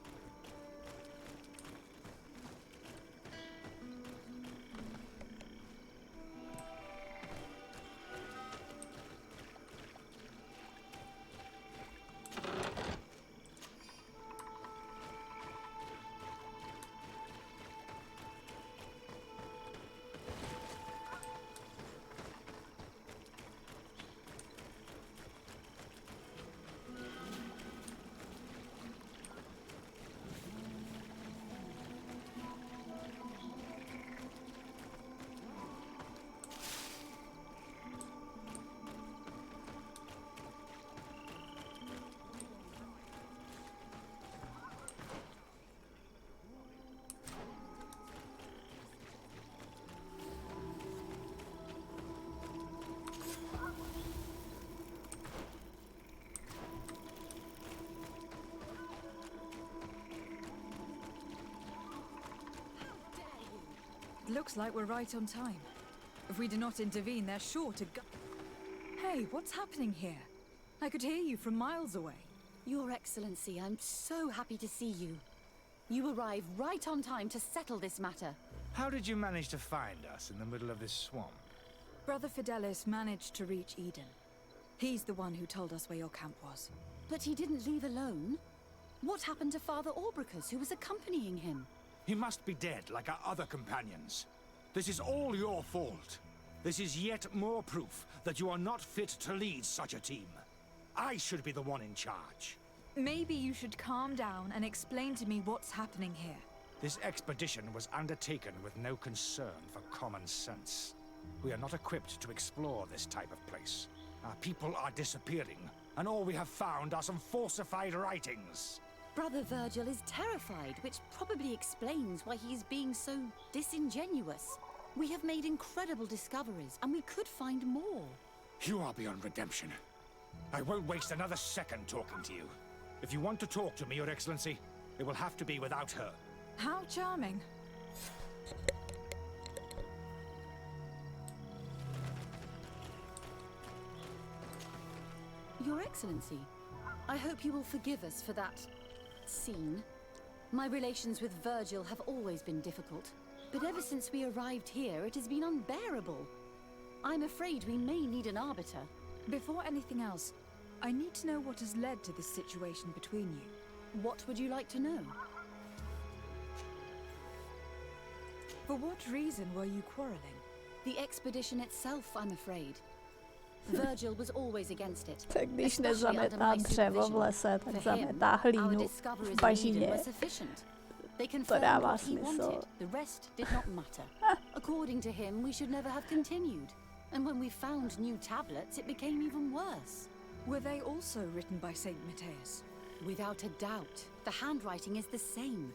Looks like we're right on time. If we do not intervene, they're sure to go. Hey, what's happening here? I could hear you from miles away. Your Excellency, I'm so happy to see you. You arrived right on time to settle this matter. How did you manage to find us in the middle of this swamp? Brother Fidelis managed to reach Eden. He's the one who told us where your camp was. But he didn't leave alone. What happened to Father Orbricus, who was accompanying him? He must be dead, like our other companions. This is all your fault. This is yet more proof that you are not fit to lead such a team. I should be the one in charge. Maybe you should calm down and explain to me what's happening here. This expedition was undertaken with no concern for common sense. We are not equipped to explore this type of place. Our people are disappearing, and all we have found are some falsified writings. Brother Virgil is terrified, which probably explains why he is being so disingenuous. We have made incredible discoveries, and we could find more. You are beyond redemption. I won't waste another second talking to you. If you want to talk to me, Your Excellency, it will have to be without her. How charming. Your Excellency, I hope you will forgive us for that scene. My relations with Virgil have always been difficult, but ever since we arrived here, it has been unbearable. I'm afraid we may need an arbiter. Before anything else, I need to know what has led to this situation between you. What would you like to know? For what reason were you quarreling? The expedition itself, I'm afraid. Virgil was always against it. Tak když nezametá dřevo v lese, tak zametá hlínu v bažině. To dává smysl. The rest did not matter. According to him, we should never have continued. And when we found new tablets, it became even worse. Were they also written by Saint Matthias? Without a doubt. The handwriting is the same.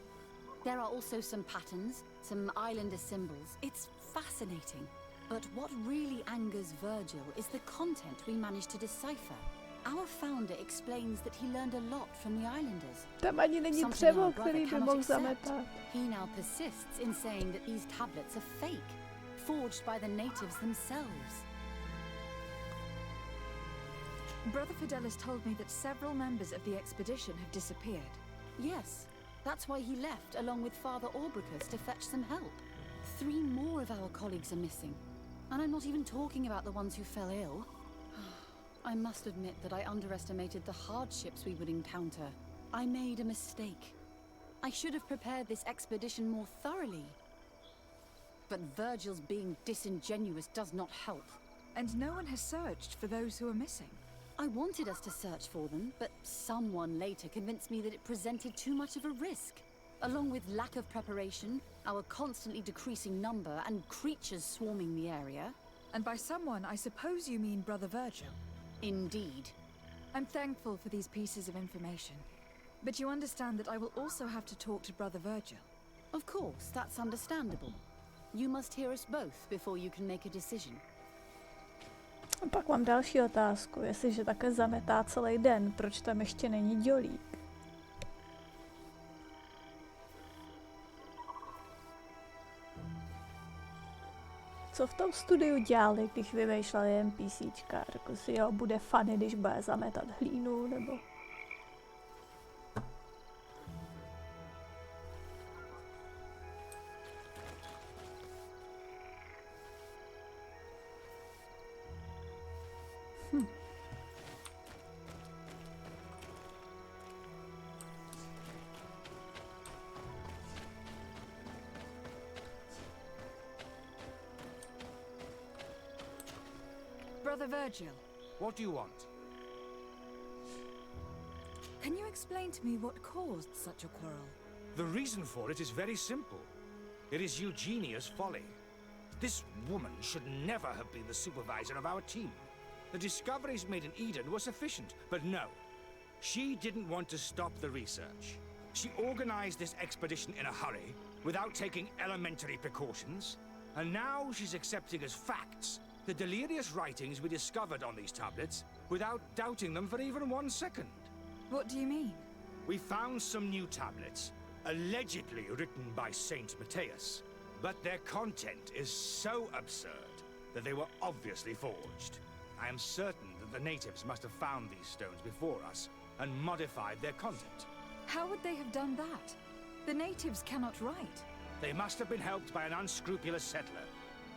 There are also some patterns, some islander symbols. It's fascinating. But what really angers Virgil is the content we managed to decipher. Our founder explains that he learned a lot from the islanders. Tam ani není dřevo, který by mohl zametat. He now persists in saying that these tablets are fake, forged by the natives themselves. Brother Fidelis told me that several members of the expedition have disappeared. Yes, that's why he left along with Father Orbricus to fetch some help. 3 more of our colleagues are missing. And I'm not even talking about the ones who fell ill. I must admit that I underestimated the hardships we would encounter. I made a mistake. I should have prepared this expedition more thoroughly. But Virgil's being disingenuous does not help. And no one has searched for those who are missing. I wanted us to search for them, but someone later convinced me that it presented too much of a risk. Along with lack of preparation, our constantly decreasing number, and creatures swarming the area. And by someone, I suppose you mean Brother Virgil. Indeed. I'm thankful for these pieces of information. But you understand that I will also have to talk to Brother Virgil. Of course, that's understandable. You must hear us both before you can make a decision. A pak mám další otázku. Jestliže také zametá celý den, proč tam ještě není dělík? Co v tom studiu dělali, když vymýšleli NPCčka? Řekl si, jo, bude funny, když bude zametat hlínu, nebo... Brother Virgil. What do you want? Can you explain to me what caused such a quarrel? The reason for it is very simple. It is Eugenia's folly. This woman should never have been the supervisor of our team. The discoveries made in Eden were sufficient, but no. She didn't want to stop the research. She organized this expedition in a hurry, without taking elementary precautions, and now she's accepting as facts the delirious writings we discovered on these tablets without doubting them for even 1 second. What do you mean? We found some new tablets, allegedly written by Saint Matthias, but their content is so absurd that they were obviously forged. I am certain that the natives must have found these stones before us and modified their content. How would they have done that? The natives cannot write. They must have been helped by an unscrupulous settler.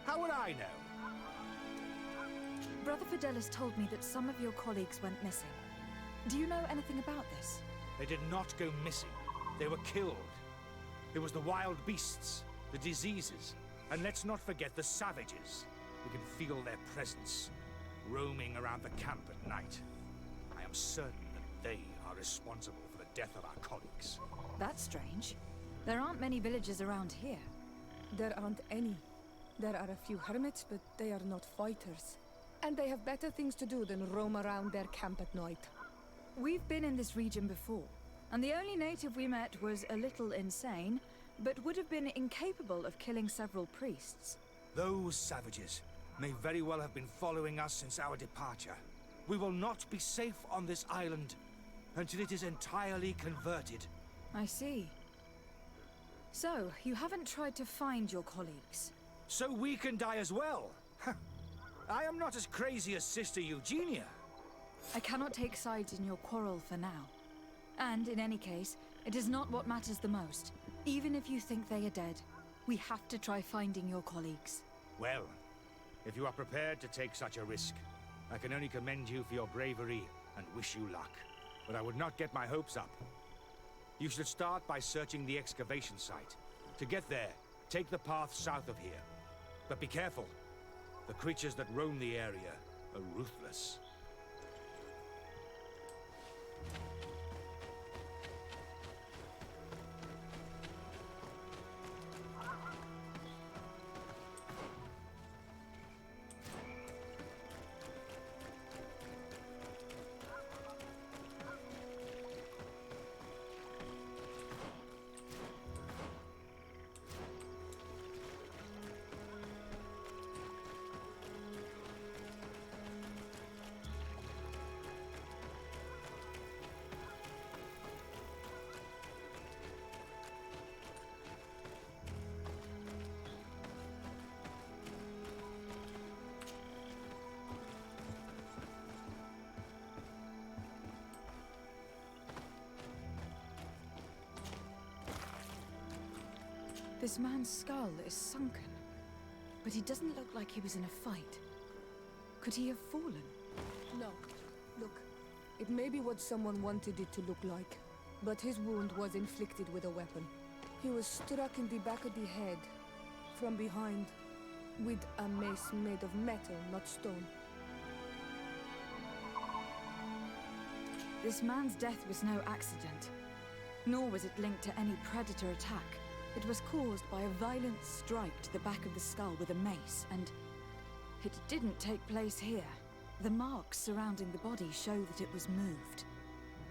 How would I know? Brother Fidelis told me that some of your colleagues went missing. Do you know anything about this? They did not go missing. They were killed. It was the wild beasts, the diseases, and let's not forget the savages. We can feel their presence, roaming around the camp at night. I am certain that they are responsible for the death of our colleagues. That's strange. There aren't many villages around here. There aren't any. There are a few hermits, but they are not fighters. And they have better things to do than roam around their camp at night. We've been in this region before, and the only native we met was a little insane, but would have been incapable of killing several priests. Those savages may very well have been following us since our departure. We will not be safe on this island until it is entirely converted. I see. So, you haven't tried to find your colleagues? So we can die as well? I am not as crazy as Sister Eugenia. I cannot take sides in your quarrel for now. And in any case, it is not what matters the most. Even if you think they are dead, we have to try finding your colleagues. Well, if you are prepared to take such a risk, I can only commend you for your bravery and wish you luck. But I would not get my hopes up. You should start by searching the excavation site. To get there, take the path south of here. But be careful. The creatures that roam the area a ruthless. This man's skull is sunken, but he doesn't look like he was in a fight. Could he have fallen? No. Look, it may be what someone wanted it to look like, but his wound was inflicted with a weapon. He was struck in the back of the head, from behind, with a mace made of metal, not stone. This man's death was no accident, nor was it linked to any predator attack. It was caused by a violent strike to the back of the skull with a mace, and it didn't take place here. The marks surrounding the body show that it was moved,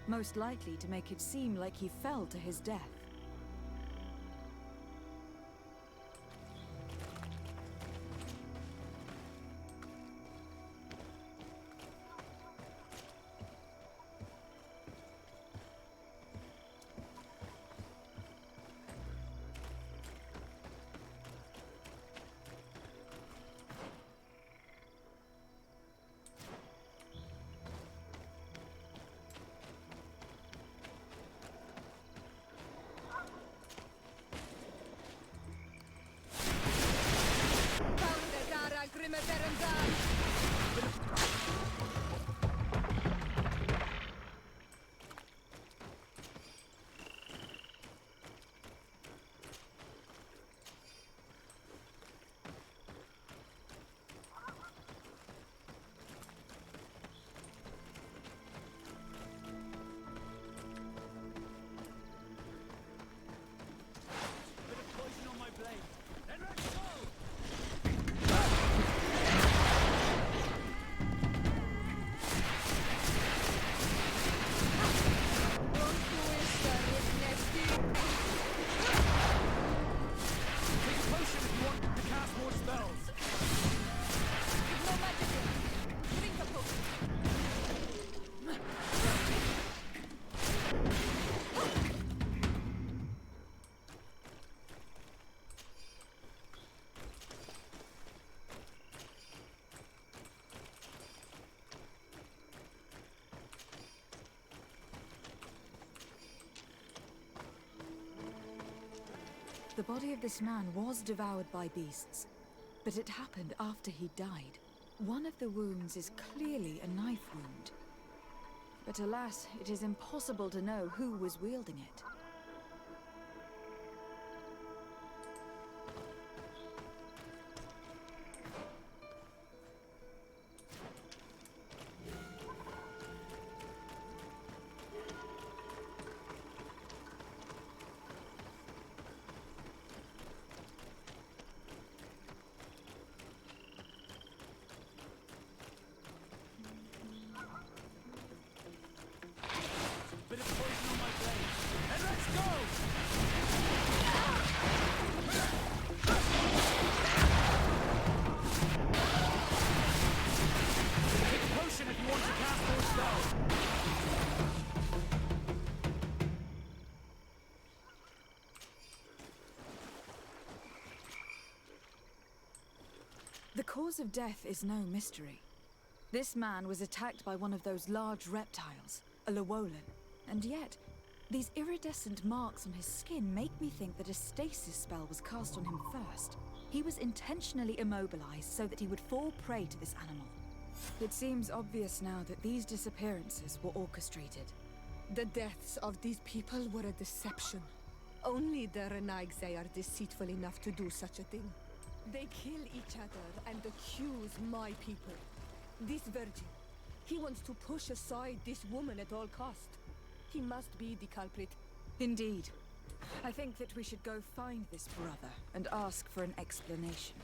most likely to make it seem like he fell to his death. The body of this man was devoured by beasts, but it happened after he died. One of the wounds is clearly a knife wound. But alas, it is impossible to know who was wielding it. The cause of death is no mystery. This man was attacked by one of those large reptiles, a Llewellyn, and yet these iridescent marks on his skin make me think that a stasis spell was cast on him first. He was intentionally immobilized so that he would fall prey to this animal. It seems obvious now that these disappearances were orchestrated. The deaths of these people were a deception. Only the Renaigse are deceitful enough to do such a thing. They kill each other and accuse my people. This Virgil. He wants to push aside this woman at all cost. He must be the culprit. Indeed. I think that we should go find this brother and ask for an explanation.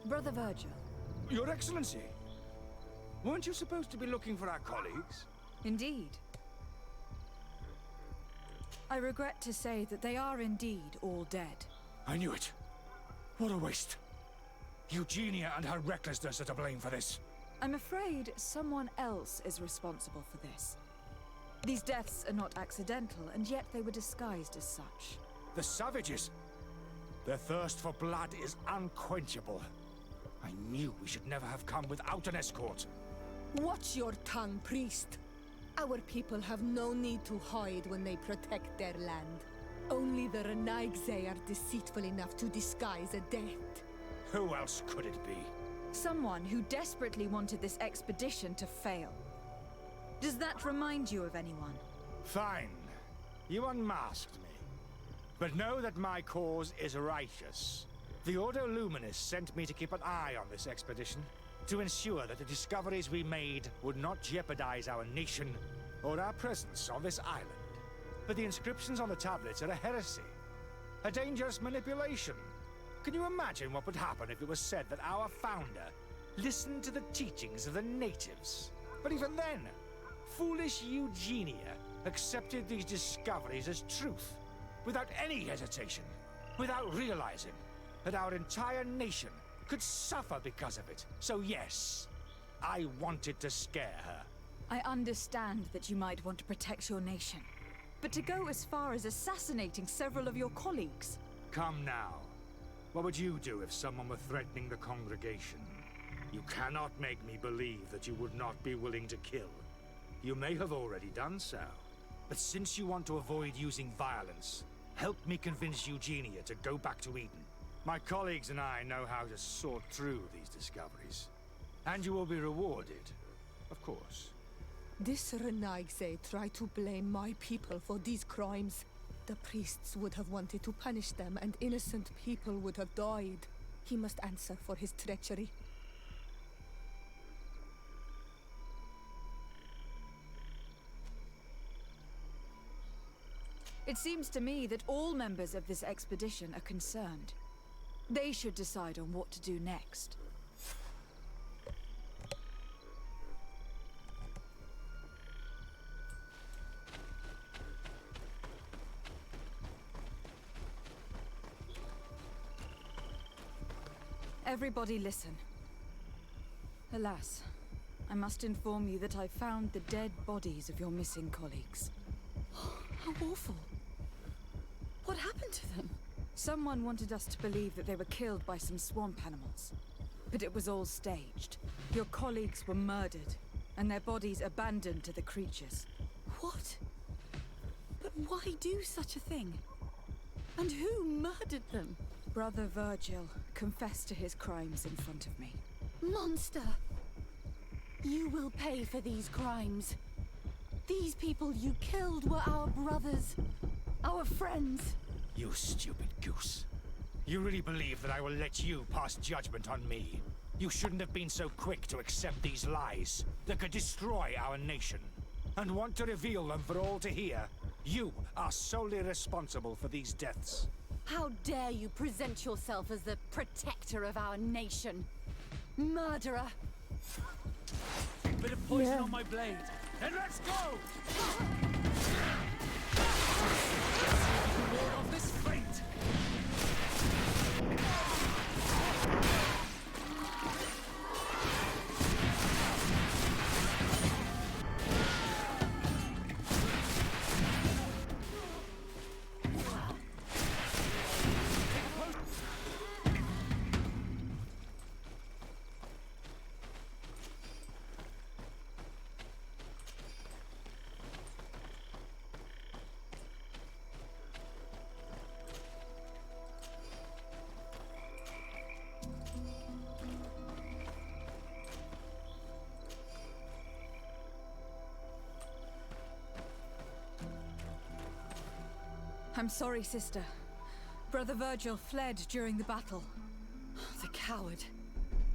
Brother Virgil. Your Excellency! Weren't you supposed to be looking for our colleagues? Indeed. I regret to say that they are indeed all dead. I knew it. What a waste. Eugenia and her recklessness are to blame for this. I'm afraid someone else is responsible for this. These deaths are not accidental, and yet they were disguised as such. The savages! Their thirst for blood is unquenchable. I knew we should never have come without an escort. Watch your tongue, priest. Our people have no need to hide when they protect their land. Only the Renaigse are deceitful enough to disguise a death. Who else could it be? Someone who desperately wanted this expedition to fail. Does that remind you of anyone? Fine. You unmasked me. But know that my cause is righteous. The Ordo Luminis sent me to keep an eye on this expedition, to ensure that the discoveries we made would not jeopardize our nation or our presence on this island. But the inscriptions on the tablets are a heresy, a dangerous manipulation. Can you imagine what would happen if it was said that our founder listened to the teachings of the natives? But even then, foolish Eugenia accepted these discoveries as truth, without any hesitation, without realizing that our entire nation could suffer because of it. So yes, I wanted to scare her. I understand that you might want to protect your nation, but to go as far as assassinating several of your colleagues... Come now. What would you do if someone were threatening the congregation? You cannot make me believe that you would not be willing to kill. You may have already done so. But since you want to avoid using violence, help me convince Eugenia to go back to Eden. My colleagues and I know how to sort through these discoveries. And you will be rewarded, of course. This Renaigse tried to blame my people for these crimes. The priests would have wanted to punish them, and innocent people would have died. He must answer for his treachery. It seems to me that all members of this expedition are concerned. They should decide on what to do next. Everybody listen. Alas, I must inform you that I found the dead bodies of your missing colleagues. How awful. What happened to them? Someone wanted us to believe that they were killed by some swamp animals. But it was all staged. Your colleagues were murdered, and their bodies abandoned to the creatures. What? But why do such a thing? And who murdered them? Brother Virgil confessed to his crimes in front of me. Monster! You will pay for these crimes. These people you killed were our brothers, our friends. You stupid goose. You really believe that I will let you pass judgment on me? You shouldn't have been so quick to accept these lies that could destroy our nation, and want to reveal them for all to hear. You are solely responsible for these deaths. How dare you present yourself as the protector of our nation? Murderer! Bit of poison on my blade. Then let's go! Ward off this fate! I'm sorry, sister. Brother Virgil fled during the battle. The coward.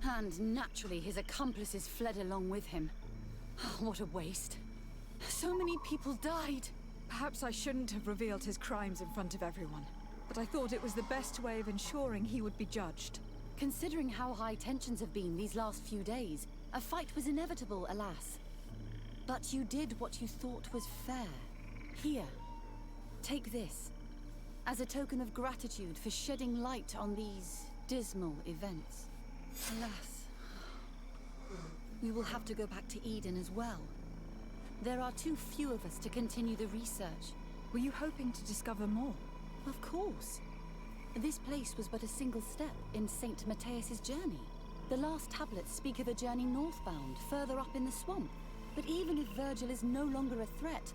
And naturally, his accomplices fled along with him. What a waste. So many people died. Perhaps I shouldn't have revealed his crimes in front of everyone, but I thought it was the best way of ensuring he would be judged. Considering how high tensions have been these last few days, a fight was inevitable, alas. But you did what you thought was fair. Here, take this, as a token of gratitude for shedding light on these dismal events. Alas, we will have to go back to Eden as well. There are too few of us to continue the research. Were you hoping to discover more? Of course. This place was but a single step in St. Matthias's journey. The last tablets speak of a journey northbound, further up in the swamp. But even if Virgil is no longer a threat,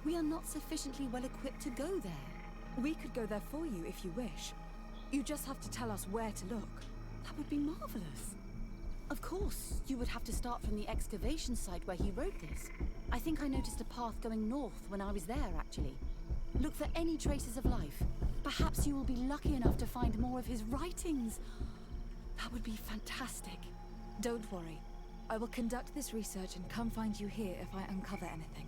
we are not sufficiently well equipped to go there. We could go there for you if you wish. You just have to tell us where to look. That would be marvelous. Of course, you would have to start from the excavation site where he wrote this. I think I noticed a path going north when I was there, actually. Look for any traces of life. Perhaps you will be lucky enough to find more of his writings. That would be fantastic. Don't worry. I will conduct this research and come find you here if I uncover anything.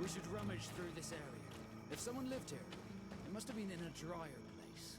We should rummage through this area. If someone lived here, it must have been in a drier place.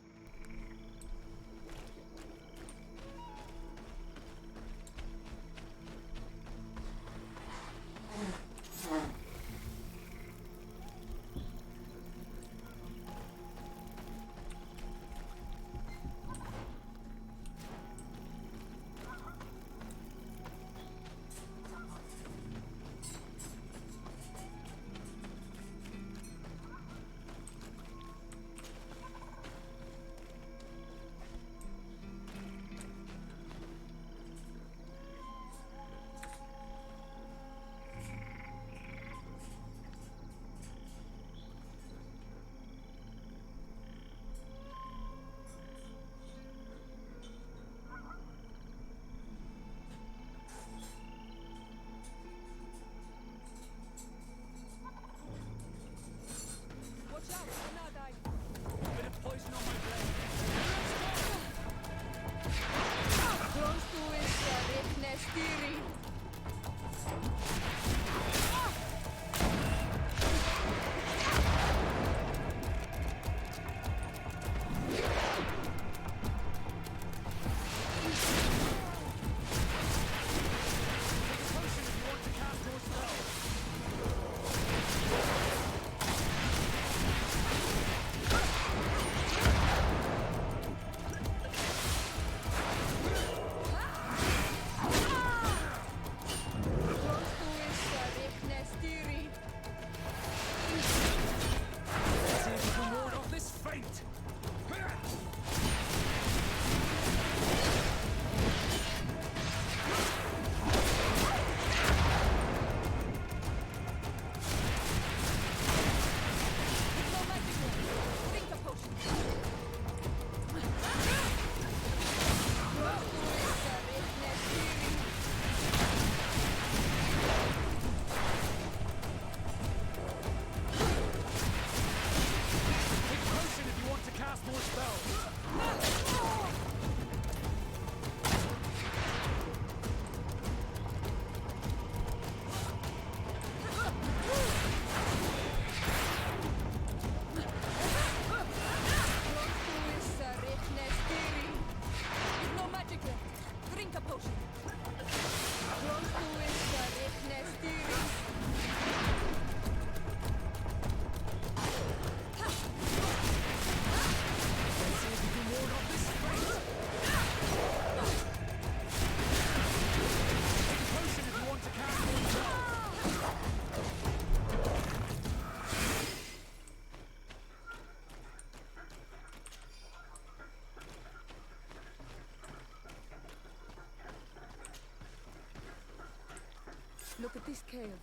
Look at this cave.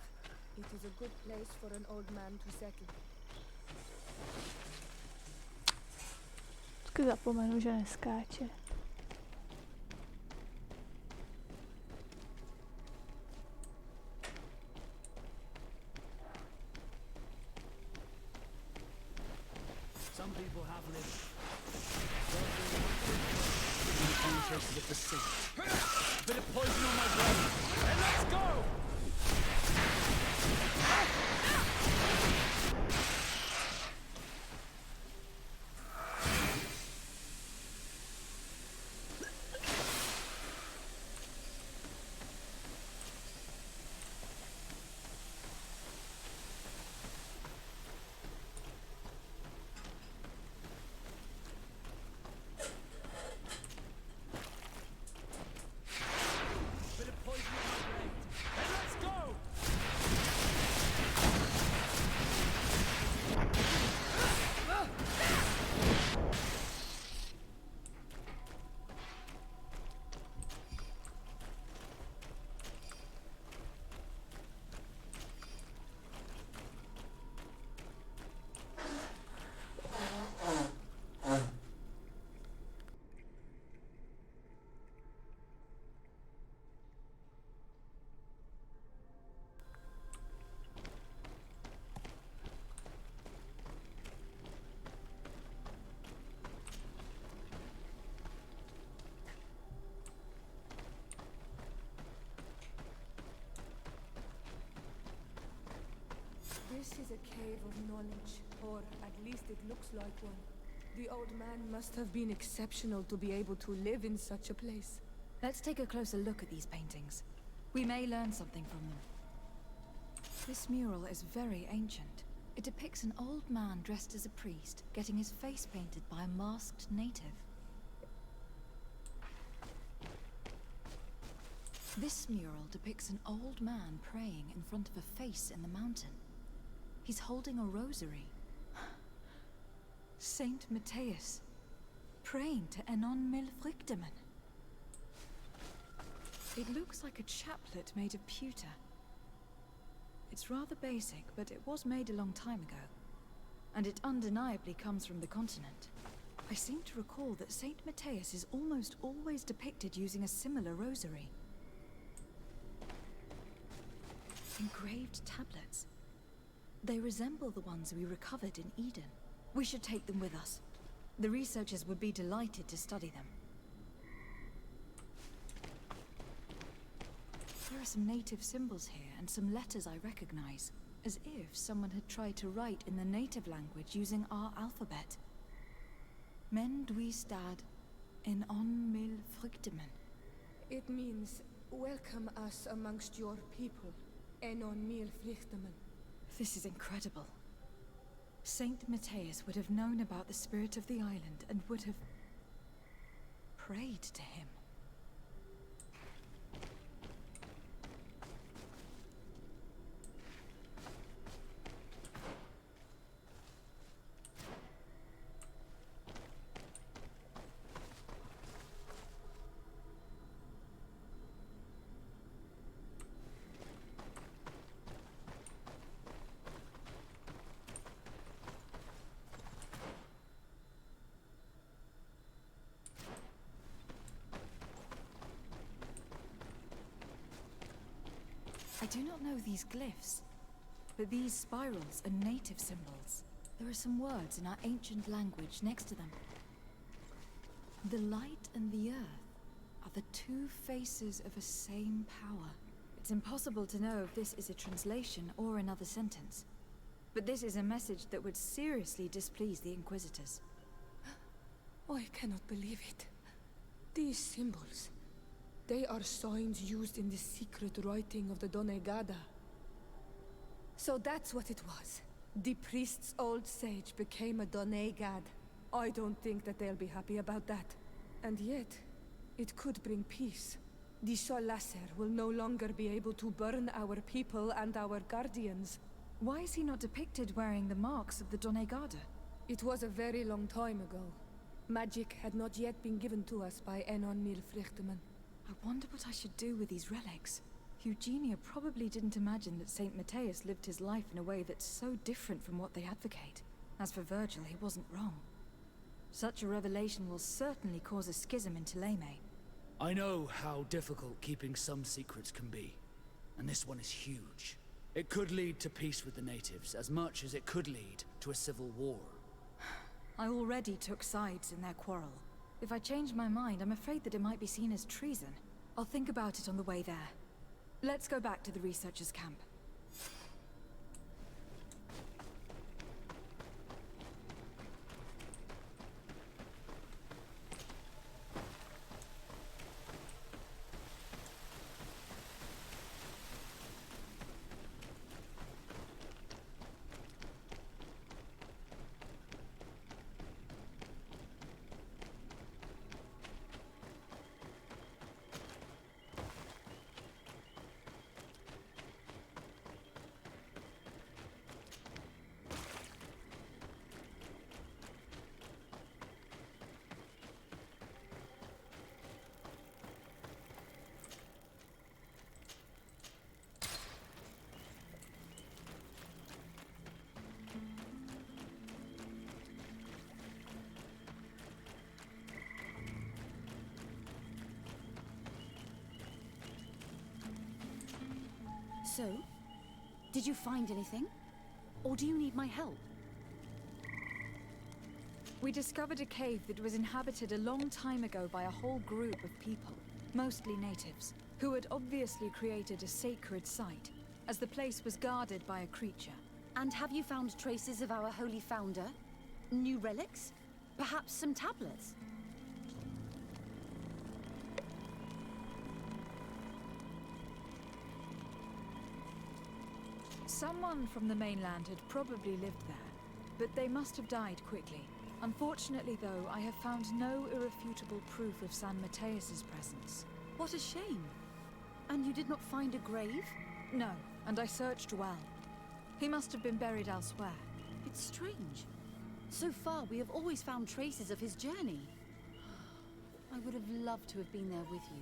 It is a good place for an old man to settle. Vždycky zapomenu, že neskáče. Some people have lived. Traces of the sea. Bit of poison on my brain. And let's go! This is a cave of knowledge, or at least it looks like one. The old man must have been exceptional to be able to live in such a place. Let's take a closer look at these paintings. We may learn something from them. This mural is very ancient. It depicts an old man dressed as a priest, getting his face painted by a masked native. This mural depicts an old man praying in front of a face in the mountain. He's holding a rosary. Saint Matthias, praying to Enon Milfrichteman. It looks like a chaplet made of pewter. It's rather basic, but it was made a long time ago. And it undeniably comes from the continent. I seem to recall that Saint Matthias is almost always depicted using a similar rosary. Engraved tablets. They resemble the ones we recovered in Eden. We should take them with us. The researchers would be delighted to study them. There are some native symbols here and some letters I recognize, as if someone had tried to write in the native language using our alphabet. Men dwi stad en on mil frichtemen. It means, welcome us amongst your people, Enon mil frichtemen. This is incredible. Saint Matthias would have known about the spirit of the island and would have prayed to him. I do not know these glyphs, but these spirals are native symbols. There are some words in our ancient language next to them. The light and the earth are the two faces of a same power. It's impossible to know if this is a translation or another sentence, but this is a message that would seriously displease the Inquisitors. I cannot believe it. These symbols. They are signs used in the secret writing of the Donegada. So that's what it was. The priest's old sage became a Donegad. I don't think that they'll be happy about that. And yet, it could bring peace. The Solasser will no longer be able to burn our people and our guardians. Why is he not depicted wearing the marks of the Donegada? It was a very long time ago. Magic had not yet been given to us by Enon Milfrichteman. I wonder what I should do with these relics. Eugenia probably didn't imagine that Saint Matthias lived his life in a way that's so different from what they advocate. As for Virgil, he wasn't wrong. Such a revelation will certainly cause a schism in Thélème. I know how difficult keeping some secrets can be, and this one is huge. It could lead to peace with the natives, as much as it could lead to a civil war. I already took sides in their quarrel. If I change my mind, I'm afraid that it might be seen as treason. I'll think about it on the way there. Let's go back to the researchers' camp. So, did you find anything? Or do you need my help? We discovered a cave that was inhabited a long time ago by a whole group of people, mostly natives, who had obviously created a sacred site, as the place was guarded by a creature. And have you found traces of our holy founder? New relics? Perhaps some tablets? Someone from the mainland had probably lived there, but they must have died quickly. Unfortunately, though, I have found no irrefutable proof of San Matthias's presence. What a shame. And you did not find a grave? No, and I searched well. He must have been buried elsewhere. It's strange. So far, we have always found traces of his journey. I would have loved to have been there with you,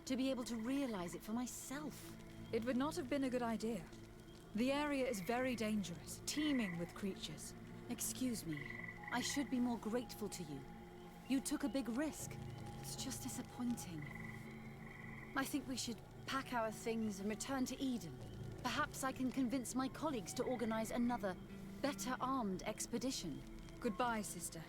to be able to realize it for myself. It would not have been a good idea. The area is very dangerous, teeming with creatures. Excuse me. I should be more grateful to you. You took a big risk. It's just disappointing. I think we should pack our things and return to Eden. Perhaps I can convince my colleagues to organize another, better armed expedition. Goodbye, sister.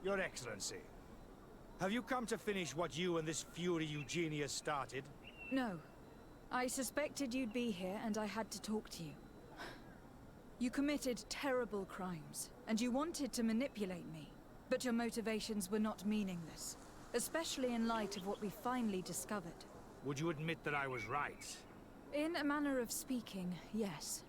Your Excellency, have you come to finish what you and this Fury Eugenia started? No. I suspected you'd be here, and I had to talk to you. You committed terrible crimes, and you wanted to manipulate me. But your motivations were not meaningless, especially in light of what we finally discovered. Would you admit that I was right? In a manner of speaking, yes.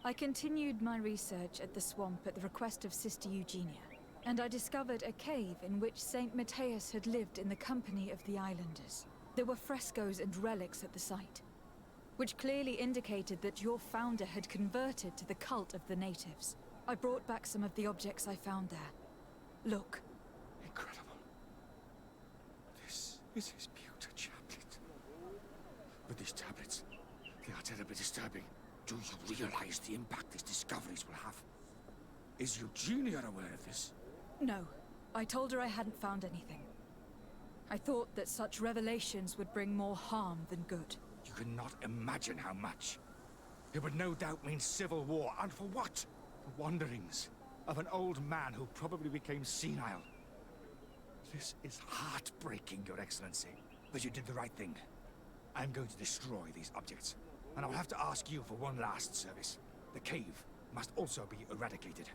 I continued my research at the swamp at the request of Sister Eugenia, and I discovered a cave in which Saint Matthias had lived in the company of the islanders. There were frescoes and relics at the site, which clearly indicated that your founder had converted to the cult of the natives. I brought back some of the objects I found there. Look. Incredible. This is his pewter chaplet. But these tablets, they are terribly disturbing. Do you realize the impact these discoveries will have? Is Eugenia aware of this? No. I told her I hadn't found anything. I thought that such revelations would bring more harm than good. You cannot imagine how much. It would no doubt mean civil war, and for what? The wanderings of an old man who probably became senile. This is heartbreaking, Your Excellency. But you did the right thing. I'm going to destroy these objects, and I'll have to ask you for one last service. The cave must also be eradicated.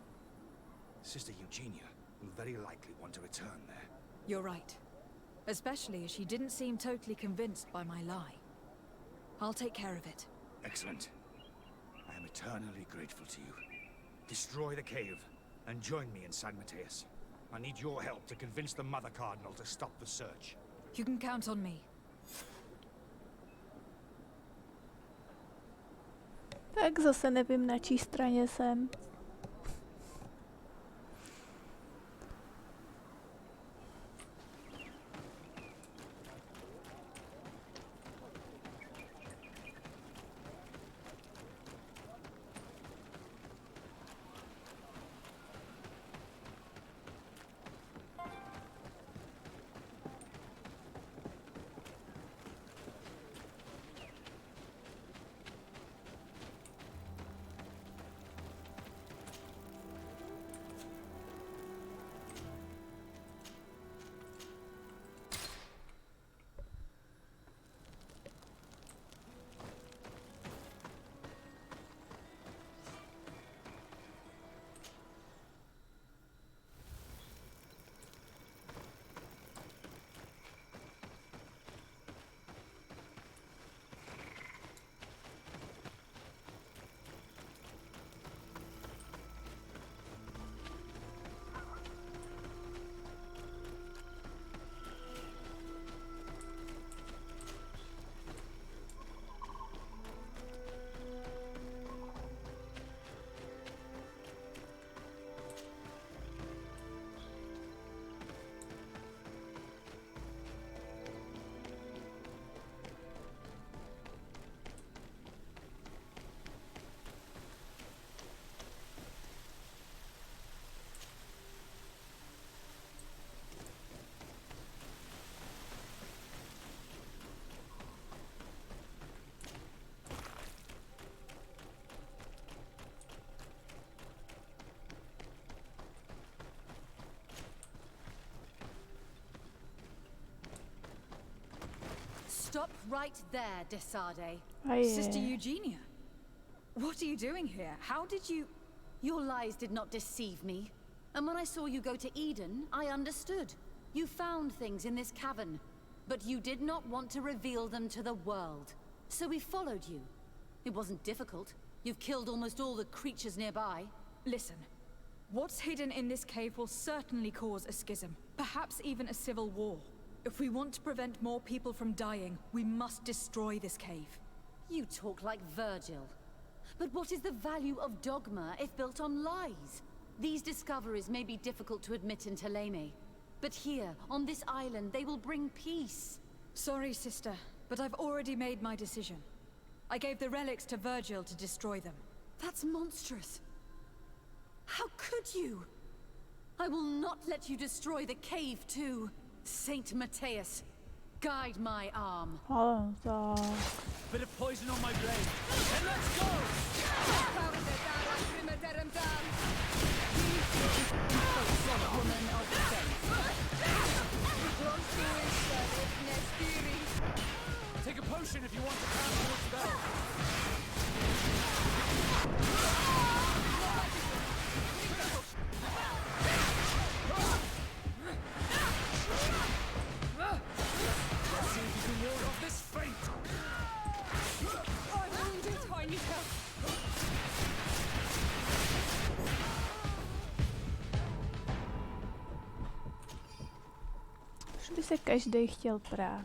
Sister Eugenia will very likely want to return there. You're right. Especially as she didn't seem totally convinced by my lie. I'll take care of it. Excellent. I am eternally grateful to you. Destroy the cave, and join me in San Matthias. I need your help to convince the Mother Cardinal to stop the search. You can count on me. Tak zase nevím, na čí straně jsem. Stop right there, Desade. Sister Eugenia, what are you doing here? How did you... Your lies did not deceive me. And when I saw you go to Eden, I understood. You found things in this cavern, but you did not want to reveal them to the world. So we followed you. It wasn't difficult. You've killed almost all the creatures nearby. Listen, what's hidden in this cave will certainly cause a schism, perhaps even a civil war. If we want to prevent more people from dying, we must destroy this cave. You talk like Virgil. But what is the value of dogma if built on lies? These discoveries may be difficult to admit in Thélème, but here, on this island, they will bring peace. Sorry, sister, but I've already made my decision. I gave the relics to Virgil to destroy them. That's monstrous. How could you? I will not let you destroy the cave too. Saint Matthias, guide my arm. Bit of poison on my blade. And let's go! Woman of faith. Take a potion if you want to count towards battle. Let's see if you can ward off this fate. I'm wounded. I need help. Už by se každý chtěl prát.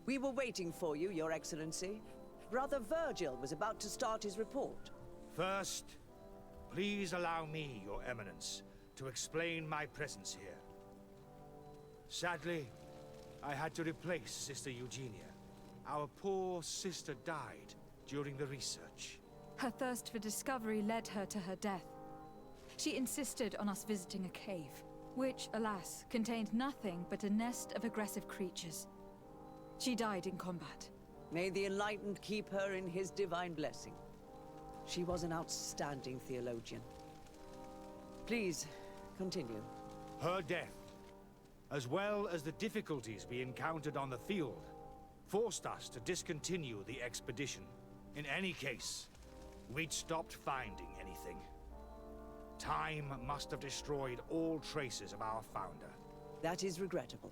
We were waiting for you, Your Excellency. Brother Virgil was about to start his report. First, please allow me, Your Eminence, to explain my presence here. Sadly, I had to replace Sister Eugenia. Our poor sister died during the research. Her thirst for discovery led her to her death. She insisted on us visiting a cave, which, alas, contained nothing but a nest of aggressive creatures. She died in combat. May the Enlightened keep her in his divine blessing. She was an outstanding theologian. Please, continue. Her death, as well as the difficulties we encountered on the field, forced us to discontinue the expedition. In any case, we'd stopped finding anything. Time must have destroyed all traces of our founder. That is regrettable.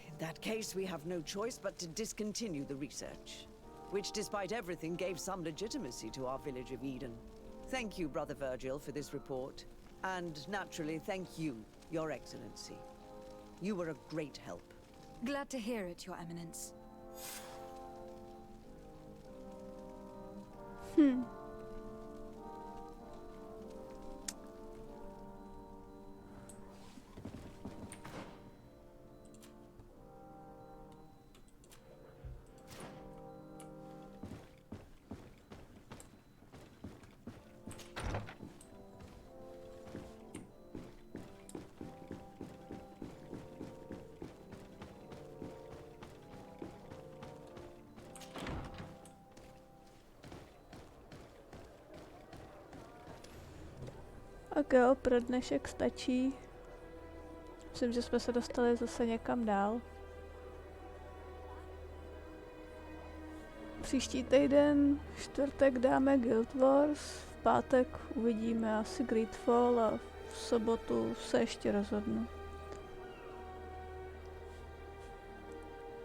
In that case, we have no choice but to discontinue the research, which, despite everything, gave some legitimacy to our village of Eden. Thank you, Brother Virgil, for this report. And naturally, thank you, Your Excellency. You were a great help. Glad to hear it, Your Eminence. Tak jo, pro dnešek stačí. Myslím, že jsme se dostali zase někam dál. Příští týden, čtvrtek dáme Guild Wars, v pátek uvidíme asi GreedFall a v sobotu se ještě rozhodnu.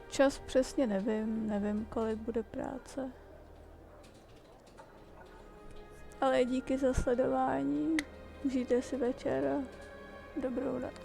Čas přesně nevím, kolik bude práce. Ale díky za sledování, užijte si večer a dobrou noc.